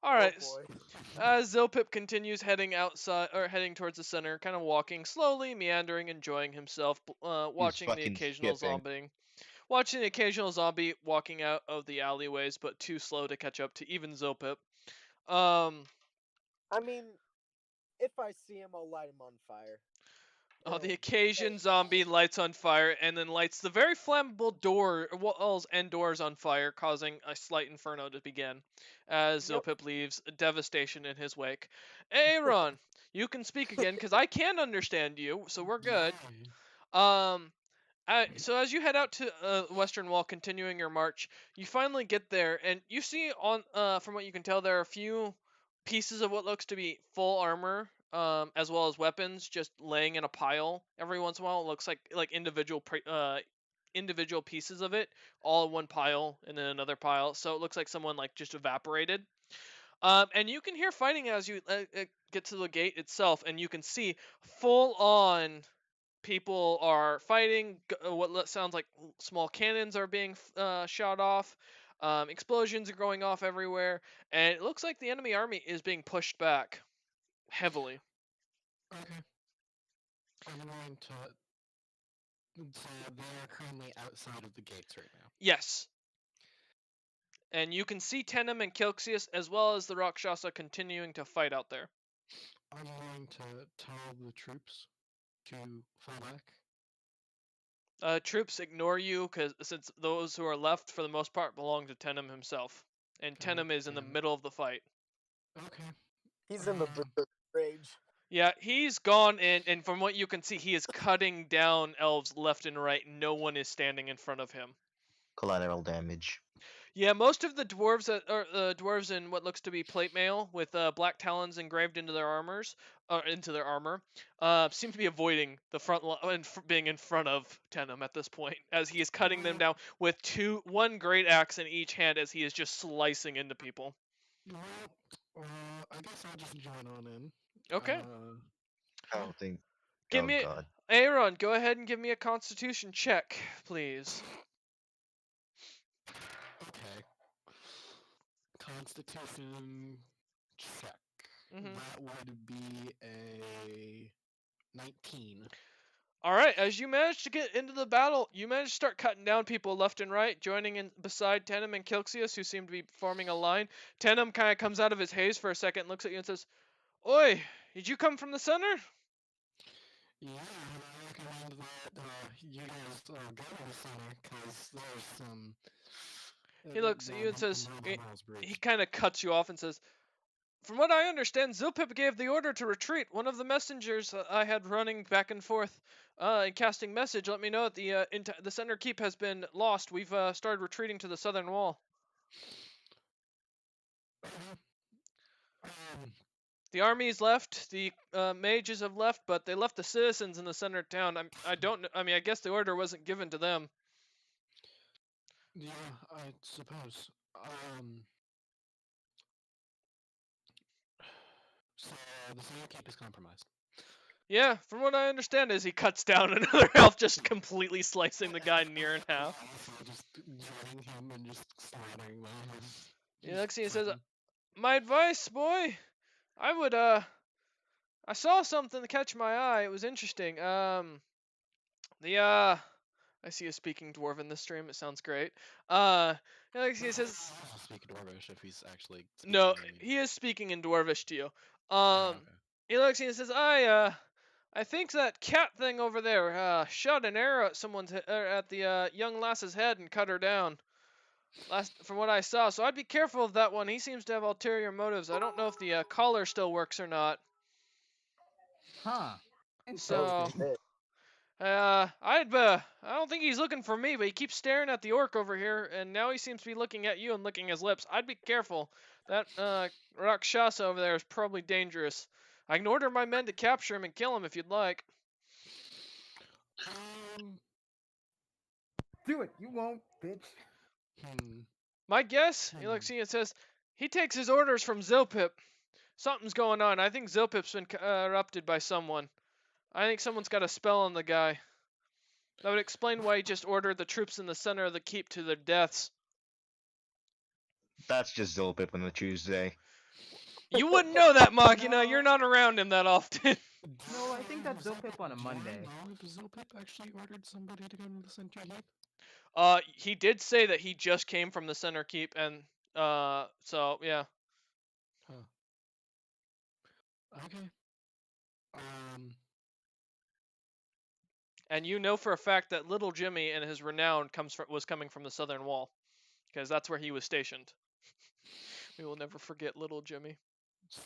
right. Oh boy. As Zilpip continues heading outside or heading towards the center, kind of walking slowly, meandering, enjoying himself, He's watching the fucking occasional skipping. zombie walking out of the alleyways, but too slow to catch up to even Zilpip. Um, I mean, if I see him, I'll light him on fire. the occasion zombie lights on fire and then lights the very flammable walls and doors on fire, causing a slight inferno to begin. As Yep. Zilpip leaves devastation in his wake. Aaron, you can speak again because I can understand you, so we're good. Um, so as you head out to Western Wall, continuing your march, you finally get there, and you see on from what you can tell, there are a few pieces of what looks to be full armor, as well as weapons, just laying in a pile. Every once in a while, it looks like individual pieces of it, all in one pile, and then another pile. So it looks like someone like just evaporated. And you can hear fighting as you get to the gate itself, and you can see full on people are fighting. What sounds like small cannons are being shot off. Explosions are going off everywhere, and it looks like the enemy army is being pushed back heavily. Okay. I'm going to. So they are currently outside of the gates right now. Yes. And you can see Tenem and Kilxius as well as the Rakshasa continuing to fight out there. I'm going to tell the troops to fall back. Troops ignore you since those who are left for the most part belong to Tenem himself. And God Tenem is in the damn it. middle of the fight. Okay. He's in the berserk rage. Yeah, he's gone, and from what you can see, he is cutting down elves left and right. No one is standing in front of him. Collateral damage. Yeah, most of the dwarves dwarves in what looks to be plate mail with black talons engraved into their armor, seem to be avoiding the front being in front of Tenem at this point, as he is cutting them down with one great axe in each hand, as he is just slicing into people. Well, I guess I'll just join on in. Okay. I don't think. Give Oh me, god. Aaron, go ahead and give me a Constitution check, please. Okay. Constitution check. Mhm. That would be a 19. All right, as you manage to get into the battle, you manage to start cutting down people left and right, joining in beside Tenem and Kilxius, who seem to be forming a line. Tenem kind of comes out of his haze for a second, looks at you and says, "Oi, did you come from the center?" Yeah, I recommend that you guys go to the center because there's some. He looks at you and says, the he kind of cuts you off and says, "From what I understand, Zilpip gave the order to retreat. One of the messengers I had running back and forth and casting message let me know that the center keep has been lost. We've started retreating to the southern wall. The army's left, the mages have left, but they left the citizens in the center of town. I don't know. I mean, I guess the order wasn't given to them." Yeah, I suppose. So the center keep is compromised. Yeah, from what I understand, is he cuts down another elf, just completely slicing the guy near in half. Just joining him and just slaughtering them. He looks at you and says, "My advice, boy, I would I saw something to catch my eye. It was interesting. The I see a speaking dwarf in this stream. It sounds great. Uh, he says Speak Dwarvish if he's actually no. speaking in. He is speaking in dwarvish to you. Oh, okay. He looks and says, I think that cat thing over there shot an arrow at at the young lass's head and cut her down. Last from what I saw, so I'd be careful of that one. He seems to have ulterior motives. I don't know if the collar still works or not. Huh. So, Oh Interesting. shit. I don't think he's looking for me, but he keeps staring at the orc over here, and now he seems to be looking at you and licking his lips. I'd be careful. That Rakshasa over there is probably dangerous. I can order my men to capture him and kill him if you'd like. Um. Do it. You won't, bitch. Hmm. My guess, he looks at you and says, he takes his orders from Zilpip. Something's going on. I think Zilpip's been corrupted by someone. I think someone's got a spell on the guy. That would explain why he just ordered the troops in the center of the keep to their deaths. That's just Zolpip on a Tuesday. You wouldn't know that, Machina. You're not around him that often. No, I think that's Zilpip on a Monday. No, Zilpip actually ordered somebody to go to the center keep. He did say that he just came from the center keep, and so yeah. Huh. Okay. Um. And you know for a fact that little Jimmy and his renown was coming from the southern wall, because that's where he was stationed. We will never forget little Jimmy. So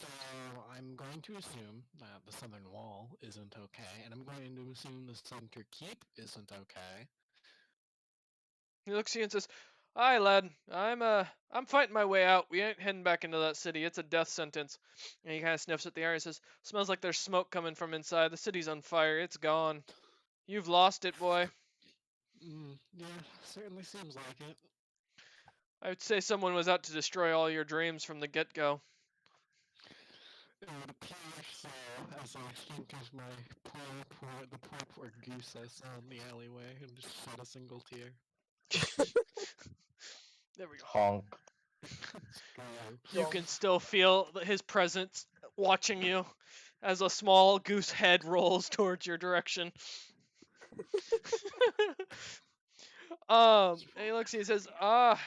I'm going to assume that the southern wall isn't okay, and I'm going to assume the center keep isn't okay. He looks at you and says, "Hi, lad. I'm fighting my way out. We ain't heading back into that city. It's a death sentence." And he kind of sniffs at the air and says, "Smells like there's smoke coming from inside. The city's on fire. It's gone. You've lost it, boy." Yeah, certainly seems like it. I would say someone was out to destroy all your dreams from the get-go. It would appear so, as I think of my the poor goose I saw in the alleyway and just shed a single tear. There we go. Honk. You can still feel his presence watching you as a small goose head rolls towards your direction. And he looks and he says, well,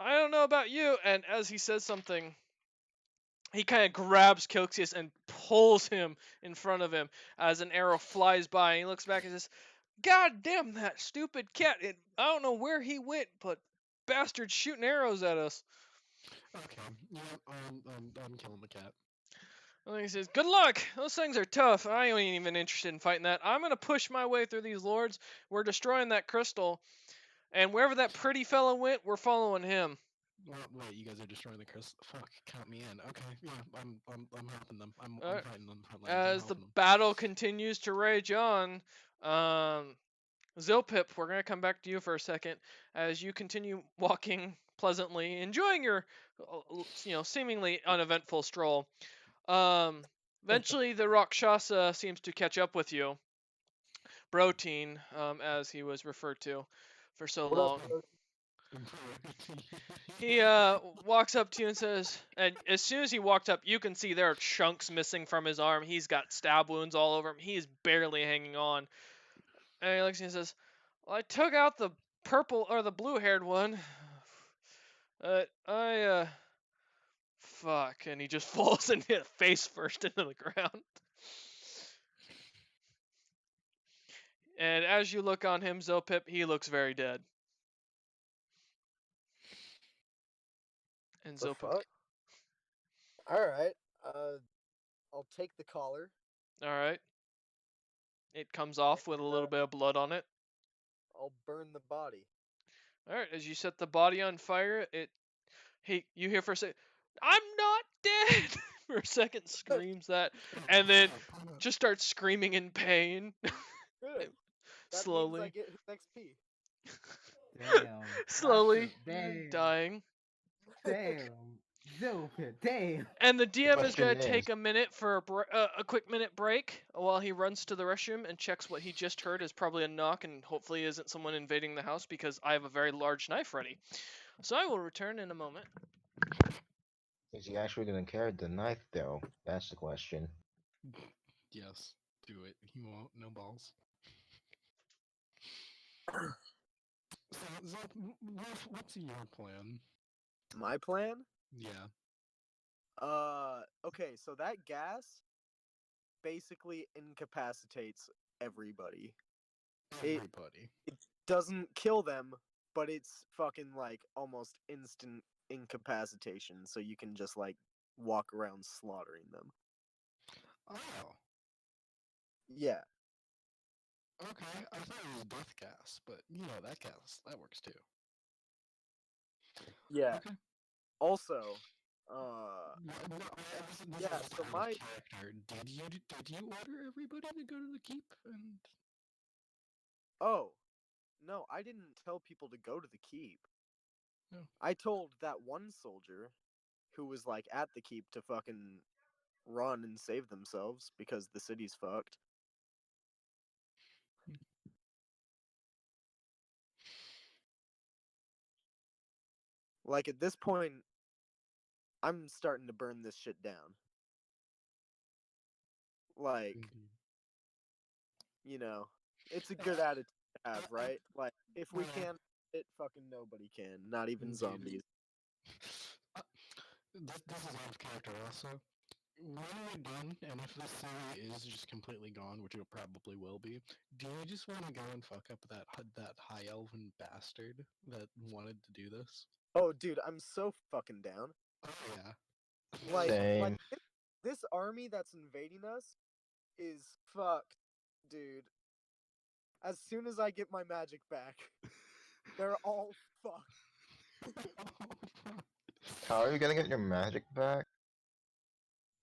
I don't know about you. And as he says something, he kind of grabs Kilxius and pulls him in front of him as an arrow flies by. And he looks back and says, "God damn that stupid cat. I don't know where he went, but bastard's shooting arrows at us." Okay, yeah, I'm killing the cat. And he says, "Good luck. Those things are tough. I ain't even interested in fighting that. I'm gonna push my way through these lords. We're destroying that crystal, and wherever that pretty fellow went, we're following him." Well, wait, you guys are destroying the crystal. Fuck, count me in. Okay, yeah, I'm helping them. I'm Alright. fighting them front lines. I'm As the helping them. battle continues to rage on, Zilpip, we're gonna come back to you for a second as you continue walking pleasantly, enjoying your, seemingly uneventful stroll. Eventually, the Rakshasa seems to catch up with you. Protein, as he was referred to for so What up, long. bro? He walks up to you and says, and as soon as he walked up, you can see there are chunks missing from his arm. He's got stab wounds all over him. He is barely hanging on. And he looks and says, "Well, I took out the purple or the blue-haired one. Fuck," and he just falls and hit face first into the ground. And as you look on him, Zilpip, he looks very dead. And The Zilpip, fuck? Alright. I'll take the collar. all right. It comes off with a And, little bit of blood on it. I'll burn the body. All right, as you set the body on fire, you hear for a second, "I'm not dead." For a second, screams that, and then just starts screaming in pain. Good. That means I Slowly, get his XP. Damn. slowly Damn. dying. Damn. Zilpip. Damn. And the DM is Question gonna is, take a minute for a quick minute break while he runs to the restroom and checks what he just heard is probably a knock and hopefully isn't someone invading the house because I have a very large knife ready. So I will return in a moment. is he actually gonna carry the knife though? That's the question. Yes, do it. He won't. No balls. So, Zach, what's your plan? My plan? Yeah. Okay, so that gas basically incapacitates everybody. Everybody. It doesn't kill them, but it's fucking like almost instant incapacitation, so you can just like walk around slaughtering them. Oh. Yeah. Okay. I thought it was death gas, but that gas that works too. Yeah. Okay. Also, This yeah, is so out of my character. Did you order everybody to go to the keep? And oh, no, I didn't tell people to go to the keep. No. I told that one soldier who was like at the keep to fucking run and save themselves because the city's fucked. Like at this point, I'm starting to burn this shit down. Like, it's a good attitude to have, right? Like, if we can't, it fucking nobody can, not even Indeed. zombies. This is out of character also. When we're done, and if this city is just completely gone, which it probably will be, do you just want to go and fuck up that high elven bastard that wanted to do this? Oh, dude, I'm so fucking down. Oh yeah. Like Same. this army that's invading us is fucked, dude. As soon as I get my magic back, they're all fucked. How are you gonna get your magic back?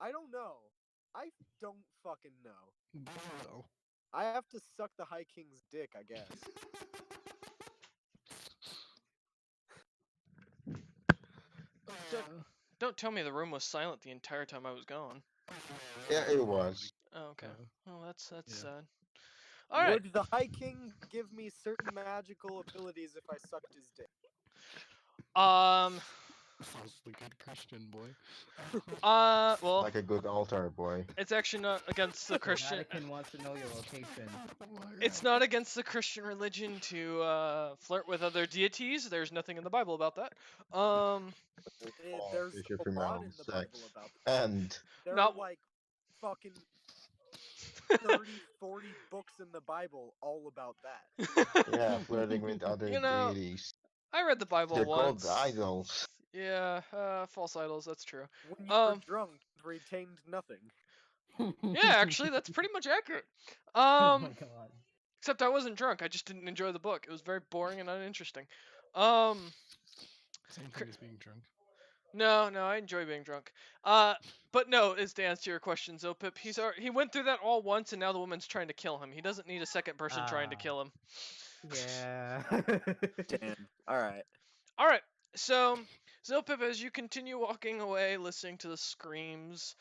I don't know. I don't fucking know. But I will. I have to suck the High King's dick, I guess. Don't tell me the room was silent the entire time I was gone. Yeah, it was. Oh, okay. Yeah. Oh, that's Yeah. sad. All right. Would the High King give me certain magical abilities if I sucked his dick? Sounds like a good Christian boy. Well, Like a good altar boy. it's actually not against the The Christian. Vatican wants to know your location. It's not against the Christian religion to flirt with other deities. There's nothing in the Bible about that. There's Bishop a lot in around the sex. Bible about that. And There Not- are like fucking 30, 40 books in the Bible all about that. yeah, flirting with other You know, deities. I read the Bible They're called once. idols. Yeah, false idols. That's true. When you were drunk, retained nothing. Yeah, actually, that's pretty much accurate. Oh my god. Except I wasn't drunk. I just didn't enjoy the book. It was very boring and uninteresting. Same thing as being drunk. No, I enjoy being drunk. But no, is to answer your question, Zopip. He went through that all once, and now the woman's trying to kill him. He doesn't need a second person trying to kill him. Yeah. Damn. Alright. All right. So, Zopip, as you continue walking away, listening to the screams,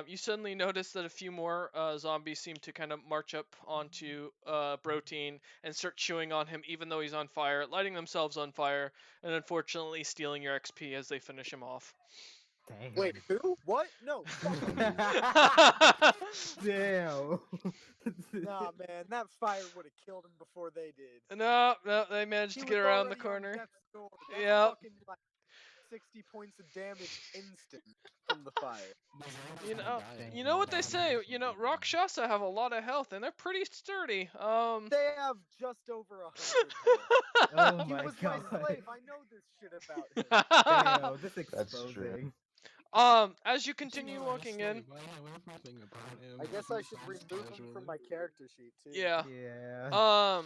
you suddenly notice that a few more zombies seem to kind of march up onto Broteen and start chewing on him, even though he's on fire, lighting themselves on fire, and unfortunately stealing your XP as they finish him off. Damn. Wait, who? What? No, fuck you. Damn. Nah, man, that fire would have killed him before they did. No, they managed He to was get around the already on corner. death's door. That's Yep. fucking like 60 points of damage instant from the fire. You know what they say. Rakshasa have a lot of health, and they're pretty sturdy. They have just over 100 health. Oh He my was god. my slave. I know this shit about him. Damn, this That's true. exposing. As you continue walking in, I guess I should remove him from my character sheet too. yeah. Yeah.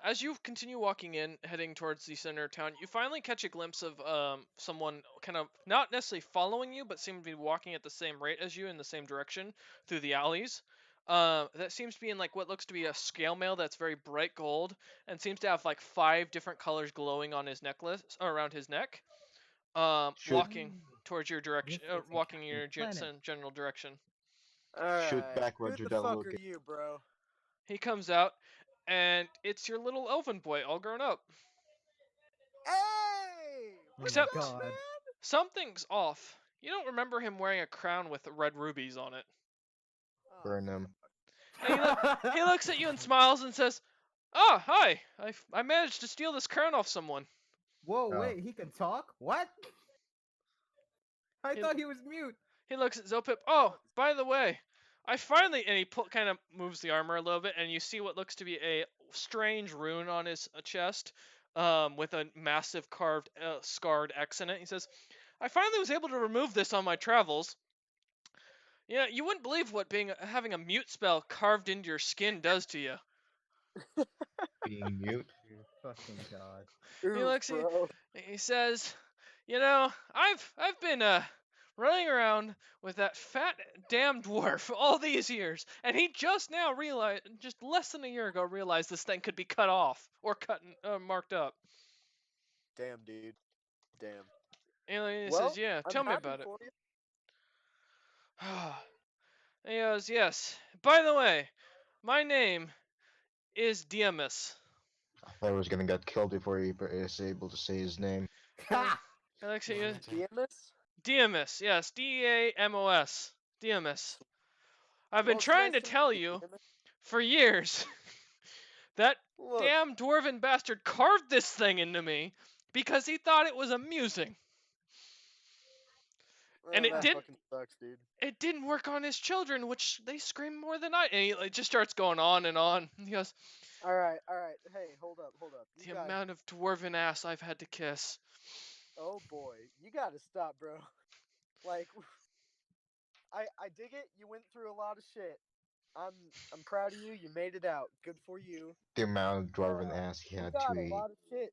As you continue walking in, heading towards the center of town, you finally catch a glimpse of someone kind of not necessarily following you, but seem to be walking at the same rate as you in the same direction through the alleys. That seems to be in like what looks to be a scale mail that's very bright gold and seems to have like 5 different colors glowing on his necklace or around his neck. Walking towards your direction, This is a walking in your Captain Planet. general direction. Shoot Alright. back, Who Roger, the that fuck look. are you, bro? He comes out, and it's your little elven boy, all grown up. Hey! Oh What's my Except up, god. man? something's off. You don't remember him wearing a crown with red rubies on it. Oh, Burn him. And he looks at you and smiles and says, "Oh, hi. I managed to steal this crown off someone." Whoa, Oh, wait, he can talk? What? I He thought he was mute. he looks at Zopip. "Oh, by the way, I finally," and he kind of moves the armor a little bit, and you see what looks to be a strange rune on his chest, with a massive carved, scarred X in it. He says, "I finally was able to remove this on my travels. Yeah, you wouldn't believe what having a mute spell carved into your skin does to you." being mute. Dear fucking god. He oof, looks. bro. He says, I've been running around with that fat damn dwarf all these years, and he just now realized, just less than a year ago, realized this thing could be cut off or cut marked up." Damn, dude. Damn. And he says, Well, "Yeah, I'm tell me happy about it." for you. And he goes, "Yes. By the way, my name is Diamus." I thought he was gonna get killed before he is able to say his name. Uh, Ha! Alexia, Yeah, me too. DMS? Diamus, yes, Damos, Diamus. I've been Well, it's trying nice to to meet tell you, you DMS. for years that Look, damn dwarven bastard carved this thing into me because he thought it was amusing. And it that didn't fucking sucks, dude. it didn't work on his children, which they scream more than I. And he like, just starts going on and on. He goes, All right, all right. Hey, hold up, hold up. You "The got. amount of dwarven ass I've had to kiss." Oh boy, you gotta stop, bro. Like, I dig it. You went through a lot of shit. I'm I'm proud of you. You made it out. Good for you. The amount of But dwarven ass he you had got to a eat. lot of shit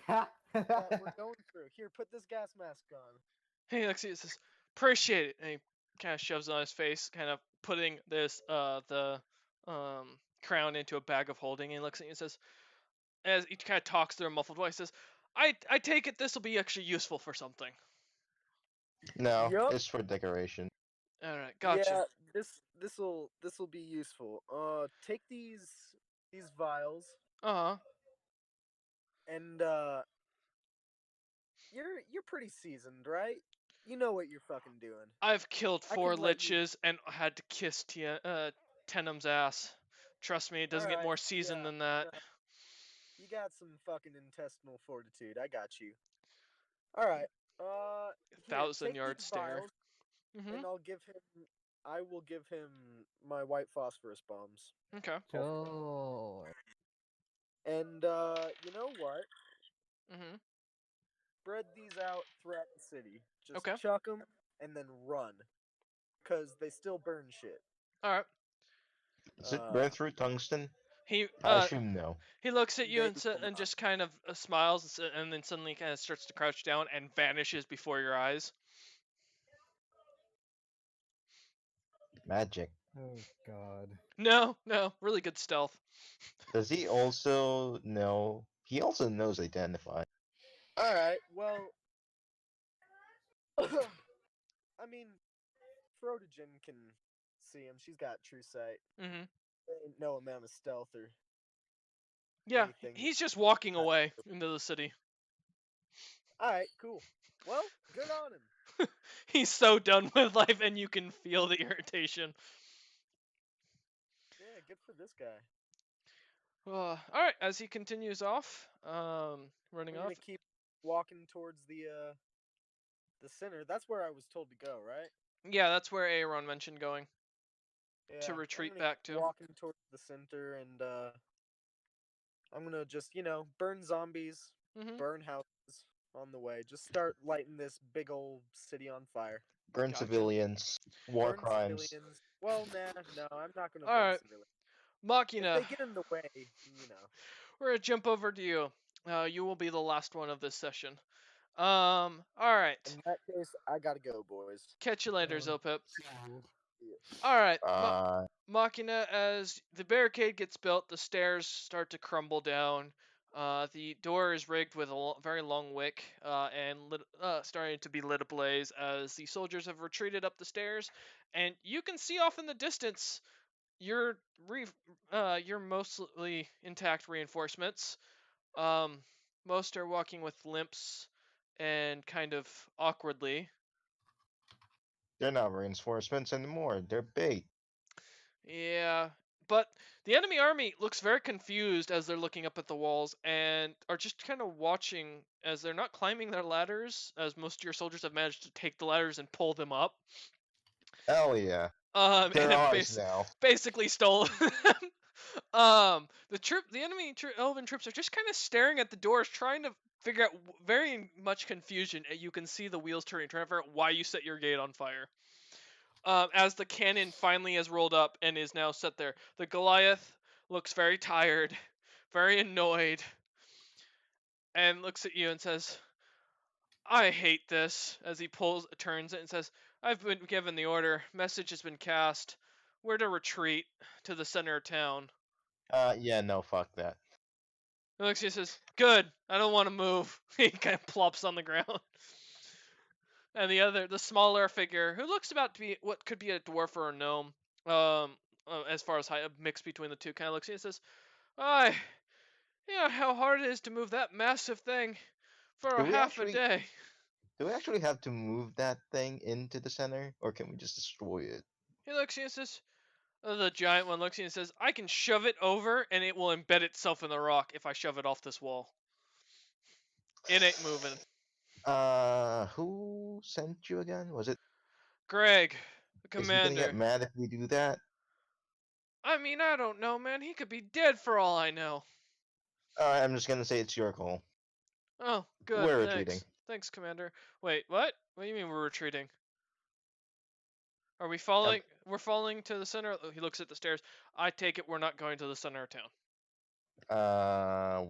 Ha! that we're going through. Here, put this gas mask on. He looks at you and says, "Appreciate it." And he kind of shoves it on his face, kind of putting this the crown into a bag of holding. And he looks at you and says, as he kind of talks through a muffled voice, says, I take it this will be actually useful for something." No, Yup. it's for decoration. All right, gotcha. Yeah, this'll be useful. Take these vials Uh huh. and you're pretty seasoned, right? You know what you're fucking doing. I've killed I 4 can let you. liches and had to kiss Tenum's ass. Trust me, it All doesn't get right. more seasoned Yeah. than that. No, you got some fucking intestinal fortitude. I got you. All right. Here, 1,000 yard take these stare. vials, Mhm. and I will give him my white phosphorus bombs. Okay. Sure. And you know what? Mhm. Spread these out throughout the city. Just Okay. chuck them and then run, cause they still burn shit. All right. Is it Uh, red through tungsten? He I assume no. he looks at you they and will and not. just kind of smiles and then suddenly kind of starts to crouch down and vanishes before your eyes. Magic. Oh god. No, no, really good stealth. Does he also know? He also knows identify. All right. Well, I mean, Frodogen can see him. She's got true sight. Mhm. There ain't no amount of stealth or Yeah, anything. he's just walking away into the city. All right, cool. Well, good on him. He's so done with life, and you can feel the irritation. Yeah, good for this guy. All right, as he continues off, running I'm off. gonna keep walking towards the center. That's where I was told to go, right? Yeah, that's where Aaron mentioned going to Yeah, I'm retreat gonna back keep to. walking towards the center, and I'm gonna just burn zombies, Mhm. burn houses on the way. Just start lighting this big old city on fire. Burn Gotcha. civilians. War Burn crimes. civilians. Well, nah, no, I'm not gonna All burn right, civilians. If Machina. they get in the way. We're gonna jump over to you. You will be the last one of this session. All right. In that case, I gotta go, boys. Catch you later, Oh, Zopip. so Yeah. All right, Uh, Machina. As the barricade gets built, the stairs start to crumble down. The door is rigged with a very long wick and starting to be lit ablaze as the soldiers have retreated up the stairs, and you can see off in the distance your your mostly intact reinforcements. Um, most are walking with limps and kind of awkwardly. They're not reinforcements anymore. They're bait. Yeah, but the enemy army looks very confused as they're looking up at the walls and are just kind of watching as they're not climbing their ladders, as most of your soldiers have managed to take the ladders and pull them up. Hell yeah. And They're have ours now. basically stolen them. The enemy elven troops are just kind of staring at the doors, trying to figure out very much confusion. You can see the wheels turning, trying to figure out why you set your gate on fire. As the cannon finally has rolled up and is now set there, the Goliath looks very tired, very annoyed, and looks at you and says, "I hate this." As he turns it and says, "I've been given the order. Message has been cast. We're to retreat to the center of town." Yeah, no, fuck that. He looks at you and says, "Good. I don't want to move." He kind of plops on the ground. And the smaller figure, who looks about to be what could be a dwarf or a gnome, as far as height, a mix between the two, kind of looks at you and says, "I, how hard it is to move that massive thing for a Do we half a actually day." do we actually have to move that thing into the center, or can we just destroy it? He looks at you and says, the giant one looks at you and says, "I can shove it over and it will embed itself in the rock if I shove it off this wall. It ain't moving." Who sent you again? Was it? Greg, the Is he gonna get commander. mad if we do that? I mean, I don't know, man. He could be dead for all I know. I'm just gonna say it's your call. Oh, good. We're retreating. Thanks. Thanks, Commander. Wait, what? What do you mean we're retreating? Are we Um, falling? We're falling to the center. Oh, he looks at the stairs. I take it we're not going to the center of town.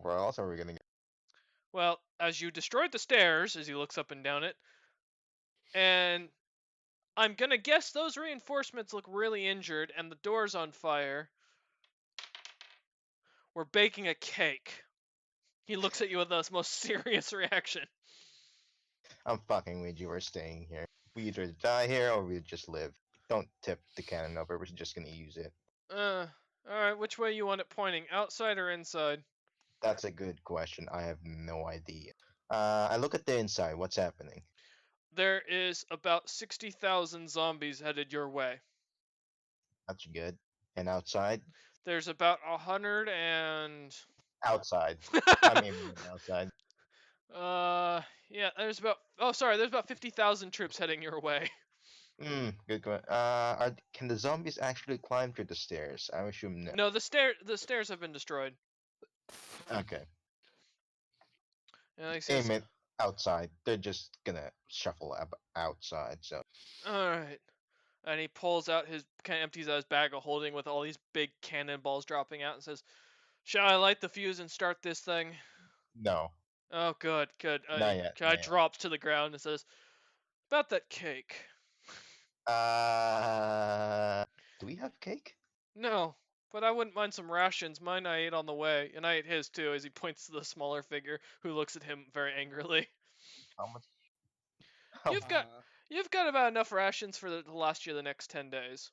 where else are we gonna go? Well, as you destroyed the stairs, as he looks up and down it, and I'm gonna guess those reinforcements look really injured, and the door's on fire. We're baking a cake. He looks at you with the most serious reaction. I'm fucking with you. We're staying here. We either die here or we just live. Don't tip the cannon over. We're just gonna use it. Alright, which way you want it pointing? Outside or inside? That's a good question. I have no idea. I look at the inside. What's happening? There is about 60,000 zombies headed your way. That's good. And outside? There's about 100 and... Outside. I'm aiming at outside. Yeah, there's about... Oh, sorry, there's about 50,000 troops heading your way. Good. Can the zombies actually climb through the stairs? I assume no. No, the stairs have been destroyed. Okay. And he says, Aim it outside. They're just gonna shuffle up outside. So "Alright." And he pulls out kind of empties out his bag of holding with all these big cannonballs dropping out and says, "Shall I light the fuse and start this thing?" no, Oh, good, good. not yet. Guy drops to the ground and says, "About that cake." Do we have cake? "No, but I wouldn't mind some rations. Mine I ate on the way, and I ate his too," as he points to the smaller figure who looks at him very angrily. How much? How You've got you've got about enough rations for to last you the next 10 days.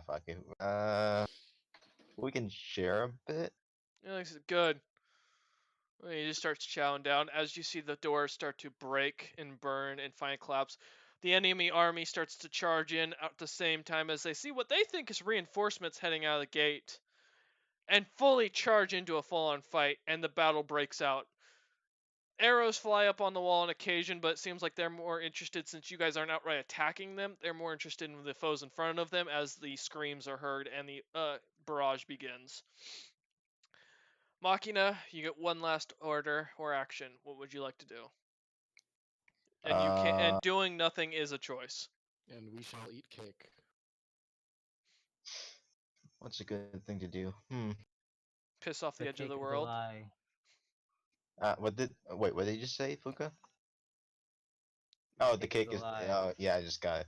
fuck it. We can share a bit. And he says, "Good." And he just starts chowing down as you see the doors start to break and burn and finally collapse. The enemy army starts to charge in at the same time as they see what they think is reinforcements heading out of the gate and fully charge into a full-on fight, and the battle breaks out. Arrows fly up on the wall on occasion, but it seems like they're more interested, since you guys aren't outright attacking them, they're more interested in the foes in front of them as the screams are heard and the barrage begins. Machina, you get one last order or action. What would you like to do? And you can Uh, and doing nothing is a choice. And we shall eat cake. what's a good thing to do? Piss off the The edge of cake the is a world. lie. What did you say, Fuka? The Oh, the cake is cake a is. lie. Oh, yeah, I just got it.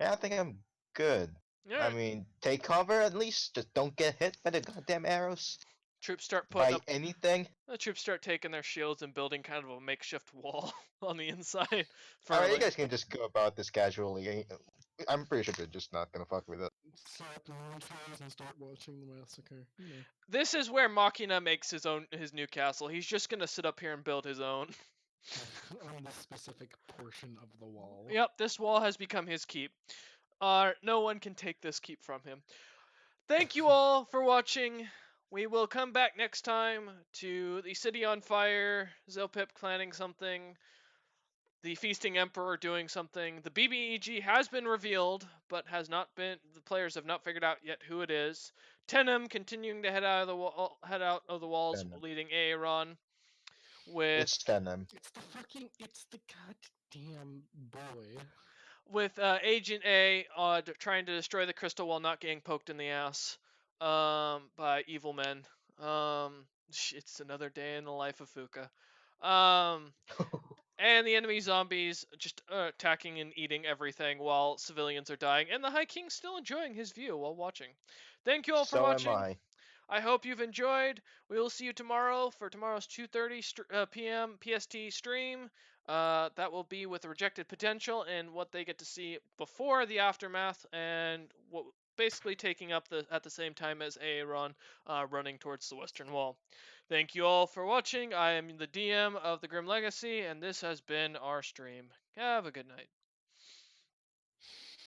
Yeah, I think I'm good. I Alright. mean, take cover at least. Just don't get hit by the goddamn arrows. Troops start putting By up anything. the troops start taking their shields and building kind of a makeshift wall on the inside for Alright, you like guys can just go about this casually. I'm pretty sure they're just not gonna fuck with it. Slap the monitors and start watching the massacre. You know. this is where Machina makes his new castle. He's just gonna sit up here and build his own. on this specific portion of the wall. Yep, this wall has become his keep. No one can take this keep from him. Thank you all for watching. We will come back next time to the city on fire, Zilpip planning something, the Feasting Emperor doing something. The BBEG has been revealed, but has not been. The players have not figured out yet who it is. Tenem continuing to head out of the walls, Venom. leading Aaron with It's Venom. It's the goddamn boy. Agent A trying to destroy the crystal while not getting poked in the ass by evil men. It's another day in the life of Fuka. And the enemy zombies just attacking and eating everything while civilians are dying, and the High King's still enjoying his view while watching. Thank you all for So am watching. I. I hope you've enjoyed. We will see you tomorrow for tomorrow's 2:30 p.m. PST stream. That will be with Rejected Potential and what they get to see before the aftermath, and what basically taking up at the same time as Aaron running towards the Western Wall. Thank you all for watching. I am the DM of the Grim Legacy, and this has been our stream. Have a good night.